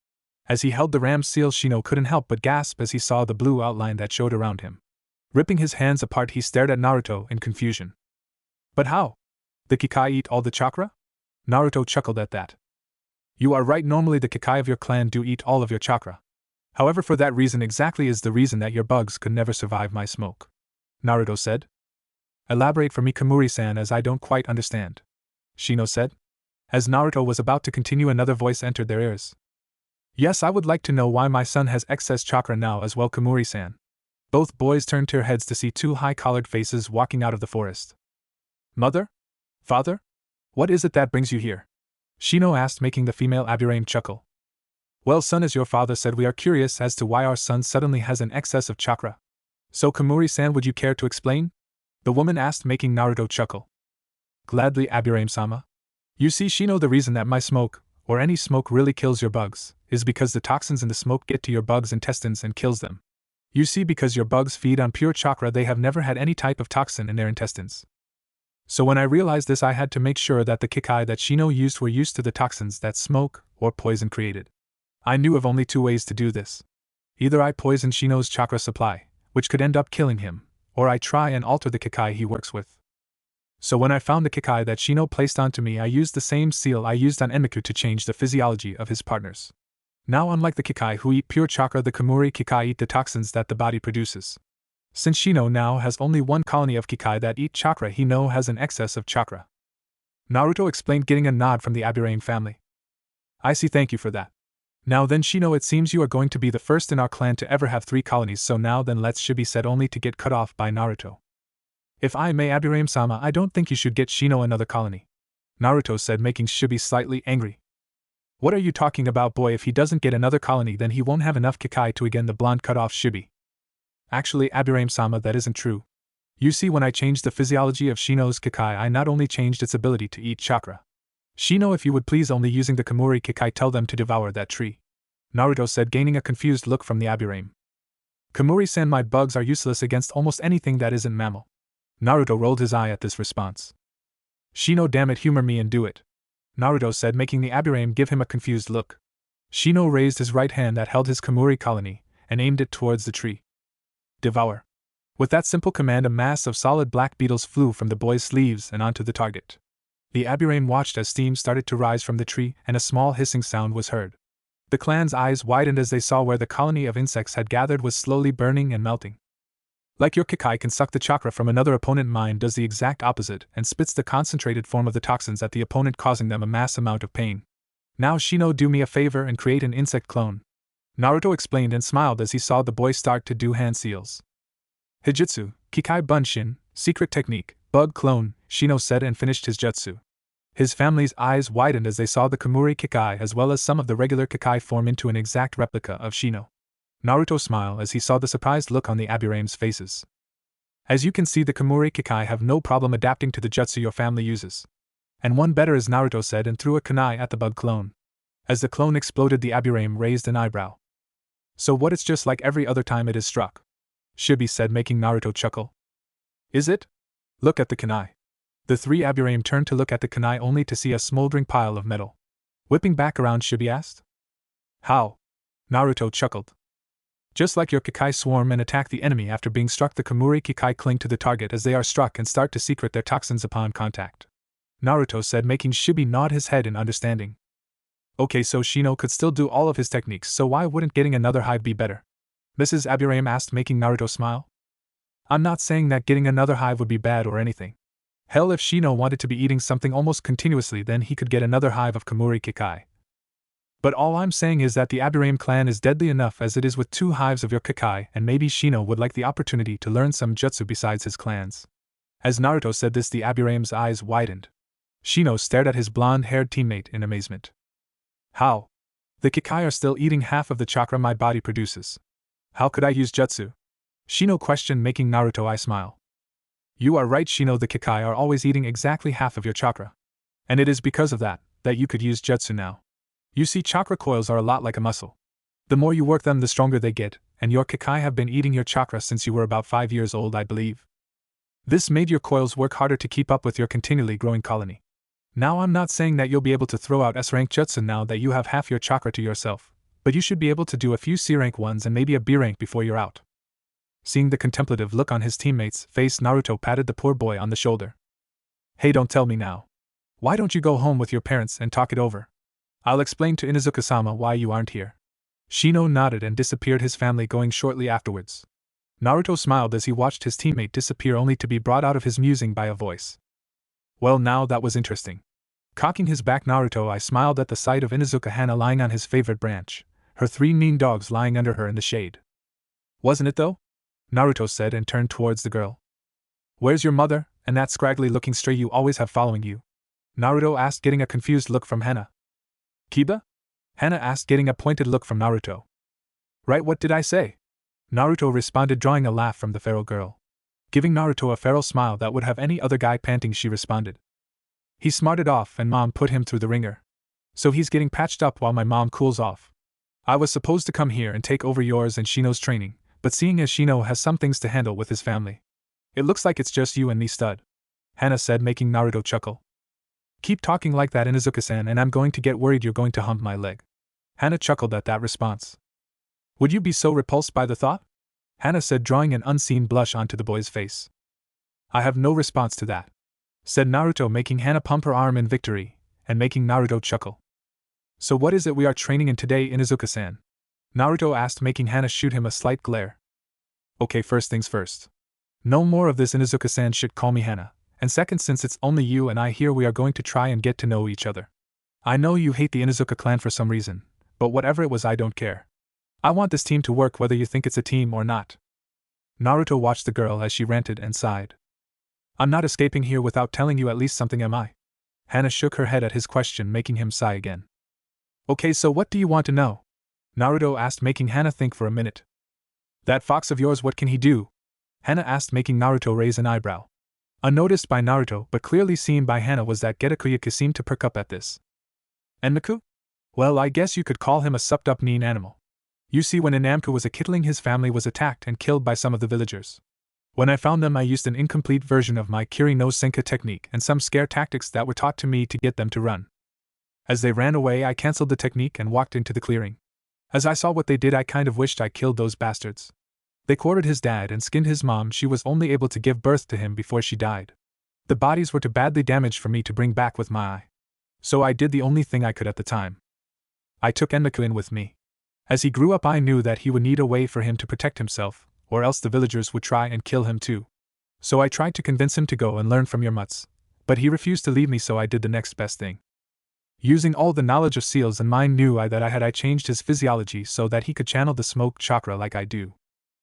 As he held the ram seal, Shino couldn't help but gasp as he saw the blue outline that showed around him. Ripping his hands apart, he stared at Naruto in confusion. But how? The Kikai eat all the chakra? Naruto chuckled at that. You are right, normally the Kikai of your clan do eat all of your chakra. However, for that reason exactly is the reason that your bugs could never survive my smoke, Naruto said. Elaborate for me, Kamuri-san, as I don't quite understand, Shino said. As Naruto was about to continue, another voice entered their ears. Yes, I would like to know why my son has excess chakra now as well, Kamuri-san. Both boys turned their heads to see two high-collared faces walking out of the forest. Mother? Father? What is it that brings you here? Shino asked, making the female Aburame chuckle. Well, son, as your father said, we are curious as to why our son suddenly has an excess of chakra. So, Kamuri-san, would you care to explain? The woman asked, making Naruto chuckle. Gladly, Aburame-sama. You see, Shino, the reason that my smoke, or any smoke, really kills your bugs, is because the toxins in the smoke get to your bugs' intestines and kills them. You see, because your bugs feed on pure chakra, they have never had any type of toxin in their intestines. So when I realized this, I had to make sure that the Kikai that Shino used were used to the toxins that smoke or poison created. I knew of only two ways to do this. Either I poison Shino's chakra supply, which could end up killing him, or I try and alter the Kikai he works with. So when I found the Kikai that Shino placed onto me, I used the same seal I used on Enmiku to change the physiology of his partners. Now, unlike the Kikai who eat pure chakra, the Kamuri Kikai eat the toxins that the body produces. Since Shino now has only one colony of Kikai that eat chakra, he now has an excess of chakra. Naruto explained, getting a nod from the Aburame family. I see, thank you for that. Now then, Shino, it seems you are going to be the first in our clan to ever have 3 colonies, so now then let's, Shibi said, only to get cut off by Naruto. If I may, Aburame-sama, I don't think you should get Shino another colony, Naruto said, making Shibi slightly angry. What are you talking about, boy? If he doesn't get another colony, then he won't have enough Kikai to again, the blonde cut off Shibi. Actually, Aburame-sama, that isn't true. You see, when I changed the physiology of Shino's Kikai, I not only changed its ability to eat chakra. Shino, if you would please, only using the Kamuri Kikai, tell them to devour that tree, Naruto said, gaining a confused look from the Aburame. Kamuri-san, my bugs are useless against almost anything that isn't mammal. Naruto rolled his eye at this response. Shino, damn it, humor me and do it, Naruto said, making the Aburame give him a confused look. Shino raised his right hand that held his Kamuri colony and aimed it towards the tree. Devour. With that simple command, a mass of solid black beetles flew from the boy's sleeves and onto the target. The Aburame watched as steam started to rise from the tree and a small hissing sound was heard. The clan's eyes widened as they saw where the colony of insects had gathered was slowly burning and melting. Like your Kikai can suck the chakra from another opponent, mine does the exact opposite and spits the concentrated form of the toxins at the opponent, causing them a mass amount of pain. Now Shino, do me a favor and create an insect clone, Naruto explained and smiled as he saw the boy start to do hand seals. Hijutsu, Kikai Bunshin, secret technique, bug clone, Shino said and finished his jutsu. His family's eyes widened as they saw the Kamuri Kikai as well as some of the regular Kikai form into an exact replica of Shino. Naruto smiled as he saw the surprised look on the Aburame's faces. As you can see, the Kamuri Kikai have no problem adapting to the jutsu your family uses. And one better is, Naruto said and threw a kunai at the bug clone. As the clone exploded, the Aburame raised an eyebrow. So what, it's just like every other time it is struck, Shibi said, making Naruto chuckle. Is it? Look at the kunai. The 3 Aburame turned to look at the kunai only to see a smoldering pile of metal. Whipping back around, Shibi asked. How? Naruto chuckled. Just like your Kikai swarm and attack the enemy after being struck, the Kamuri Kikai cling to the target as they are struck and start to secrete their toxins upon contact, Naruto said, making Shibi nod his head in understanding. Okay, so Shino could still do all of his techniques, so why wouldn't getting another hive be better? Mrs. Aburame asked, making Naruto smile. I'm not saying that getting another hive would be bad or anything. Hell, if Shino wanted to be eating something almost continuously, then he could get another hive of Kamuri Kikai. But all I'm saying is that the Aburame clan is deadly enough as it is with 2 hives of your Kikai, and maybe Shino would like the opportunity to learn some jutsu besides his clans. As Naruto said this, the Aburame's eyes widened. Shino stared at his blonde-haired teammate in amazement. How? The Kikai are still eating half of the chakra my body produces. How could I use jutsu? Shino questioned, making Naruto eye smile. You are right, Shino, the Kikai are always eating exactly half of your chakra. And it is because of that you could use jutsu now. You see, chakra coils are a lot like a muscle. The more you work them, the stronger they get, and your Kikai have been eating your chakra since you were about 5 years old, I believe. This made your coils work harder to keep up with your continually growing colony. Now, I'm not saying that you'll be able to throw out S-rank jutsu now that you have half your chakra to yourself, but you should be able to do a few C-rank ones and maybe a B-rank before you're out. Seeing the contemplative look on his teammate's face, Naruto patted the poor boy on the shoulder. Hey, don't tell me now. Why don't you go home with your parents and talk it over? I'll explain to Inuzuka-sama why you aren't here. Shino nodded and disappeared, his family going shortly afterwards. Naruto smiled as he watched his teammate disappear, only to be brought out of his musing by a voice. Well, now that was interesting. Cocking his back, Naruto smiled at the sight of Inuzuka Hana lying on his favorite branch, her 3 mean dogs lying under her in the shade. Wasn't it though? Naruto said and turned towards the girl. Where's your mother, and that scraggly-looking stray you always have following you? Naruto asked, getting a confused look from Hana. Kiba? Hana asked, getting a pointed look from Naruto. Right, what did I say? Naruto responded, drawing a laugh from the feral girl. Giving Naruto a feral smile that would have any other guy panting, she responded. He smarted off and mom put him through the ringer. So he's getting patched up while my mom cools off. I was supposed to come here and take over yours and Shino's training, but seeing as Shino has some things to handle with his family, it looks like it's just you and me, stud, Hana said, making Naruto chuckle. Keep talking like that, Inuzuka-san, and I'm going to get worried you're going to hump my leg. Hana chuckled at that response. Would you be so repulsed by the thought? Hana said, drawing an unseen blush onto the boy's face. I have no response to that, said Naruto, making Hana pump her arm in victory, and making Naruto chuckle. So what is it we are training in today, Inuzuka-san? Naruto asked, making Hana shoot him a slight glare. Okay, first things first. No more of this, Inuzuka-san should call me Hana, And second, since it's only you and I here, we are going to try and get to know each other. I know you hate the Inuzuka clan for some reason, but whatever it was, I don't care. I want this team to work whether you think it's a team or not. Naruto watched the girl as she ranted and sighed. I'm not escaping here without telling you at least something, am I? Hana shook her head at his question, making him sigh again. Okay, so what do you want to know? Naruto asked, making Hana think for a minute. That fox of yours, what can he do? Hana asked, making Naruto raise an eyebrow. Unnoticed by Naruto but clearly seen by Hana was that Getakuyuki seemed to perk up at this. Enmaku? Well, I guess you could call him a supped-up mean animal. You see, when Inamku was a kittling, his family was attacked and killed by some of the villagers. When I found them, I used an incomplete version of my Kiri no Senka technique and some scare tactics that were taught to me to get them to run. As they ran away, I cancelled the technique and walked into the clearing. As I saw what they did, I kind of wished I killed those bastards. They quartered his dad and skinned his mom. She was only able to give birth to him before she died. The bodies were too badly damaged for me to bring back with my eye. So I did the only thing I could at the time. I took Enmaku in with me. As he grew up, I knew that he would need a way for him to protect himself, or else the villagers would try and kill him too. So I tried to convince him to go and learn from your mutts, but he refused to leave me, so I did the next best thing. Using all the knowledge of seals and mine, knew I that I changed his physiology so that he could channel the smoke chakra like I do.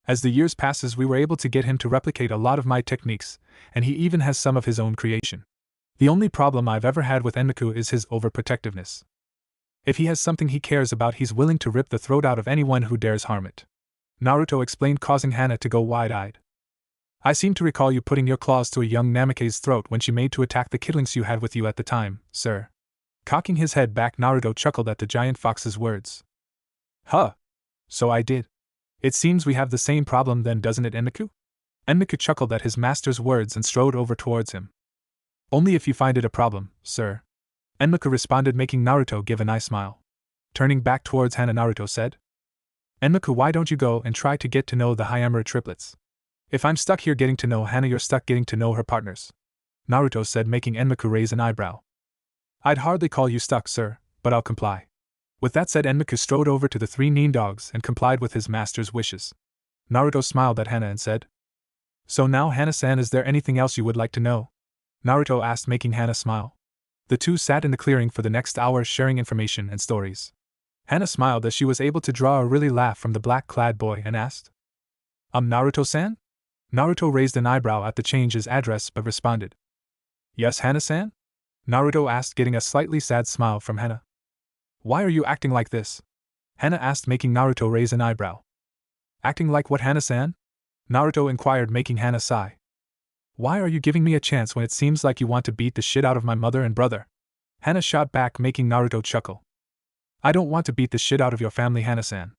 As the years passes, we were able to get him to replicate a lot of my techniques, and he even has some of his own creation. The only problem I've ever had with Enmaku is his overprotectiveness. If he has something he cares about, he's willing to rip the throat out of anyone who dares harm it. Naruto explained, causing Hana to go wide-eyed. I seem to recall you putting your claws to a young Namake's throat when she made to attack the kittlings you had with you at the time, sir. Cocking his head back, Naruto chuckled at the giant fox's words. Huh. So I did. It seems we have the same problem then, doesn't it, Enmaku? Enmaku chuckled at his master's words and strode over towards him. Only if you find it a problem, sir. Enmaku responded, making Naruto give an eye smile. Turning back towards Hana, Naruto said, Enmaku, why don't you go and try to get to know the Hyamura triplets? If I'm stuck here getting to know Hana, you're stuck getting to know her partners. Naruto said, making Enmaku raise an eyebrow. I'd hardly call you stuck, sir, but I'll comply. With that said, Enmaku strode over to the three nin dogs and complied with his master's wishes. Naruto smiled at Hana and said, So now, Hana-san, is there anything else you would like to know? Naruto asked, making Hana smile. The two sat in the clearing for the next hour, sharing information and stories. Hana smiled as she was able to draw a really laugh from the black-clad boy and asked, Naruto-san? Naruto raised an eyebrow at the change's address but responded, Yes, Hana-san? Naruto asked, getting a slightly sad smile from Hana. Why are you acting like this? Hana asked, making Naruto raise an eyebrow. Acting like what, Hana-san? Naruto inquired, making Hana sigh. Why are you giving me a chance when it seems like you want to beat the shit out of my mother and brother? Hana shot back, making Naruto chuckle. I don't want to beat the shit out of your family, Hana-san.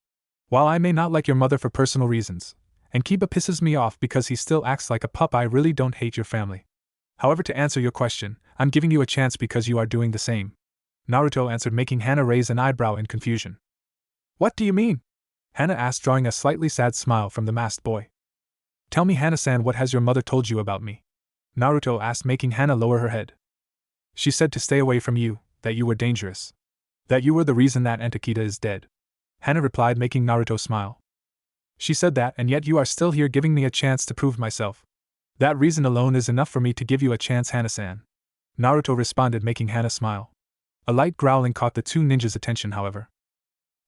While I may not like your mother for personal reasons, and Kiba pisses me off because he still acts like a pup, I really don't hate your family. However, to answer your question, I'm giving you a chance because you are doing the same. Naruto answered, making Hana raise an eyebrow in confusion. What do you mean? Hana asked, drawing a slightly sad smile from the masked boy. Tell me, Hana-san, what has your mother told you about me? Naruto asked, making Hana lower her head. She said to stay away from you, that you were dangerous. That you were the reason that Aunt Akita is dead. Hana replied, making Naruto smile. She said that, and yet you are still here giving me a chance to prove myself. That reason alone is enough for me to give you a chance, Hana-san. Naruto responded, making Hana smile. A light growling caught the two ninjas' attention, however.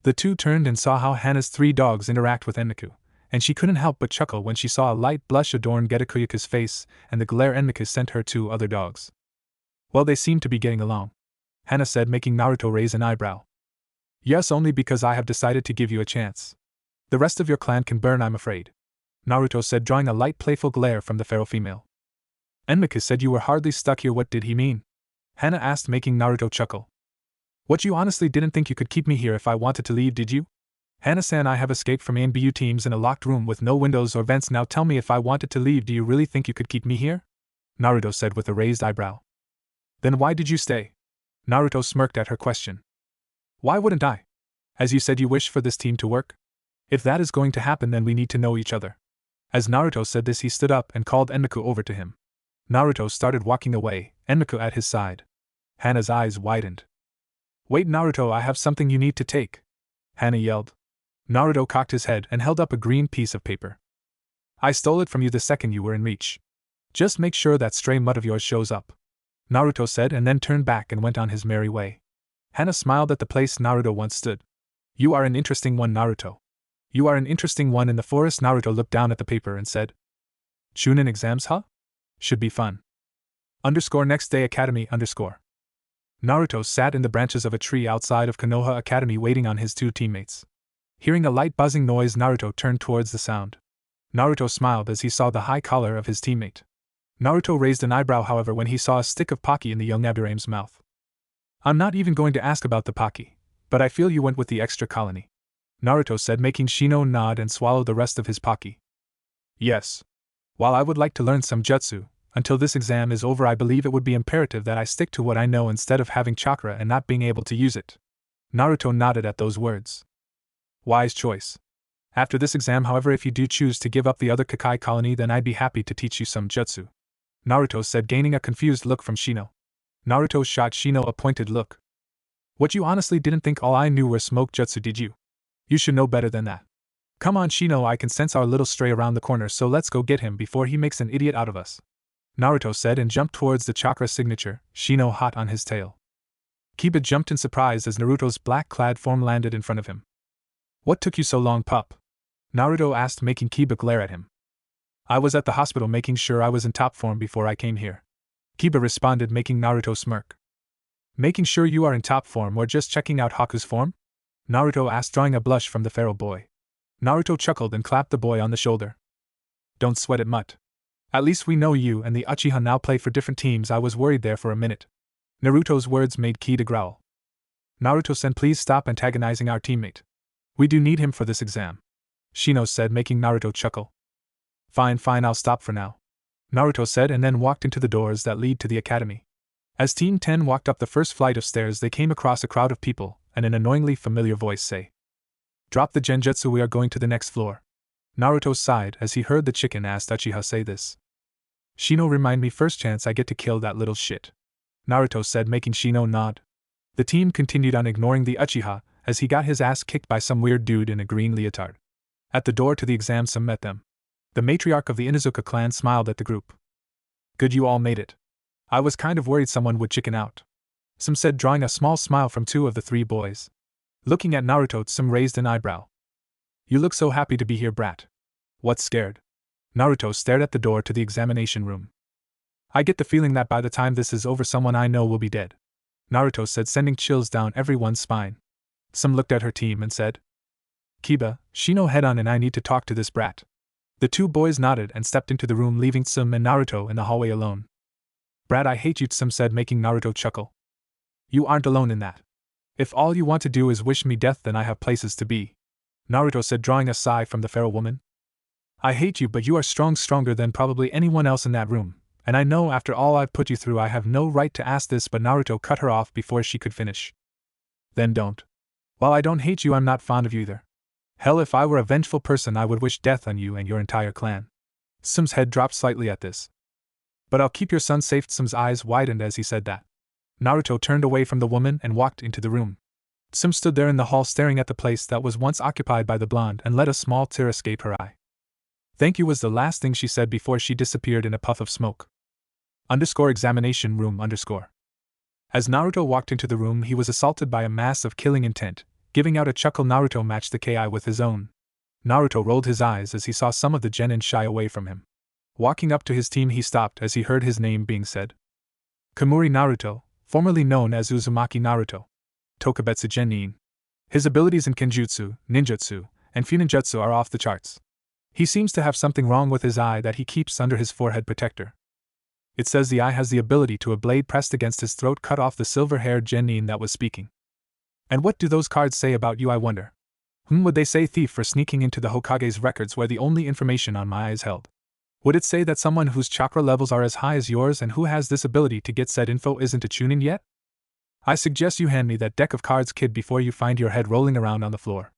The two turned and saw how Hana's three dogs interact with Enmaku, and she couldn't help but chuckle when she saw a light blush adorn Getakuyuki's face and the glare Enmaku sent her two other dogs. Well, they seem to be getting along, Hana said, making Naruto raise an eyebrow. Yes, only because I have decided to give you a chance. The rest of your clan can burn, I'm afraid, Naruto said, drawing a light playful glare from the feral female. Enmaku said you were hardly stuck here, what did he mean? Hana asked, making Naruto chuckle. What, you honestly didn't think you could keep me here if I wanted to leave, did you? Hana-san, I have escaped from ANBU teams in a locked room with no windows or vents. Now tell me, if I wanted to leave, do you really think you could keep me here? Naruto said with a raised eyebrow. Then why did you stay? Naruto smirked at her question. Why wouldn't I? As you said, you wish for this team to work? If that is going to happen, then we need to know each other. As Naruto said this, he stood up and called Enmaku over to him. Naruto started walking away, Enmaku at his side. Hana's eyes widened. Wait, Naruto, I have something you need to take, Hana yelled. Naruto cocked his head and held up a green piece of paper. I stole it from you the second you were in reach. Just make sure that stray mutt of yours shows up, Naruto said, and then turned back and went on his merry way. Hana smiled at the place Naruto once stood. You are an interesting one, Naruto. You are an interesting one in the forest. Naruto looked down at the paper and said, Chunin exams, huh? Should be fun. Next day Academy. Naruto sat in the branches of a tree outside of Konoha Academy waiting on his two teammates. Hearing a light buzzing noise, Naruto turned towards the sound. Naruto smiled as he saw the high collar of his teammate. Naruto raised an eyebrow, however, when he saw a stick of Pocky in the young Aburame's mouth. I'm not even going to ask about the Pocky, but I feel you went with the extra colony, Naruto said, making Shino nod and swallow the rest of his Pocky. Yes. While I would like to learn some jutsu, until this exam is over, I believe it would be imperative that I stick to what I know instead of having chakra and not being able to use it. Naruto nodded at those words. Wise choice. After this exam, however, if you do choose to give up the other Kakai colony, then I'd be happy to teach you some jutsu, Naruto said, gaining a confused look from Shino. Naruto shot Shino a pointed look. What, you honestly didn't think all I knew were smoke jutsu, did you? You should know better than that. Come on, Shino, I can sense our little stray around the corner, so let's go get him before he makes an idiot out of us, Naruto said, and jumped towards the chakra signature, Shino hot on his tail. Kiba jumped in surprise as Naruto's black-clad form landed in front of him. What took you so long, pup? Naruto asked, making Kiba glare at him. I was at the hospital making sure I was in top form before I came here, Kiba responded, making Naruto smirk. Making sure you are in top form or just checking out Haku's form? Naruto asked, drawing a blush from the feral boy. Naruto chuckled and clapped the boy on the shoulder. Don't sweat it, mutt. At least we know you and the Uchiha now play for different teams. I was worried there for a minute. Naruto's words made Kida growl. Naruto-sen, please stop antagonizing our teammate. We do need him for this exam, Shino said, making Naruto chuckle. Fine, I'll stop for now, Naruto said, and then walked into the doors that lead to the academy. As Team 10 walked up the first flight of stairs, they came across a crowd of people, and an annoyingly familiar voice say, Drop the genjutsu, we are going to the next floor. Naruto sighed as he heard the chicken asked Uchiha say this. Shino, remind me first chance I get to kill that little shit, Naruto said, making Shino nod. The team continued on, ignoring the Uchiha, as he got his ass kicked by some weird dude in a green leotard. At the door to the exam, Tsume met them. The matriarch of the Inuzuka clan smiled at the group. Good, you all made it. I was kind of worried someone would chicken out, Tsume said, drawing a small smile from two of the three boys. Looking at Naruto, Tsume raised an eyebrow. You look so happy to be here, brat. What's scared? Naruto stared at the door to the examination room. I get the feeling that by the time this is over, someone I know will be dead, Naruto said, sending chills down everyone's spine. Tsume looked at her team and said, Kiba, Shino, head on, and I need to talk to this brat. The two boys nodded and stepped into the room, leaving Tsume and Naruto in the hallway alone. Brat, I hate you, Tsume said, making Naruto chuckle. You aren't alone in that. If all you want to do is wish me death, then I have places to be, Naruto said, drawing a sigh from the feral woman. I hate you, but you are stronger than probably anyone else in that room, and I know after all I've put you through I have no right to ask this, but Naruto cut her off before she could finish. Then don't. While I don't hate you, I'm not fond of you either. Hell, if I were a vengeful person I would wish death on you and your entire clan. Tsume's head dropped slightly at this. But I'll keep your son safe. Tsume's eyes widened as he said that. Naruto turned away from the woman and walked into the room. Tsume stood there in the hall staring at the place that was once occupied by the blonde and let a small tear escape her eye. Thank you was the last thing she said before she disappeared in a puff of smoke. Examination room. As Naruto walked into the room, he was assaulted by a mass of killing intent. Giving out a chuckle, Naruto matched the Ki with his own. Naruto rolled his eyes as he saw some of the genin shy away from him. Walking up to his team, he stopped as he heard his name being said. Kamuri Naruto, formerly known as Uzumaki Naruto. Tokubetsu Genin. His abilities in Kenjutsu, Ninjutsu, and Funinjutsu are off the charts. He seems to have something wrong with his eye that he keeps under his forehead protector. It says the eye has the ability to a blade pressed against his throat cut off the silver-haired genin that was speaking. And what do those cards say about you, I wonder? Would they say thief for sneaking into the Hokage's records where the only information on my eye is held? Would it say that someone whose chakra levels are as high as yours and who has this ability to get said info isn't a Chunin yet? I suggest you hand me that deck of cards, kid, before you find your head rolling around on the floor,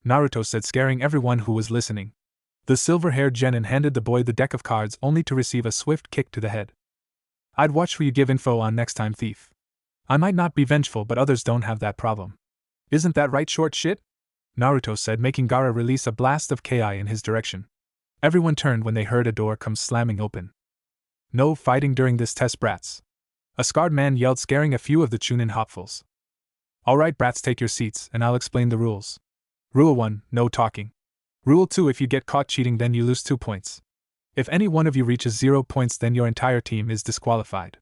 Naruto said, scaring everyone who was listening. The silver-haired genin handed the boy the deck of cards only to receive a swift kick to the head. I'd watch who you give info on next time, thief. I might not be vengeful, but others don't have that problem. Isn't that right, short shit? Naruto said, making Gaara release a blast of Ki in his direction. Everyone turned when they heard a door come slamming open. No fighting during this test, brats. A scarred man yelled, scaring a few of the Chunin hopefuls. Alright, brats, take your seats, and I'll explain the rules. Rule 1, no talking. Rule 2, if you get caught cheating, then you lose 2 points. If any one of you reaches 0 points, then your entire team is disqualified.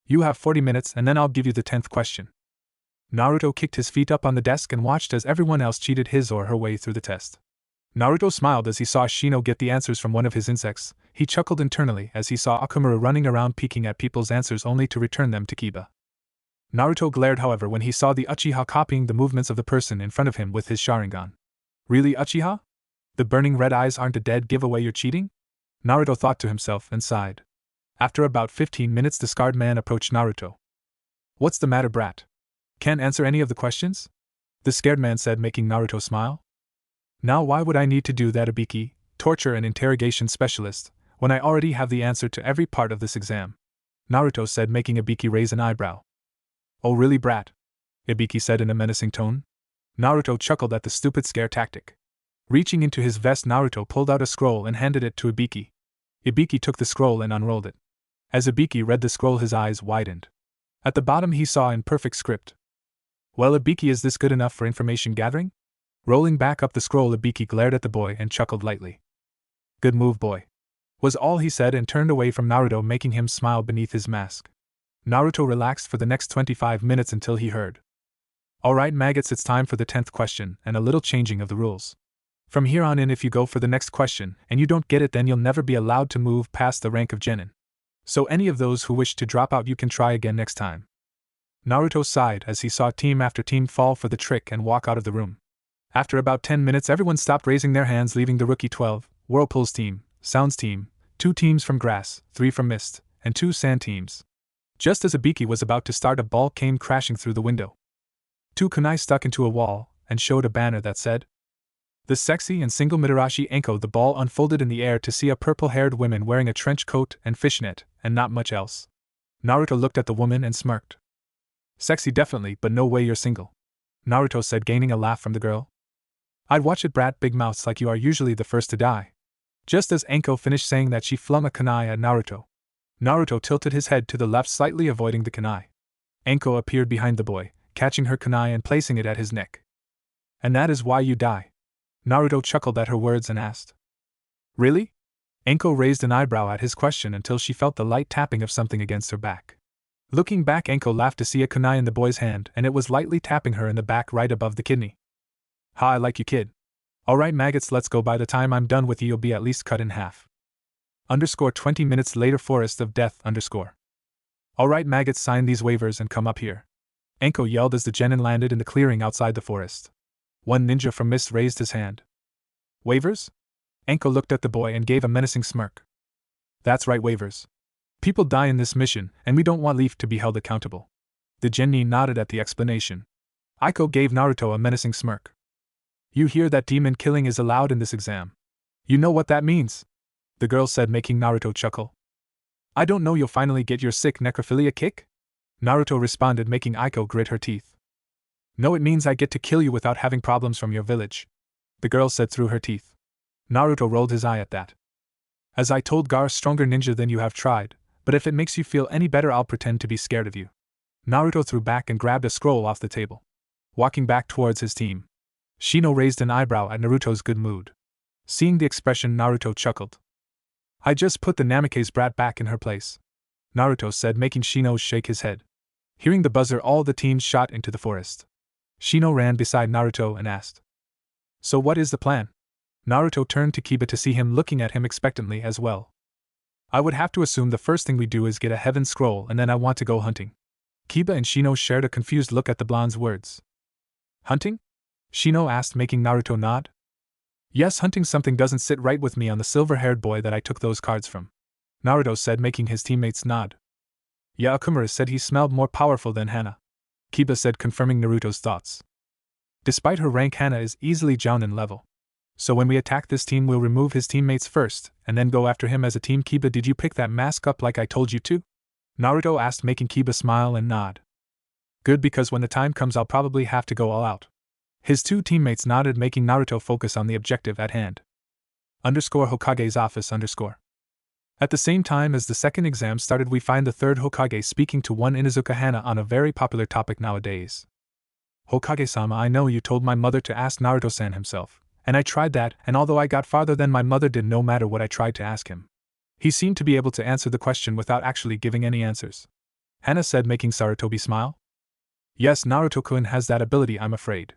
You have 40 minutes, and then I'll give you the 10th question. Naruto kicked his feet up on the desk and watched as everyone else cheated his or her way through the test. Naruto smiled as he saw Shino get the answers from one of his insects. He chuckled internally as he saw Akamura running around peeking at people's answers only to return them to Kiba. Naruto glared, however, when he saw the Uchiha copying the movements of the person in front of him with his Sharingan. Really, Uchiha? The burning red eyes aren't a dead giveaway you're cheating? Naruto thought to himself and sighed. After about 15 minutes, the scarred man approached Naruto. What's the matter, brat? Can't answer any of the questions? The scared man said, making Naruto smile. Now why would I need to do that, Ibiki, torture and interrogation specialist, when I already have the answer to every part of this exam? Naruto said, making Ibiki raise an eyebrow. Oh really, brat? Ibiki said in a menacing tone. Naruto chuckled at the stupid scare tactic. Reaching into his vest, Naruto pulled out a scroll and handed it to Ibiki. Ibiki took the scroll and unrolled it. As Ibiki read the scroll, his eyes widened. At the bottom he saw in perfect script. Well, Ibiki, is this good enough for information gathering? Rolling back up the scroll, Ibiki glared at the boy and chuckled lightly. Good move, boy, was all he said, and turned away from Naruto, making him smile beneath his mask. Naruto relaxed for the next 25 minutes until he heard. Alright, maggots, it's time for the 10th question and a little changing of the rules. From here on in, if you go for the next question and you don't get it, then you'll never be allowed to move past the rank of genin. So any of those who wish to drop out, you can try again next time. Naruto sighed as he saw team after team fall for the trick and walk out of the room. After about 10 minutes, everyone stopped raising their hands, leaving the rookie 12, Whirlpool's team, Sound's team, 2 teams from grass, 3 from mist, and 2 sand teams. Just as Ibiki was about to start, a ball came crashing through the window. 2 kunai stuck into a wall and showed a banner that said, "The sexy and single Mitarashi Enko." The ball unfolded in the air to see a purple-haired woman wearing a trench coat and fishnet, and not much else. Naruto looked at the woman and smirked. Sexy definitely, but no way you're single, Naruto said, gaining a laugh from the girl. I'd watch it, brat, big mouths like you are usually the first to die. Just as Enko finished saying that, she flung a kunai at Naruto. Naruto tilted his head to the left, slightly avoiding the kunai. Enko appeared behind the boy, catching her kunai and placing it at his neck. And that is why you die? Naruto chuckled at her words and asked. Really? Enko raised an eyebrow at his question until she felt the light tapping of something against her back. Looking back, Enko laughed to see a kunai in the boy's hand, and it was lightly tapping her in the back right above the kidney. Ha, I like you, kid. Alright, maggots, let's go. By the time I'm done with you, you'll be at least cut in half. 20 minutes later, Forest of Death. Alright, maggots, sign these waivers and come up here. Enko yelled as the genin landed in the clearing outside the forest. One ninja from Mist raised his hand. Waivers? Enko looked at the boy and gave a menacing smirk. That's right, waivers. People die in this mission, and we don't want Leaf to be held accountable. The genin nodded at the explanation. Aiko gave Naruto a menacing smirk. You hear that? Demon killing is allowed in this exam. You know what that means? The girl said, making Naruto chuckle. I don't know, you'll finally get your sick necrophilia kick? Naruto responded, making Aiko grit her teeth. No, it means I get to kill you without having problems from your village, the girl said through her teeth. Naruto rolled his eye at that. As I told Gar, stronger ninja than you have tried, but if it makes you feel any better, I'll pretend to be scared of you. Naruto threw back and grabbed a scroll off the table. Walking back towards his team, Shino raised an eyebrow at Naruto's good mood. Seeing the expression, Naruto chuckled. I just put the Namikaze brat back in her place, Naruto said, making Shino shake his head. Hearing the buzzer, all the teams shot into the forest. Shino ran beside Naruto and asked, So what is the plan? Naruto turned to Kiba to see him looking at him expectantly as well. I would have to assume the first thing we do is get a heaven scroll, and then I want to go hunting. Kiba and Shino shared a confused look at the blonde's words. Hunting? Shino asked, making Naruto nod. Yes, hunting. Something doesn't sit right with me on the silver-haired boy that I took those cards from, Naruto said, making his teammates nod. Yeah, Akumura said he smelled more powerful than Hana, Kiba said, confirming Naruto's thoughts. Despite her rank, Hana is easily Jounin level. So when we attack this team, we'll remove his teammates first, and then go after him as a team. Kiba, did you pick that mask up like I told you to? Naruto asked, making Kiba smile and nod. Good, because when the time comes I'll probably have to go all out. His 2 teammates nodded, making Naruto focus on the objective at hand. Hokage's office. At the same time as the second exam started, we find the third Hokage speaking to one Inuzuka Hana on a very popular topic nowadays. Hokage-sama, I know you told my mother to ask Naruto-san himself, and I tried that, and although I got farther than my mother did no matter what I tried to ask him. He seemed to be able to answer the question without actually giving any answers. Hana said, making Sarutobi smile. Yes, Naruto-kun has that ability, I'm afraid.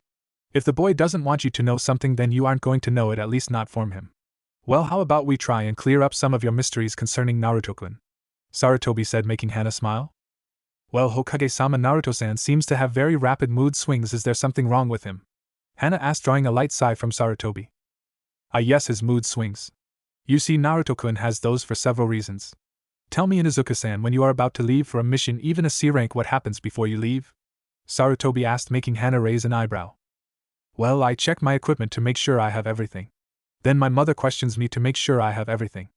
If the boy doesn't want you to know something, then you aren't going to know it, at least not from him. Well, how about we try and clear up some of your mysteries concerning Naruto-kun? Sarutobi said, making Hana smile. Well, Hokage-sama, Naruto-san seems to have very rapid mood swings. Is there something wrong with him? Hana asked, drawing a light sigh from Sarutobi. Yes, his mood swings. You see, Naruto-kun has those for several reasons. Tell me, Inuzuka-san, when you are about to leave for a mission, even a C rank, what happens before you leave? Sarutobi asked, making Hana raise an eyebrow. Well, I check my equipment to make sure I have everything. Then my mother questions me to make sure I have everything.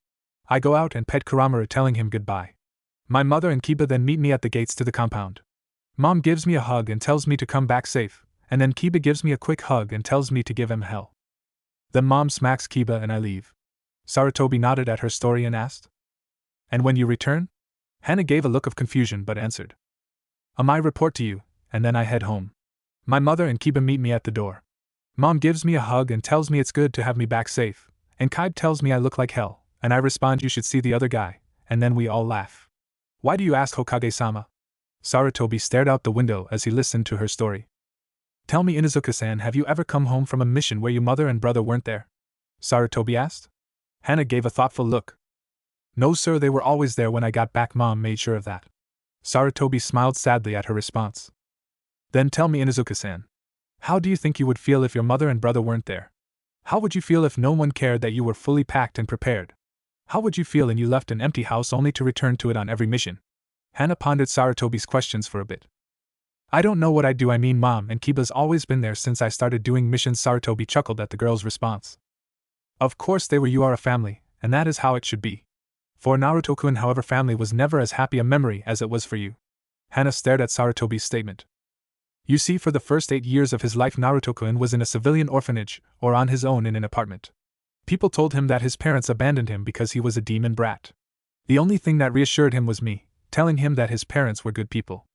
I go out and pet Kuramaru, telling him goodbye. My mother and Kiba then meet me at the gates to the compound. Mom gives me a hug and tells me to come back safe, and then Kiba gives me a quick hug and tells me to give him hell. Then Mom smacks Kiba and I leave. Sarutobi nodded at her story and asked. And when you return? Hana gave a look of confusion but answered. I report to you, and then I head home. My mother and Kiba meet me at the door. Mom gives me a hug and tells me it's good to have me back safe, and Kiba tells me I look like hell, and I respond, you should see the other guy, and then we all laugh. Why do you ask, Hokage-sama? Sarutobi stared out the window as he listened to her story. Tell me, Inuzuka-san, have you ever come home from a mission where your mother and brother weren't there? Sarutobi asked. Hana gave a thoughtful look. No sir, they were always there when I got back. Mom made sure of that. Sarutobi smiled sadly at her response. Then tell me, Inuzuka-san, how do you think you would feel if your mother and brother weren't there? How would you feel if no one cared that you were fully packed and prepared? How would you feel and you left an empty house only to return to it on every mission? Hana pondered Sarutobi's questions for a bit. I don't know what I'd do. I mean, Mom and Kiba's always been there since I started doing missions. Sarutobi chuckled at the girl's response. Of course they were. You are a family, and that is how it should be. For Naruto-kun, however, family was never as happy a memory as it was for you. Hana stared at Sarutobi's statement. You see, for the first 8 years of his life, Naruto-kun was in a civilian orphanage, or on his own in an apartment. People told him that his parents abandoned him because he was a demon brat. The only thing that reassured him was me, telling him that his parents were good people.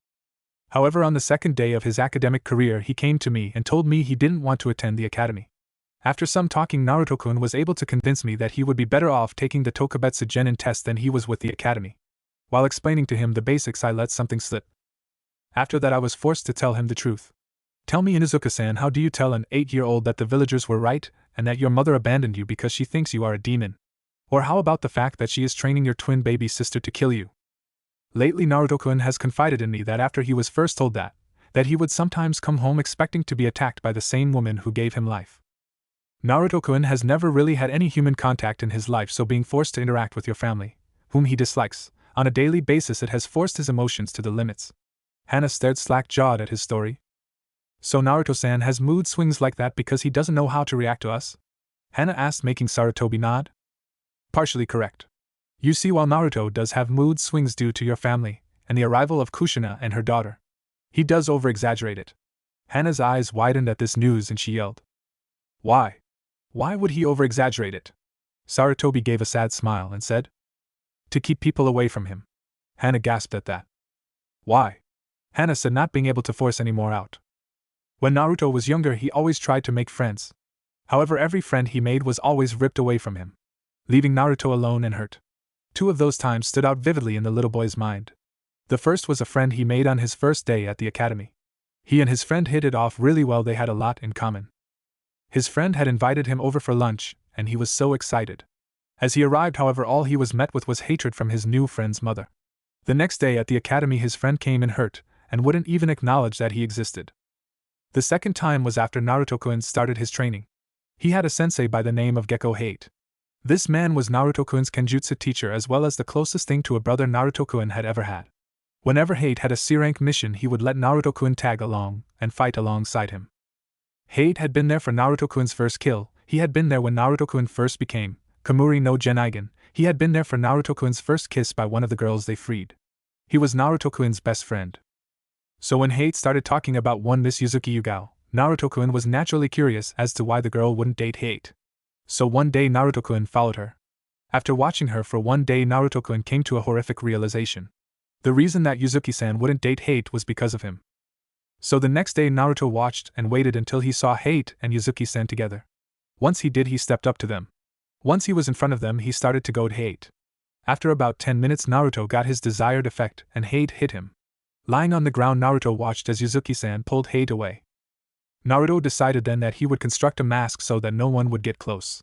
However, on the second day of his academic career, he came to me and told me he didn't want to attend the academy. After some talking, Naruto-kun was able to convince me that he would be better off taking the Tokubetsu Genin test than he was with the academy. While explaining to him the basics, I let something slip. After that, I was forced to tell him the truth. Tell me, Inuzuka-san, how do you tell an 8-year-old that the villagers were right, and that your mother abandoned you because she thinks you are a demon? Or how about the fact that she is training your twin baby sister to kill you? Lately, Naruto-kun has confided in me that after he was first told that he would sometimes come home expecting to be attacked by the same woman who gave him life. Naruto-kun has never really had any human contact in his life, so being forced to interact with your family, whom he dislikes, on a daily basis, it has forced his emotions to the limits. Hana stared slack-jawed at his story. So Naruto-san has mood swings like that because he doesn't know how to react to us? Hana asked, making Sarutobi nod. Partially correct. You see, while Naruto does have mood swings due to your family, and the arrival of Kushina and her daughter, he does over-exaggerate it. Hana's eyes widened at this news and she yelled. Why? Why would he over-exaggerate it? Sarutobi gave a sad smile and said. To keep people away from him. Hana gasped at that. Why? Hana said, not being able to force any more out. When Naruto was younger, he always tried to make friends. However, every friend he made was always ripped away from him, leaving Naruto alone and hurt. 2 of those times stood out vividly in the little boy's mind. The first was a friend he made on his first day at the academy. He and his friend hit it off really well, they had a lot in common. His friend had invited him over for lunch, and he was so excited. As he arrived, however, all he was met with was hatred from his new friend's mother. The next day at the academy, his friend came in hurt, and wouldn't even acknowledge that he existed. The second time was after Naruto-kun started his training. He had a sensei by the name of Gekko Hate. This man was Naruto-kun's kenjutsu teacher, as well as the closest thing to a brother Naruto-kun had ever had. Whenever Hate had a C-rank mission, he would let Naruto-kun tag along and fight alongside him. Hate had been there for Naruto-kun's first kill, he had been there when Naruto-kun first became Kamuri no Genaigen, he had been there for Naruto-kun's first kiss by one of the girls they freed. He was Naruto-kun's best friend. So when Hate started talking about one Miss Yuzuki Yugao, Naruto-kun was naturally curious as to why the girl wouldn't date Hate. So one day Naruto-kun followed her. After watching her for one day, Naruto-kun came to a horrific realization. The reason that Yuzuki-san wouldn't date Hate was because of him. So the next day Naruto watched and waited until he saw Hate and Yuzuki-san together. Once he did, he stepped up to them. Once he was in front of them, he started to goad Hate. After about 10 minutes, Naruto got his desired effect and Hate hit him. Lying on the ground, Naruto watched as Yuzuki-san pulled Hate away. Naruto decided then that he would construct a mask so that no one would get close.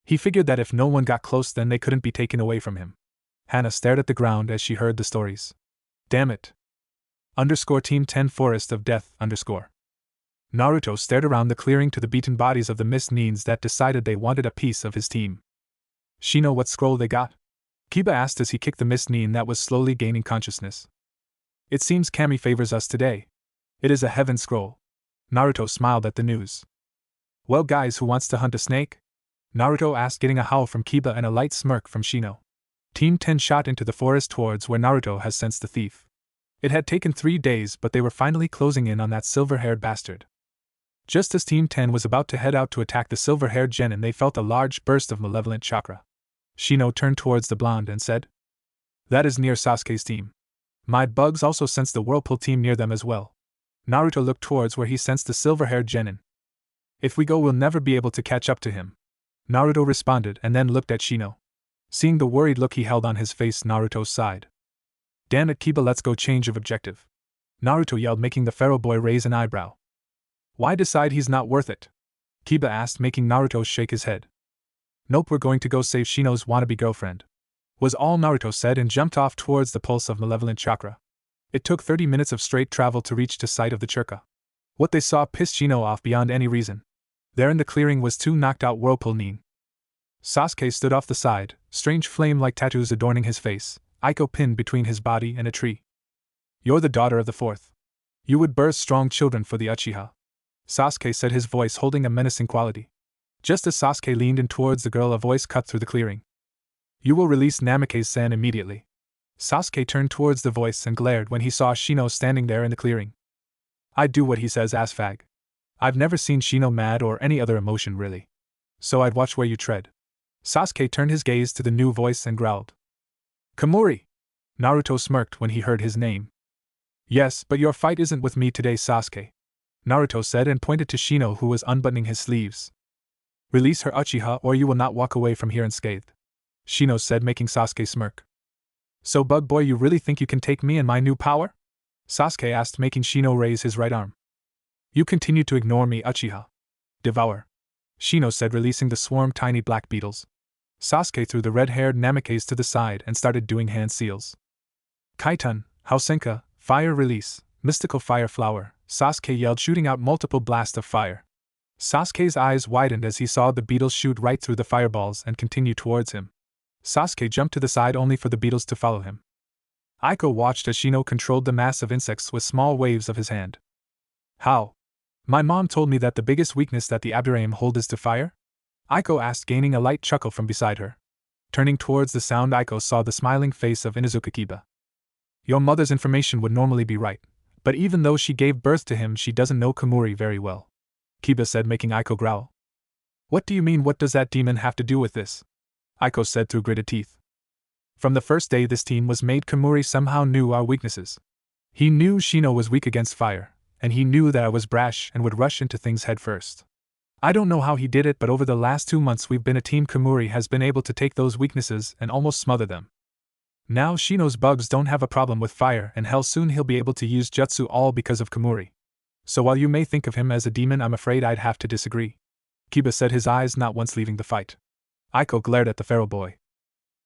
He figured that if no one got close, then they couldn't be taken away from him. Hana stared at the ground as she heard the stories. Damn it. Team 10 Forest of Death _ Naruto stared around the clearing to the beaten bodies of the mist Nins that decided they wanted a piece of his team. Shino, what scroll they got? Kiba asked as he kicked the mist Nin that was slowly gaining consciousness. It seems Kami favors us today. It is a heaven scroll. Naruto smiled at the news. Well guys, who wants to hunt a snake? Naruto asked, getting a howl from Kiba and a light smirk from Shino. Team 10 shot into the forest towards where Naruto has sensed the thief. It had taken 3 days, but they were finally closing in on that silver-haired bastard. Just as Team 10 was about to head out to attack the silver-haired genin, they felt a large burst of malevolent chakra. Shino turned towards the blonde and said, "That is near Sasuke's team. My bugs also sensed the whirlpool team near them as well." Naruto looked towards where he sensed the silver-haired genin. "If we go, we'll never be able to catch up to him," Naruto responded and then looked at Shino. Seeing the worried look he held on his face, Naruto sighed. "Damn it, Kiba, let's go, change of objective," Naruto yelled, making the pharaoh boy raise an eyebrow. "Why decide he's not worth it?" Kiba asked, making Naruto shake his head. "Nope, we're going to go save Shino's wannabe girlfriend," was all Naruto said and jumped off towards the pulse of malevolent chakra. It took 30 minutes of straight travel to reach the site of the churka. What they saw pissed Shino off beyond any reason. There in the clearing was 2 knocked-out whirlpool Nin. Sasuke stood off the side, strange flame-like tattoos adorning his face, Aiko pinned between his body and a tree. "You're the daughter of the 4th. You would birth strong children for the Uchiha," Sasuke said, his voice holding a menacing quality. Just as Sasuke leaned in towards the girl, a voice cut through the clearing. "You will release Namikaze-san immediately." Sasuke turned towards the voice and glared when he saw Shino standing there in the clearing. "I'd do what he says, assfag. I've never seen Shino mad or any other emotion really. So I'd watch where you tread." Sasuke turned his gaze to the new voice and growled. "Kamuri!" Naruto smirked when he heard his name. "Yes, but your fight isn't with me today, Sasuke," Naruto said and pointed to Shino, who was unbuttoning his sleeves. "Release her, Uchiha, or you will not walk away from here unscathed," Shino said, making Sasuke smirk. "So, Bug Boy, you really think you can take me and my new power?" Sasuke asked, making Shino raise his right arm. "You continue to ignore me, Uchiha. Devour," Shino said, releasing the swarm tiny black beetles. Sasuke threw the red-haired Namikaze to the side and started doing hand seals. "Kaitun, Hausenka, fire release, mystical fire flower," Sasuke yelled, shooting out multiple blasts of fire. Sasuke's eyes widened as he saw the beetles shoot right through the fireballs and continue towards him. Sasuke jumped to the side only for the beetles to follow him. Aiko watched as Shino controlled the mass of insects with small waves of his hand. "How? My mom told me that the biggest weakness that the Abderrahim hold is to fire?" Aiko asked, gaining a light chuckle from beside her. Turning towards the sound, Aiko saw the smiling face of Inuzuka Kiba. "Your mother's information would normally be right, but even though she gave birth to him, she doesn't know Kamuri very well," Kiba said, making Aiko growl. "What do you mean? What does that demon have to do with this?" Aiko said through gritted teeth. "From the first day this team was made, Kamuri somehow knew our weaknesses. He knew Shino was weak against fire, and he knew that I was brash and would rush into things head first. I don't know how he did it, but over the last 2 months we've been a team. Kamuri has been able to take those weaknesses and almost smother them. Now Shino's bugs don't have a problem with fire, and hell, soon he'll be able to use jutsu, all because of Kamuri. So while you may think of him as a demon, I'm afraid I'd have to disagree," Kiba said, his eyes not once leaving the fight. Aiko glared at the pharaoh boy.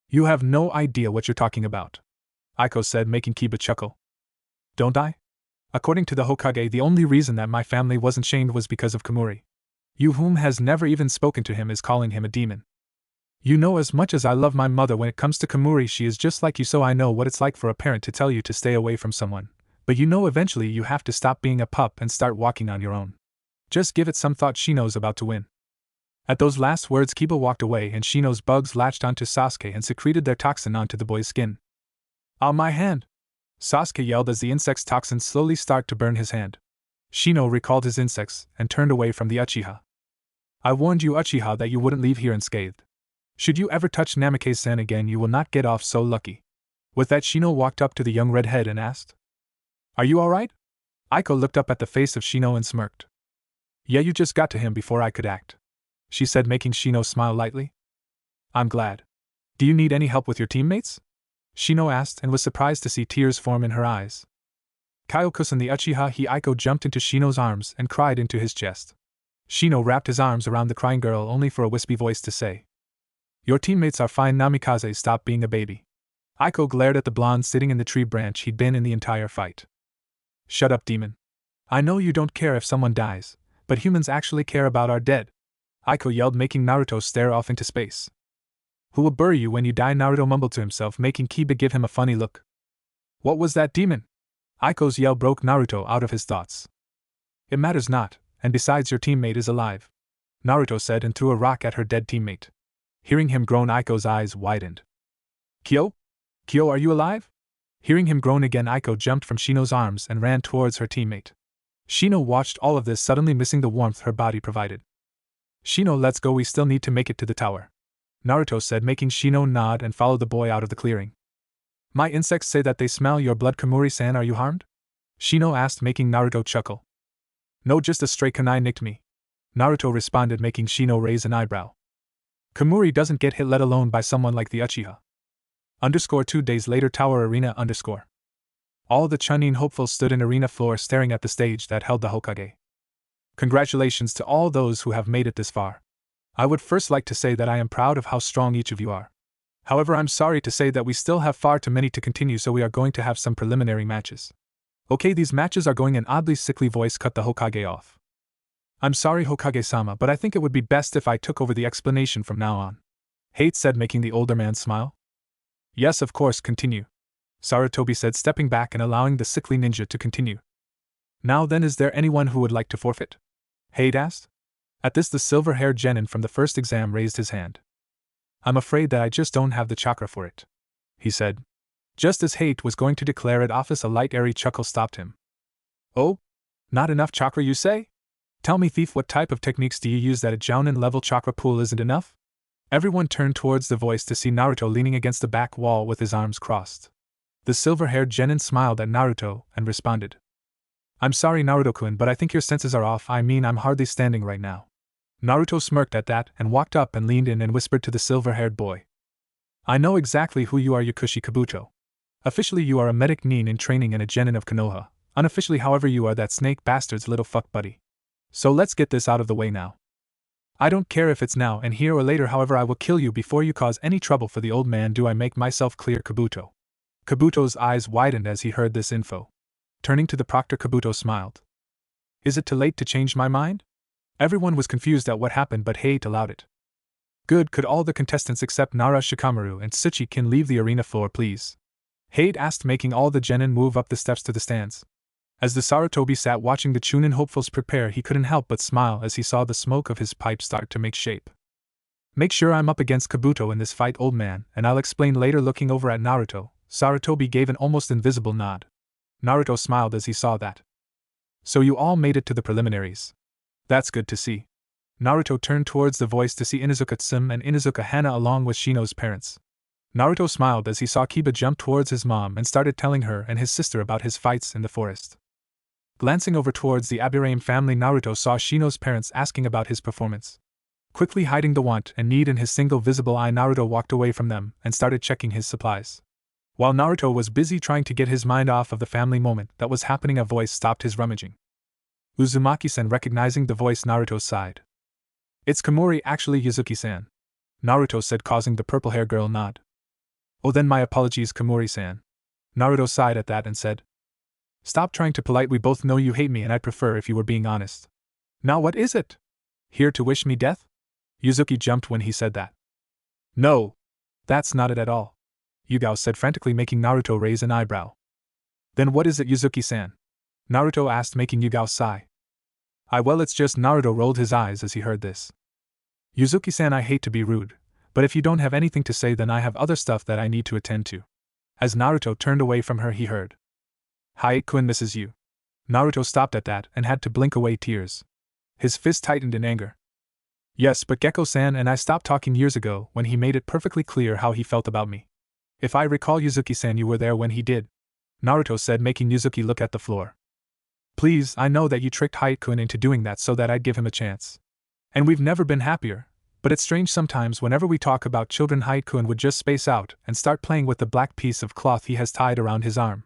"You have no idea what you're talking about," Aiko said, making Kiba chuckle. "Don't I? According to the Hokage, the only reason that my family wasn't shamed was because of Kamuri. You, whom has never even spoken to him, is calling him a demon. You know, as much as I love my mother, when it comes to Kamuri, she is just like you, so I know what it's like for a parent to tell you to stay away from someone, but you know eventually you have to stop being a pup and start walking on your own. Just give it some thought. Shino's about to win." At those last words, Kiba walked away and Shino's bugs latched onto Sasuke and secreted their toxin onto the boy's skin. "On my hand!" Sasuke yelled as the insect's toxins slowly start to burn his hand. Shino recalled his insects and turned away from the Uchiha. "I warned you, Uchiha, that you wouldn't leave here unscathed. Should you ever touch Namikaze-san again, you will not get off so lucky. With that, Shino walked up to the young redhead and asked, "Are you alright?" Aiko looked up at the face of Shino and smirked. "Yeah, you just got to him before I could act," she said, making Shino smile lightly. "I'm glad. Do you need any help with your teammates?" Shino asked and was surprised to see tears form in her eyes. Kyokusan the Uchiha Aiko jumped into Shino's arms and cried into his chest. Shino wrapped his arms around the crying girl only for a wispy voice to say, "Your teammates are fine, Namikaze, stop being a baby." Aiko glared at the blonde sitting in the tree branch he'd been in the entire fight. "Shut up, demon. I know you don't care if someone dies, but humans actually care about our dead," Aiko yelled, making Naruto stare off into space. "Who will bury you when you die?" Naruto mumbled to himself, making Kiba give him a funny look. "What was that, demon?" Aiko's yell broke Naruto out of his thoughts. "It matters not, and besides, your teammate is alive," Naruto said and threw a rock at her dead teammate. Hearing him groan, Aiko's eyes widened. "Kyo? Kyo, are you alive?" Hearing him groan again, Aiko jumped from Shino's arms and ran towards her teammate. Shino watched all of this, suddenly missing the warmth her body provided. "Shino, let's go, we still need to make it to the tower," Naruto said, making Shino nod and follow the boy out of the clearing. "My insects say that they smell your blood, Kamuri-san, are you harmed?" Shino asked, making Naruto chuckle. "No, just a stray kunai nicked me," Naruto responded, making Shino raise an eyebrow. "Kamuri doesn't get hit, let alone by someone like the Uchiha." 2 days later, Tower Arena. All the Chunin hopefuls stood in arena floor staring at the stage that held the Hokage. "Congratulations to all those who have made it this far. I would first like to say that I am proud of how strong each of you are. However, I'm sorry to say that we still have far too many to continue, so we are going to have some preliminary matches. Okay, these matches are going." An oddly sickly voice cut the Hokage off. "I'm sorry, Hokage-sama, but I think it would be best if I took over the explanation from now on," Hate said, making the older man smile. "Yes, of course, continue," Sarutobi said, stepping back and allowing the sickly ninja to continue. "Now then, is there anyone who would like to forfeit?" Hate asked. At this, the silver-haired genin from the first exam raised his hand. "I'm afraid that I just don't have the chakra for it," he said. Just as Hate was going to declare it office, a light airy chuckle stopped him. "Oh? Not enough chakra, you say? Tell me, thief, what type of techniques do you use that a Jounin-level chakra pool isn't enough?" Everyone turned towards the voice to see Naruto leaning against the back wall with his arms crossed. The silver-haired genin smiled at Naruto and responded, "I'm sorry, Naruto-kun, but I think your senses are off. I mean, I'm hardly standing right now." Naruto smirked at that and walked up and leaned in and whispered to the silver-haired boy, "I know exactly who you are, Yakushi Kabuto. Officially you are a medic nin in training and a genin of Konoha. Unofficially, however, you are that snake bastard's little fuck buddy. So let's get this out of the way now. I don't care if it's now and here or later, however, I will kill you before you cause any trouble for the old man. Do I make myself clear, Kabuto?" Kabuto's eyes widened as he heard this info. Turning to the proctor, Kabuto smiled. "Is it too late to change my mind?" Everyone was confused at what happened, but Hate allowed it. "Good, could all the contestants except Nara, Shikamaru, and Tsuchi-kin leave the arena floor, please?" Hate asked, making all the genin move up the steps to the stands. As the Sarutobi sat watching the Chunin hopefuls prepare, he couldn't help but smile as he saw the smoke of his pipe start to make shape. "Make sure I'm up against Kabuto in this fight, old man, and I'll explain later." Looking over at Naruto, Sarutobi gave an almost invisible nod. Naruto smiled as he saw that. "So you all made it to the preliminaries. That's good to see." Naruto turned towards the voice to see Inuzuka Tsume and Inuzuka Hana along with Shino's parents. Naruto smiled as he saw Kiba jump towards his mom and started telling her and his sister about his fights in the forest. Glancing over towards the Aburaim family, Naruto saw Shino's parents asking about his performance. Quickly hiding the want and need in his single visible eye, Naruto walked away from them and started checking his supplies. While Naruto was busy trying to get his mind off of the family moment that was happening, a voice stopped his rummaging. Uzumaki-san. Recognizing the voice, Naruto sighed. "It's Kamori, actually, Yuzuki-san," Naruto said, causing the purple-haired girl nod. "Oh, then my apologies, Kamori-san." Naruto sighed at that and said, "Stop trying to polite, we both know you hate me and I'd prefer if you were being honest." "Now what is it? Here to wish me death?" Yuzuki jumped when he said that. "No, that's not it at all," Yugao said frantically, making Naruto raise an eyebrow. "Then what is it, Yuzuki-san?" Naruto asked, making Yugao sigh. Well, it's just." Naruto rolled his eyes as he heard this. "Yuzuki-san, I hate to be rude, but if you don't have anything to say, then I have other stuff that I need to attend to." As Naruto turned away from her, he heard, "Hyaku-kun misses you." Naruto stopped at that and had to blink away tears. His fist tightened in anger. Yes, but Gecko-san and I stopped talking years ago when he made it perfectly clear how he felt about me. If I recall, Yuzuki-san, you were there when he did, Naruto said, making Yuzuki look at the floor. Please, I know that you tricked Hyde-kun into doing that so that I'd give him a chance. And we've never been happier, but it's strange sometimes whenever we talk about children, Hyde-kun would just space out and start playing with the black piece of cloth he has tied around his arm.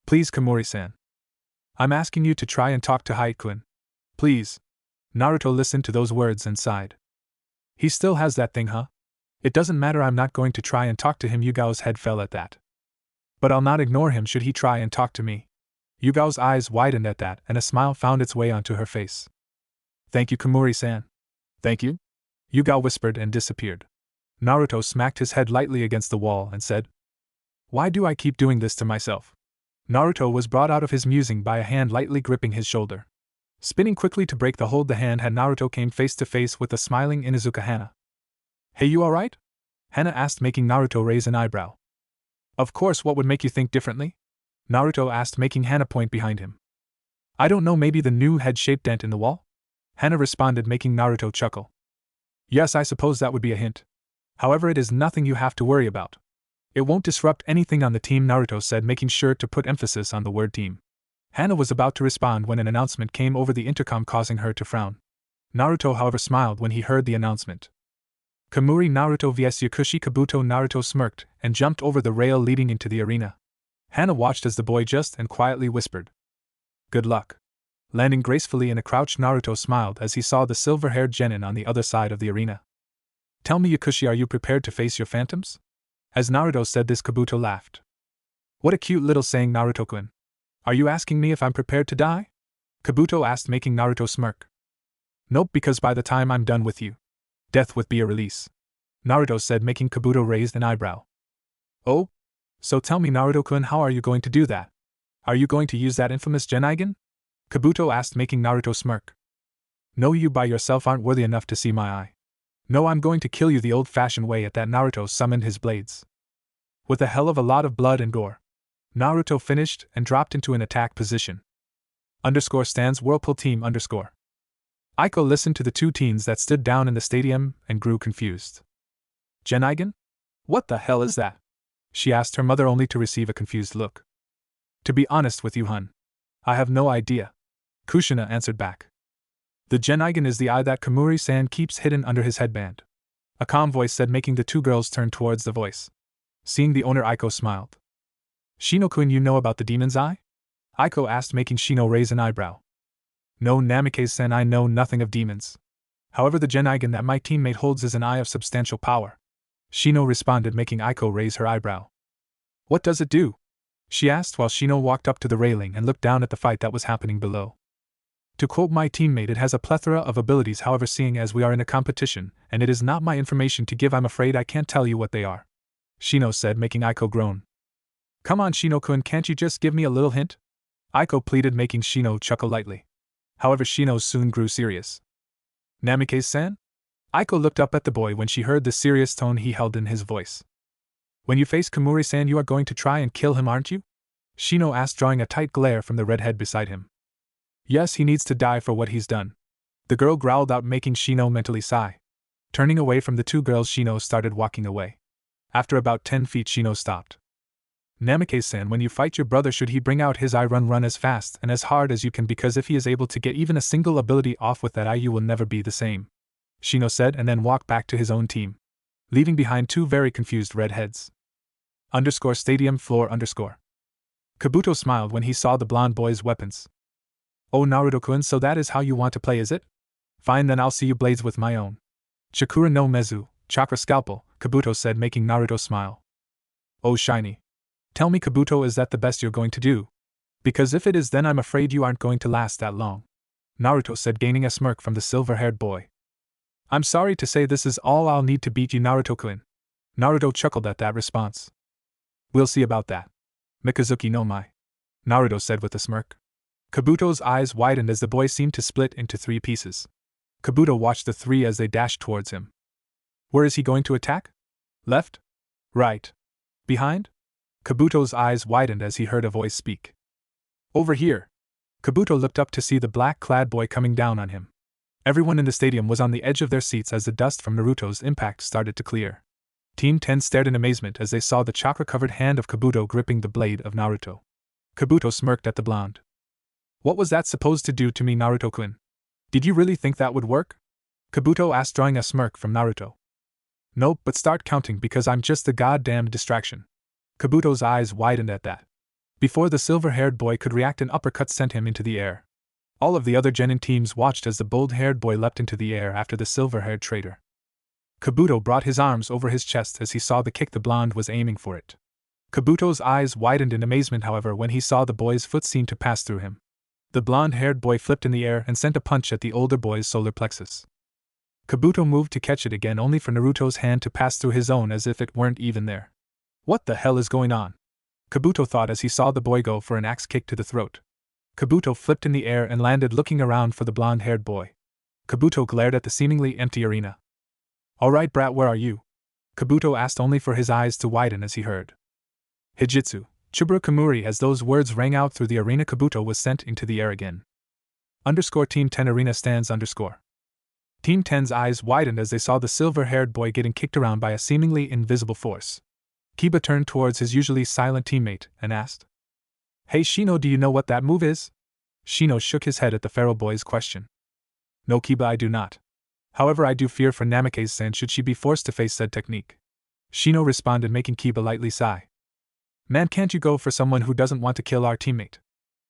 Please, Komori-san. I'm asking you to try and talk to Hyde-kun. Please. Naruto listened to those words and sighed. He still has that thing, huh? It doesn't matter, I'm not going to try and talk to him. Yugao's head fell at that. But I'll not ignore him should he try and talk to me. Yugao's eyes widened at that and a smile found its way onto her face. Thank you, Komori-san. Thank you? Yugao whispered and disappeared. Naruto smacked his head lightly against the wall and said, Why do I keep doing this to myself? Naruto was brought out of his musing by a hand lightly gripping his shoulder. Spinning quickly to break the hold the hand had, Naruto came face to face with the smiling Inuzuka Hana. Hey, you alright? Hana asked, making Naruto raise an eyebrow. Of course, what would make you think differently? Naruto asked, making Hana point behind him. I don't know, maybe the new head-shaped dent in the wall? Hana responded, making Naruto chuckle. Yes, I suppose that would be a hint. However, it is nothing you have to worry about. It won't disrupt anything on the team, Naruto said, making sure to put emphasis on the word team. Hana was about to respond when an announcement came over the intercom, causing her to frown. Naruto, however, smiled when he heard the announcement. Kamuri Naruto vs Yakushi Kabuto. Naruto smirked and jumped over the rail leading into the arena. Hana watched as the boy just and quietly whispered, Good luck. Landing gracefully in a crouch, Naruto smiled as he saw the silver-haired genin on the other side of the arena. Tell me, Yakushi, are you prepared to face your phantoms? As Naruto said this, Kabuto laughed. What a cute little saying, Naruto-kun. Are you asking me if I'm prepared to die? Kabuto asked, making Naruto smirk. Nope, because by the time I'm done with you, death would be a release. Naruto said, making Kabuto raise an eyebrow. Oh? So tell me, Naruto-kun, how are you going to do that? Are you going to use that infamous Genaigen? Kabuto asked, making Naruto smirk. No, you by yourself aren't worthy enough to see my eye. No, I'm going to kill you the old-fashioned way. At that, Naruto summoned his blades. With a hell of a lot of blood and gore, Naruto finished and dropped into an attack position. Stands Whirlpool Team _. Aiko listened to the two teens that stood down in the stadium and grew confused. Genaigen? What the hell is that? She asked her mother, only to receive a confused look. To be honest with you, hun, I have no idea. Kushina answered back. The Genaigen is the eye that Kamuri-san keeps hidden under his headband. A calm voice said, making the two girls turn towards the voice. Seeing the owner, Aiko smiled. Shino-kun, you know about the demon's eye? Aiko asked, making Shino raise an eyebrow. No, Namikaze-san, I know nothing of demons. However, the Genaigen that my teammate holds is an eye of substantial power. Shino responded, making Aiko raise her eyebrow. What does it do? She asked while Shino walked up to the railing and looked down at the fight that was happening below. To quote my teammate, it has a plethora of abilities. However, seeing as we are in a competition, and it is not my information to give, I'm afraid I can't tell you what they are. Shino said, making Aiko groan. Come on, Shino-kun, can't you just give me a little hint? Aiko pleaded, making Shino chuckle lightly. However, Shino soon grew serious. Namikaze-san? Aiko looked up at the boy when she heard the serious tone he held in his voice. When you face Kamuri-san, you are going to try and kill him, aren't you? Shino asked, drawing a tight glare from the redhead beside him. Yes, he needs to die for what he's done. The girl growled out, making Shino mentally sigh. Turning away from the two girls, Shino started walking away. After about 10 feet, Shino stopped. Namikaze-san, when you fight your brother, should he bring out his eye, run as fast and as hard as you can, because if he is able to get even a single ability off with that eye, you will never be the same. Shino said, and then walked back to his own team, leaving behind two very confused redheads. Stadium floor _. Kabuto smiled when he saw the blonde boy's weapons. Oh, Naruto-kun, so that is how you want to play, is it? Fine, then I'll see you blades with my own Chakura no Mezu, chakra scalpel, Kabuto said, making Naruto smile. Oh, shiny. Tell me, Kabuto, is that the best you're going to do? Because if it is, then I'm afraid you aren't going to last that long. Naruto said, gaining a smirk from the silver-haired boy. I'm sorry to say this is all I'll need to beat you, Naruto-kun. Naruto chuckled at that response. We'll see about that. Mikazuki no Mai. Naruto said with a smirk. Kabuto's eyes widened as the boy seemed to split into 3 pieces. Kabuto watched the 3 as they dashed towards him. Where is he going to attack? Left? Right? Behind? Kabuto's eyes widened as he heard a voice speak. Over here. Kabuto looked up to see the black-clad boy coming down on him. Everyone in the stadium was on the edge of their seats as the dust from Naruto's impact started to clear. Team 10 stared in amazement as they saw the chakra-covered hand of Kabuto gripping the blade of Naruto. Kabuto smirked at the blonde. What was that supposed to do to me, Naruto-kun? Did you really think that would work? Kabuto asked, drawing a smirk from Naruto. Nope, but start counting because I'm just a goddamn distraction. Kabuto's eyes widened at that. Before the silver-haired boy could react, an uppercut sent him into the air. All of the other genin teams watched as the bold-haired boy leapt into the air after the silver-haired traitor. Kabuto brought his arms over his chest as he saw the kick the blonde was aiming for it. Kabuto's eyes widened in amazement, however, when he saw the boy's foot seem to pass through him. The blonde-haired boy flipped in the air and sent a punch at the older boy's solar plexus. Kabuto moved to catch it again, only for Naruto's hand to pass through his own as if it weren't even there. What the hell is going on? Kabuto thought as he saw the boy go for an axe kick to the throat. Kabuto flipped in the air and landed, looking around for the blonde-haired boy. Kabuto glared at the seemingly empty arena. Alright, brat, where are you? Kabuto asked, only for his eyes to widen as he heard Hijitsu, Chibura Kamuri. As those words rang out through the arena, Kabuto was sent into the air again. Team 10 arena stands. Team 10's eyes widened as they saw the silver-haired boy getting kicked around by a seemingly invisible force. Kiba turned towards his usually silent teammate and asked, Hey Shino, do you know what that move is? Shino shook his head at the feral boy's question. No Kiba, I do not. However, I do fear for Namikaze-san should she be forced to face said technique. Shino responded, making Kiba lightly sigh. Man, can't you go for someone who doesn't want to kill our teammate?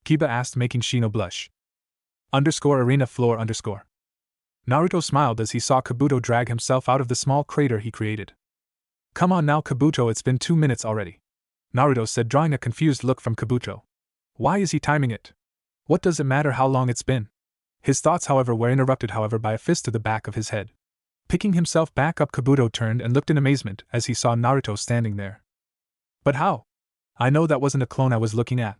Kiba asked, making Shino blush. Arena floor. Naruto smiled as he saw Kabuto drag himself out of the small crater he created. Come on now, Kabuto, it's been 2 minutes already. Naruto said, drawing a confused look from Kabuto. Why is he timing it? What does it matter how long it's been? His thoughts, however, were interrupted by a fist to the back of his head. Picking himself back up, Kabuto turned and looked in amazement as he saw Naruto standing there. But how? I know that wasn't a clone I was looking at.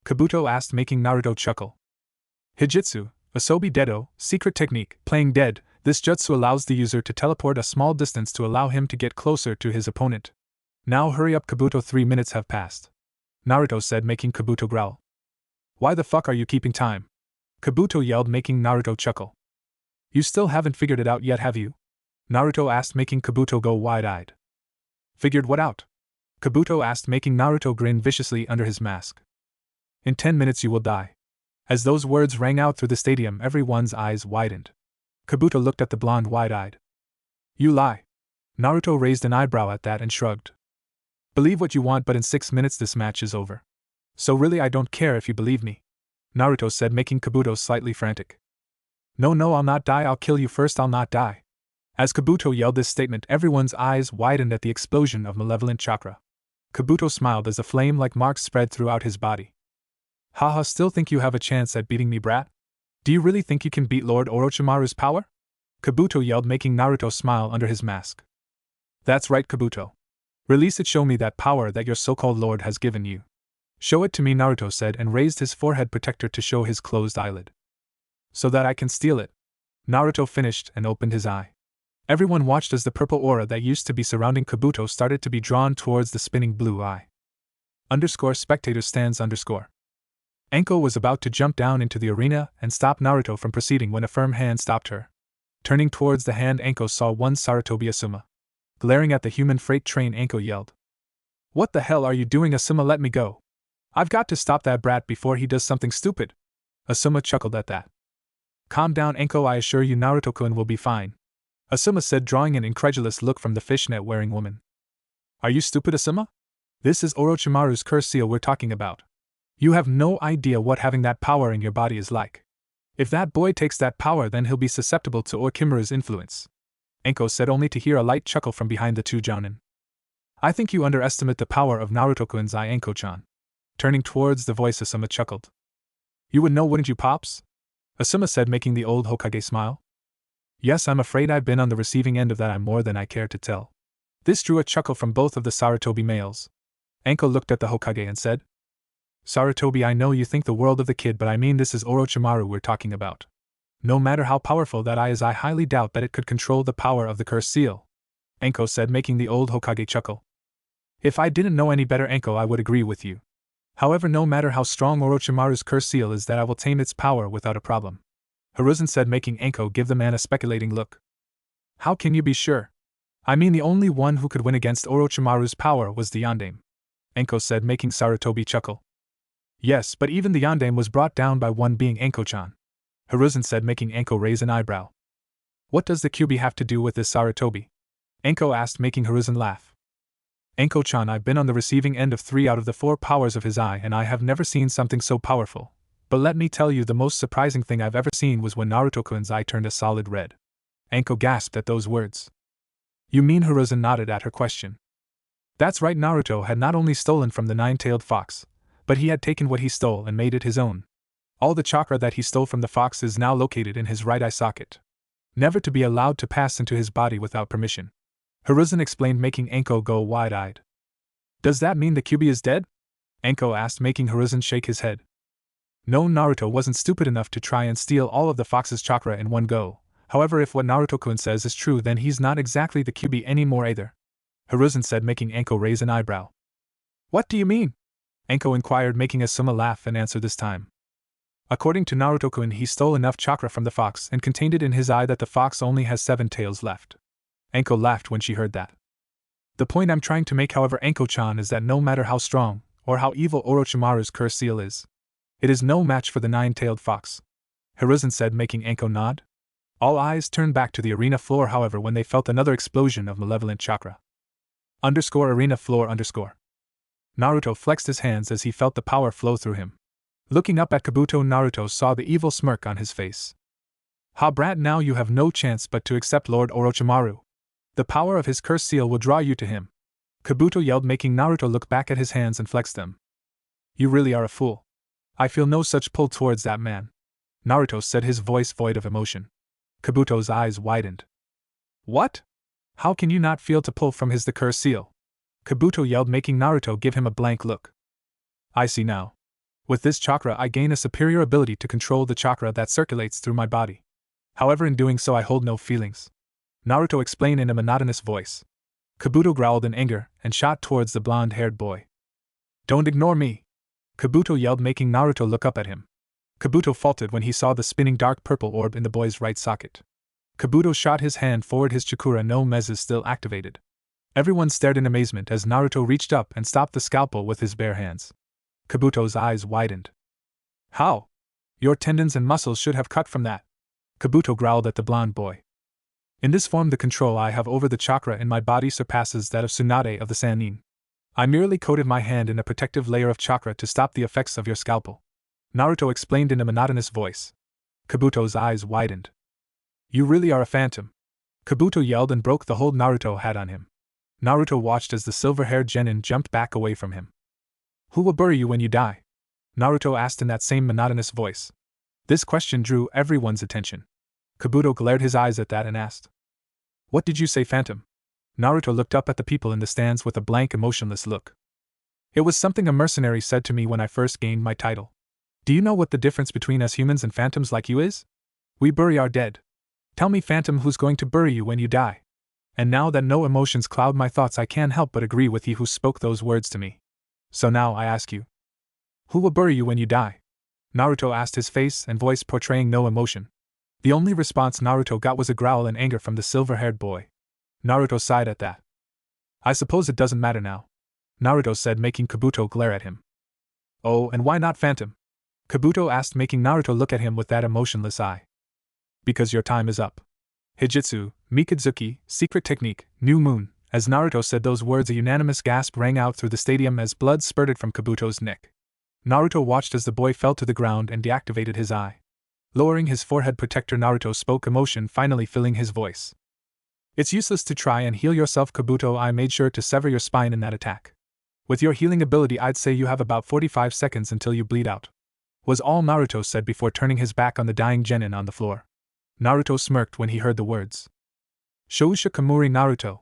Kabuto asked, making Naruto chuckle. Hijitsu, Asobi Dedo, secret technique, playing dead. This jutsu allows the user to teleport a small distance to allow him to get closer to his opponent. Now hurry up, Kabuto, 3 minutes have passed. Naruto said, making Kabuto growl. Why the fuck are you keeping time? Kabuto yelled, making Naruto chuckle. You still haven't figured it out yet, have you? Naruto asked, making Kabuto go wide-eyed. Figured what out? Kabuto asked, making Naruto grin viciously under his mask. In 10 minutes you will die. As those words rang out through the stadium, everyone's eyes widened. Kabuto looked at the blonde wide-eyed. You lie. Naruto raised an eyebrow at that and shrugged. Believe what you want, but in 6 minutes this match is over. So really I don't care if you believe me. Naruto said, making Kabuto slightly frantic. No, I'll not die, I'll kill you first, I'll not die. As Kabuto yelled this statement, everyone's eyes widened at the explosion of malevolent chakra. Kabuto smiled as a flame-like mark spread throughout his body. Haha, still think you have a chance at beating me, brat? Do you really think you can beat Lord Orochimaru's power? Kabuto yelled, making Naruto smile under his mask. That's right, Kabuto. Release it, show me that power that your so-called lord has given you. Show it to me, Naruto said, and raised his forehead protector to show his closed eyelid. So that I can steal it. Naruto finished and opened his eye. Everyone watched as the purple aura that used to be surrounding Kabuto started to be drawn towards the spinning blue eye. Spectator stands. Anko was about to jump down into the arena and stop Naruto from proceeding when a firm hand stopped her. Turning towards the hand, Anko saw one Sarutobi Asuma. Glaring at the human freight train, Anko yelled. What the hell are you doing, Asuma? Let me go. I've got to stop that brat before he does something stupid. Asuma chuckled at that. Calm down, Anko, I assure you Naruto-kun will be fine. Asuma said, drawing an incredulous look from the fishnet-wearing woman. Are you stupid, Asuma? This is Orochimaru's curse seal we're talking about. You have no idea what having that power in your body is like. If that boy takes that power, then he'll be susceptible to Orochimaru's influence. Anko said, only to hear a light chuckle from behind the two jounin. I think you underestimate the power of Naruto-kun's eye, Anko-chan. Turning towards the voice, Asuma chuckled. You would know, wouldn't you, Pops? Asuma said, making the old Hokage smile. Yes, I'm afraid I've been on the receiving end of that. I'm more than I care to tell. This drew a chuckle from both of the Sarutobi males. Anko looked at the Hokage and said, Sarutobi, I know you think the world of the kid, but I mean this is Orochimaru we're talking about. No matter how powerful that eye is, I highly doubt that it could control the power of the curse seal. Anko said, making the old Hokage chuckle. If I didn't know any better, Anko, I would agree with you. However, no matter how strong Orochimaru's curse seal is, that I will tame its power without a problem. Hiruzen said, making Anko give the man a speculating look. How can you be sure? I mean, the only one who could win against Orochimaru's power was the Yondaime. Anko said, making Sarutobi chuckle. Yes, but even the Yondaime was brought down by one being Anko-chan. Hiruzen said, making Anko raise an eyebrow. What does the Kyuubi have to do with this, Sarutobi? Anko asked, making Hiruzen laugh. Anko-chan, I've been on the receiving end of 3 out of the 4 powers of his eye, and I have never seen something so powerful. But let me tell you, the most surprising thing I've ever seen was when Naruto-kun's eye turned a solid red. Anko gasped at those words. You mean? Hiruzen nodded at her question. That's right, Naruto had not only stolen from the nine-tailed fox, but he had taken what he stole and made it his own. All the chakra that he stole from the fox is now located in his right eye socket, never to be allowed to pass into his body without permission. Hiruzen explained, making Anko go wide-eyed. Does that mean the Kyuubi is dead? Anko asked, making Hiruzen shake his head. No, Naruto wasn't stupid enough to try and steal all of the fox's chakra in one go. However, if what Naruto-kun says is true, then he's not exactly the Kyuubi anymore either. Hiruzen said, making Anko raise an eyebrow. What do you mean? Anko inquired, making Asuma laugh and answer this time. According to Naruto-kun, he stole enough chakra from the fox and contained it in his eye that the fox only has 7 tails left. Anko laughed when she heard that. The point I'm trying to make, however, Anko-chan, is that no matter how strong or how evil Orochimaru's curse seal is, it is no match for the 9-tailed fox. Hiruzen said, making Anko nod. All eyes turned back to the arena floor, however, when they felt another explosion of malevolent chakra. _arena floor _ Naruto flexed his hands as he felt the power flow through him. Looking up at Kabuto, Naruto saw the evil smirk on his face. Ha brat, now you have no chance but to accept Lord Orochimaru. The power of his curse seal will draw you to him. Kabuto yelled, making Naruto look back at his hands and flex them. You really are a fool. I feel no such pull towards that man. Naruto said, his voice void of emotion. Kabuto's eyes widened. What? How can you not feel to pull from the curse seal? Kabuto yelled, making Naruto give him a blank look. I see now. With this chakra I gain a superior ability to control the chakra that circulates through my body. However, in doing so I hold no feelings. Naruto explained in a monotonous voice. Kabuto growled in anger and shot towards the blonde-haired boy. Don't ignore me! Kabuto yelled, making Naruto look up at him. Kabuto faltered when he saw the spinning dark purple orb in the boy's right socket. Kabuto shot his hand forward, his Chakura no Mezes still activated. Everyone stared in amazement as Naruto reached up and stopped the scalpel with his bare hands. Kabuto's eyes widened. How? Your tendons and muscles should have cut from that. Kabuto growled at the blonde boy. In this form, the control I have over the chakra in my body surpasses that of Tsunade of the Sannin. I merely coated my hand in a protective layer of chakra to stop the effects of your scalpel. Naruto explained in a monotonous voice. Kabuto's eyes widened. You really are a phantom. Kabuto yelled and broke the hold Naruto had on him. Naruto watched as the silver-haired genin jumped back away from him. Who will bury you when you die? Naruto asked in that same monotonous voice. This question drew everyone's attention. Kabuto glared his eyes at that and asked. What did you say, phantom? Naruto looked up at the people in the stands with a blank, emotionless look. It was something a mercenary said to me when I first gained my title. Do you know what the difference between us humans and phantoms like you is? We bury our dead. Tell me, phantom, who's going to bury you when you die? And now that no emotions cloud my thoughts, I can't help but agree with he who spoke those words to me. So now I ask you. Who will bury you when you die? Naruto asked, his face and voice portraying no emotion. The only response Naruto got was a growl and anger from the silver-haired boy. Naruto sighed at that. I suppose it doesn't matter now, Naruto said, making Kabuto glare at him. Oh, and why not phantom? Kabuto asked, making Naruto look at him with that emotionless eye. Because your time is up. Hijitsu, Mikazuki, secret technique, new moon. As Naruto said those words, a unanimous gasp rang out through the stadium as blood spurted from Kabuto's neck. Naruto watched as the boy fell to the ground and deactivated his eye. Lowering his forehead protector, Naruto spoke, emotion finally filling his voice. It's useless to try and heal yourself, Kabuto. I made sure to sever your spine in that attack. With your healing ability, I'd say you have about 45 seconds until you bleed out. Was all Naruto said before turning his back on the dying genin on the floor. Naruto smirked when he heard the words. Shousha Kamuri Naruto.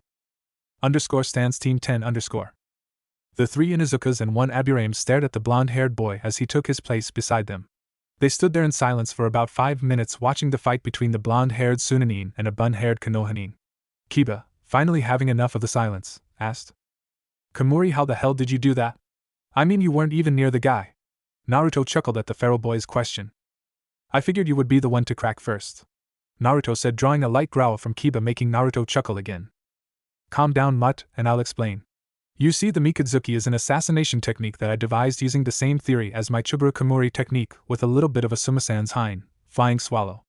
Stands Team 10 _. The 3 Inuzukas and 1 Aburame stared at the blonde-haired boy as he took his place beside them. They stood there in silence for about 5 minutes watching the fight between the blonde-haired Tsunanin and a bun-haired Konohanin. Kiba, finally having enough of the silence, asked. Kamuri, how the hell did you do that? I mean, you weren't even near the guy. Naruto chuckled at the feral boy's question. I figured you would be the one to crack first, Naruto said, drawing a light growl from Kiba, making Naruto chuckle again. Calm down, Mutt, and I'll explain. You see, the Mikazuki is an assassination technique that I devised using the same theory as my Chiburu Kamuri technique, with a little bit of a Sumasan's Hein, flying swallow.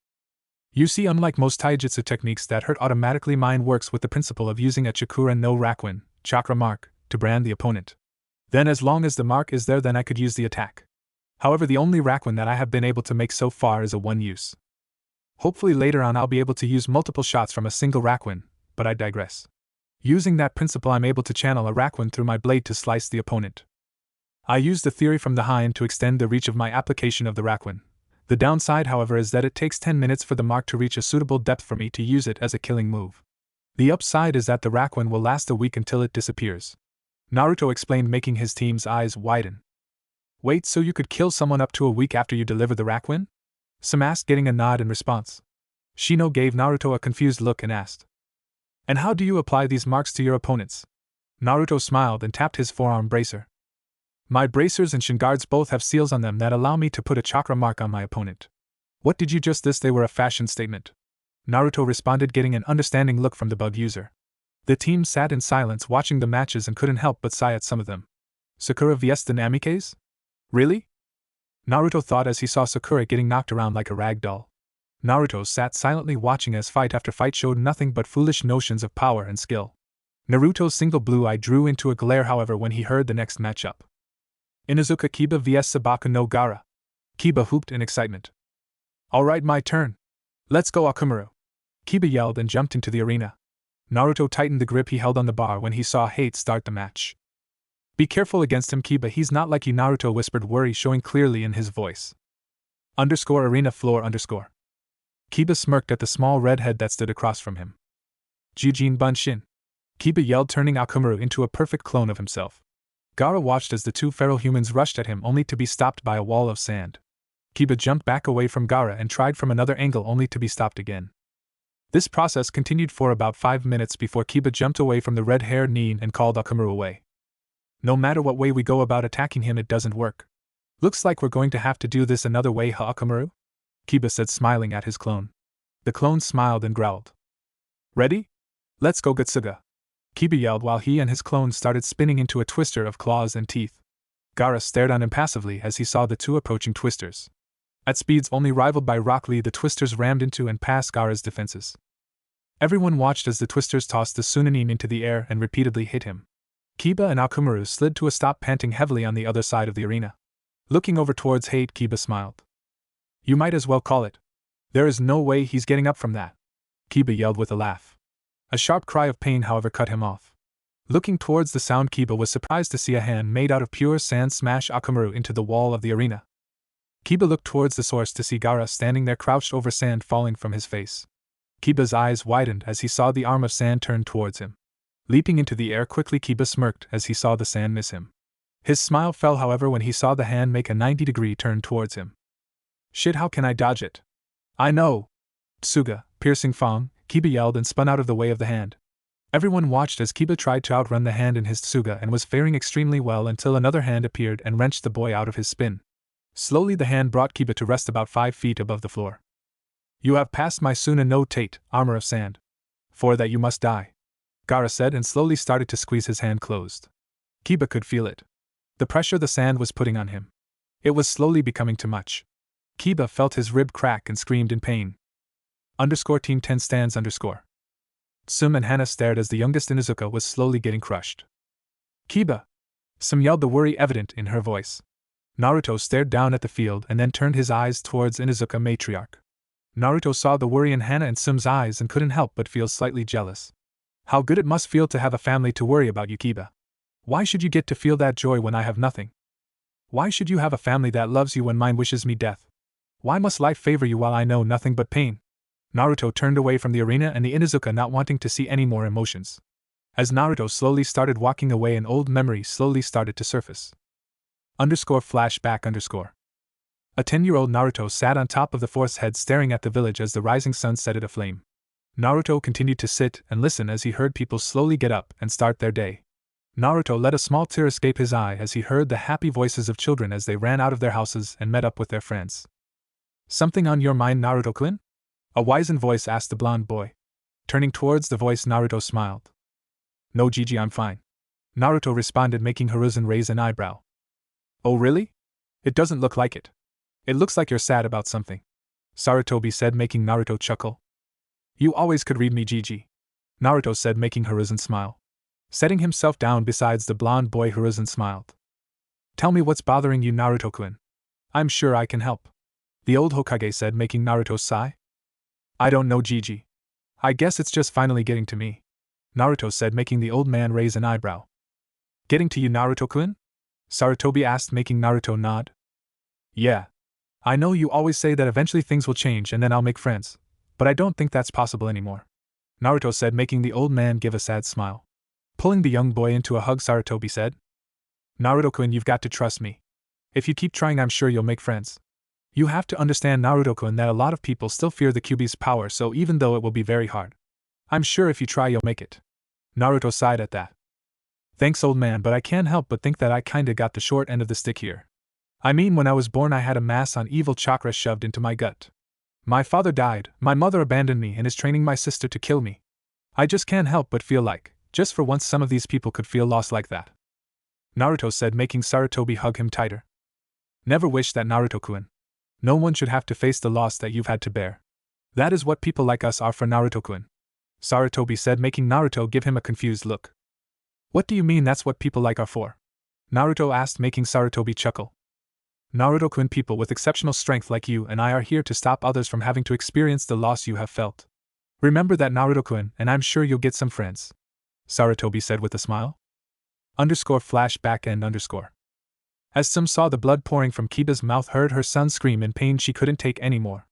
You see, unlike most taijutsu techniques that hurt automatically, mine works with the principle of using a Chakura no Rakuin, chakra mark, to brand the opponent. Then as long as the mark is there, then I could use the attack. However, the only Rakuin that I have been able to make so far is a one-use. Hopefully later on I'll be able to use multiple shots from a single Rakuin, but I digress. Using that principle, I'm able to channel a Rakuin through my blade to slice the opponent. I use the theory from the Hein to extend the reach of my application of the Rakuin. The downside, however, is that it takes 10 minutes for the mark to reach a suitable depth for me to use it as a killing move. The upside is that the Rakuin will last a week until it disappears, Naruto explained, making his team's eyes widen. Wait, so you could kill someone up to a week after you deliver the Rakuin? Tsume asked, getting a nod in response. Shino gave Naruto a confused look and asked, and how do you apply these marks to your opponents? Naruto smiled and tapped his forearm bracer. My bracers and shin guards both have seals on them that allow me to put a chakra mark on my opponent. What did you just this? They were a fashion statement, Naruto responded, getting an understanding look from the bug user. The team sat in silence watching the matches and couldn't help but sigh at some of them. Sakura vs the Namikes? Really? Naruto thought as he saw Sakura getting knocked around like a rag doll. Naruto sat silently watching as fight after fight showed nothing but foolish notions of power and skill. Naruto's single blue eye drew into a glare, however, when he heard the next matchup. Inuzuka Kiba vs Sabaku no Gaara. Kiba whooped in excitement. Alright, my turn. Let's go, Akamaru. Kiba yelled and jumped into the arena. Naruto tightened the grip he held on the bar when he saw Hate start the match. Be careful against him, Kiba, he's not like you, Naruto whispered, worry showing clearly in his voice. _arena floor _ Kiba smirked at the small redhead that stood across from him. Jujin Bunshin. Kiba yelled, turning Akamaru into a perfect clone of himself. Gaara watched as the two feral humans rushed at him, only to be stopped by a wall of sand. Kiba jumped back away from Gaara and tried from another angle, only to be stopped again. This process continued for about 5 minutes before Kiba jumped away from the red-haired Nin and called Akamaru away. No matter what way we go about attacking him, it doesn't work. Looks like we're going to have to do this another way, huh, Akamaru? Kiba said, smiling at his clone. The clone smiled and growled. Ready? Let's go, Getsuga. Kiba yelled while he and his clone started spinning into a twister of claws and teeth. Gaara stared on impassively as he saw the two approaching twisters. At speeds only rivaled by Rock Lee, the twisters rammed into and past Gaara's defenses. Everyone watched as the twisters tossed the Chunin into the air and repeatedly hit him. Kiba and Akamaru slid to a stop, panting heavily on the other side of the arena. Looking over towards Hate, Kiba smiled. You might as well call it. There is no way he's getting up from that, Kiba yelled with a laugh. A sharp cry of pain, however, cut him off. Looking towards the sound, Kiba was surprised to see a hand made out of pure sand smash Akamaru into the wall of the arena. Kiba looked towards the source to see Gaara standing there, crouched over sand falling from his face. Kiba's eyes widened as he saw the arm of sand turn towards him. Leaping into the air quickly, Kiba smirked as he saw the sand miss him. His smile fell, however, when he saw the hand make a 90-degree turn towards him. Shit, how can I dodge it? I know! Tsuga, piercing Fang, Kiba yelled and spun out of the way of the hand. Everyone watched as Kiba tried to outrun the hand in his Tsuga and was faring extremely well until another hand appeared and wrenched the boy out of his spin. Slowly the hand brought Kiba to rest about 5 feet above the floor. You have passed my Suna no Tate, armor of sand. For that you must die, Gaara said and slowly started to squeeze his hand closed. Kiba could feel it. The pressure the sand was putting on him. It was slowly becoming too much. Kiba felt his rib crack and screamed in pain. Team 10 stands _ Tsume and Hana stared as the youngest Inuzuka was slowly getting crushed. Kiba! Tsume yelled, the worry evident in her voice. Naruto stared down at the field and then turned his eyes towards Inuzuka matriarch. Naruto saw the worry in Hana and Tsume's eyes and couldn't help but feel slightly jealous. How good it must feel to have a family to worry about you, Kiba. Why should you get to feel that joy when I have nothing? Why should you have a family that loves you when mine wishes me death? Why must life favor you while I know nothing but pain? Naruto turned away from the arena and the Inuzuka, not wanting to see any more emotions. As Naruto slowly started walking away, an old memory slowly started to surface. Flashback. A 10-year-old Naruto sat on top of the forest's head staring at the village as the rising sun set it aflame. Naruto continued to sit and listen as he heard people slowly get up and start their day. Naruto let a small tear escape his eye as he heard the happy voices of children as they ran out of their houses and met up with their friends. Something on your mind, Naruto-kun? A wizened voice asked the blonde boy. Turning towards the voice, Naruto smiled. No, Gigi, I'm fine. Naruto responded, making Hiruzen raise an eyebrow. Oh really? It doesn't look like it. It looks like you're sad about something. Sarutobi said, making Naruto chuckle. You always could read me, Gigi. Naruto said, making Hiruzen smile. Setting himself down beside the blonde boy, Hiruzen smiled. Tell me what's bothering you, Naruto-kun. I'm sure I can help. The old Hokage said, making Naruto sigh. I don't know, Gigi. I guess it's just finally getting to me. Naruto said, making the old man raise an eyebrow. Getting to you, Naruto-kun? Sarutobi asked, making Naruto nod. Yeah. I know you always say that eventually things will change and then I'll make friends, but I don't think that's possible anymore. Naruto said, making the old man give a sad smile. Pulling the young boy into a hug, Sarutobi said. Naruto-kun, you've got to trust me. If you keep trying, I'm sure you'll make friends. You have to understand, Naruto-kun, that a lot of people still fear the Kyuubi's power, so even though it will be very hard, I'm sure if you try you'll make it. Naruto sighed at that. Thanks, old man, but I can't help but think that I kinda got the short end of the stick here. I mean, when I was born I had a mass on evil chakra shoved into my gut. My father died, my mother abandoned me and is training my sister to kill me. I just can't help but feel like, just for once, some of these people could feel lost like that. Naruto said, making Sarutobi hug him tighter. Never wish that, Naruto-kun. No one should have to face the loss that you've had to bear. That is what people like us are for, Naruto-kun. Sarutobi said, making Naruto give him a confused look. What do you mean that's what people like are for? Naruto asked, making Sarutobi chuckle. Naruto-kun, people with exceptional strength like you and I are here to stop others from having to experience the loss you have felt. Remember that, Naruto-kun, and I'm sure you'll get some friends. Sarutobi said with a smile. _flashback and _. As Tsume saw the blood pouring from Kiba's mouth, heard her son scream in pain, she couldn't take any more.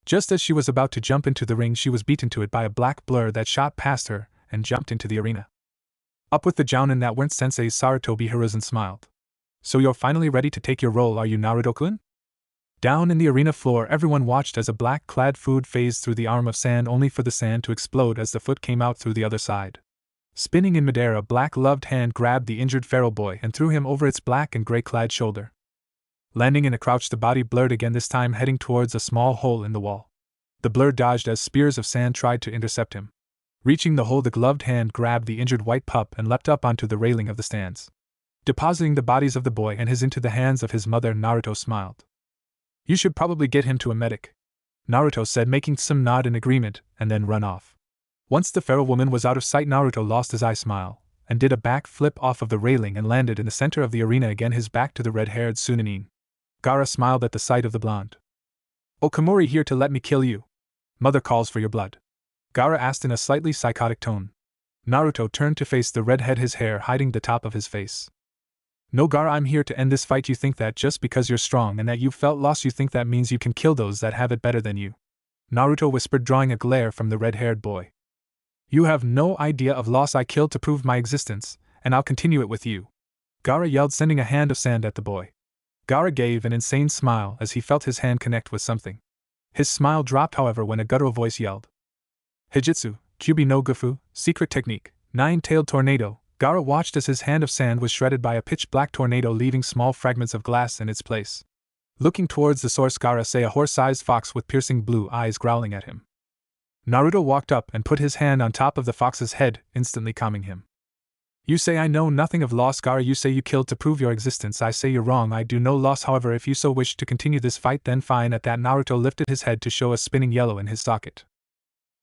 Just as she was about to jump into the ring, she was beaten to it by a black blur that shot past her and jumped into the arena. Up with the jounin that weren't sensei's, Sarutobi. Hiruzen smiled. So you're finally ready to take your role, are you, Naruto-kun? Down in the arena floor, everyone watched as a black-clad foot phased through the arm of sand, only for the sand to explode as the foot came out through the other side. Spinning in midair, a black-gloved hand grabbed the injured feral boy and threw him over its black and gray-clad shoulder. Landing in a crouch, the body blurred again, this time heading towards a small hole in the wall. The blur dodged as spears of sand tried to intercept him. Reaching the hole, the gloved hand grabbed the injured white pup and leapt up onto the railing of the stands. Depositing the bodies of the boy and his into the hands of his mother, Naruto smiled. You should probably get him to a medic, Naruto said, making Tsume nod in agreement, and then run off. Once the feral woman was out of sight, Naruto lost his eye smile, and did a back flip off of the railing and landed in the center of the arena again, his back to the red-haired Chunin. Gaara smiled at the sight of the blonde. Okamori here to let me kill you. Mother calls for your blood. Gaara asked in a slightly psychotic tone. Naruto turned to face the redhead, his hair hiding the top of his face. No, Gaara, I'm here to end this fight. You think that just because you're strong and that you've felt loss, you think that means you can kill those that have it better than you? Naruto whispered, drawing a glare from the red-haired boy. You have no idea of loss I killed to prove my existence, and I'll continue it with you. Gaara yelled, sending a hand of sand at the boy. Gaara gave an insane smile as he felt his hand connect with something. His smile dropped, however, when a guttural voice yelled. Hijitsu, Kyuubi no Gufu, secret technique, nine-tailed tornado. Gaara watched as his hand of sand was shredded by a pitch-black tornado, leaving small fragments of glass in its place. Looking towards the source, Gaara saw a horse-sized fox with piercing blue eyes growling at him. Naruto walked up and put his hand on top of the fox's head, instantly calming him. You say I know nothing of loss, Gaara. You say you killed to prove your existence. I say you're wrong. I do no loss. However, if you so wish to continue this fight, then fine. At that, Naruto lifted his head to show a spinning yellow in his socket.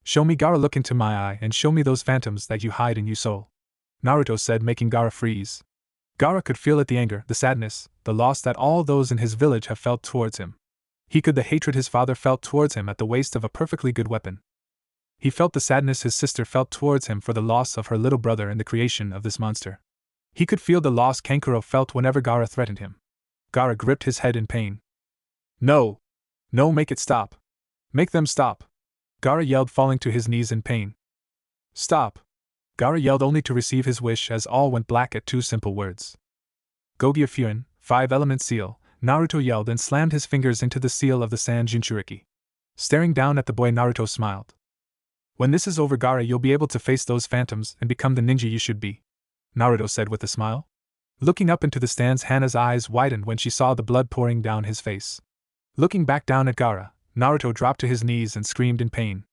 Show me, Gaara. Look into my eye and show me those phantoms that you hide in your soul, Naruto said, making Gaara freeze. Gaara could feel it, the anger, the sadness, the loss that all those in his village have felt towards him. He could the hatred his father felt towards him at the waste of a perfectly good weapon. He felt the sadness his sister felt towards him for the loss of her little brother and the creation of this monster. He could feel the loss Kankuro felt whenever Gaara threatened him. Gaara gripped his head in pain. No! No, make it stop! Make them stop! Gaara yelled, falling to his knees in pain. Stop! Gaara yelled, only to receive his wish as all went black at two simple words. Gogia Furin, 5-element seal, Naruto yelled and slammed his fingers into the seal of the sand Jinchuriki. Staring down at the boy, Naruto smiled. When this is over, Gaara, you'll be able to face those phantoms and become the ninja you should be, Naruto said with a smile. Looking up into the stands, Hana's eyes widened when she saw the blood pouring down his face. Looking back down at Gaara, Naruto dropped to his knees and screamed in pain.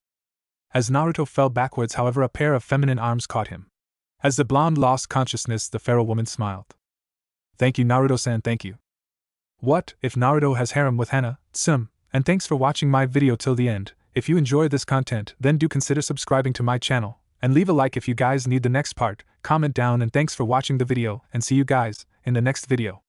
As Naruto fell backwards, however, a pair of feminine arms caught him. As the blonde lost consciousness, the pharaoh woman smiled. Thank you, Naruto-san, thank you. What if Naruto has harem with Hana, Tsume? And thanks for watching my video till the end. If you enjoy this content, then do consider subscribing to my channel, and leave a like if you guys need the next part, comment down, and thanks for watching the video, and see you guys in the next video.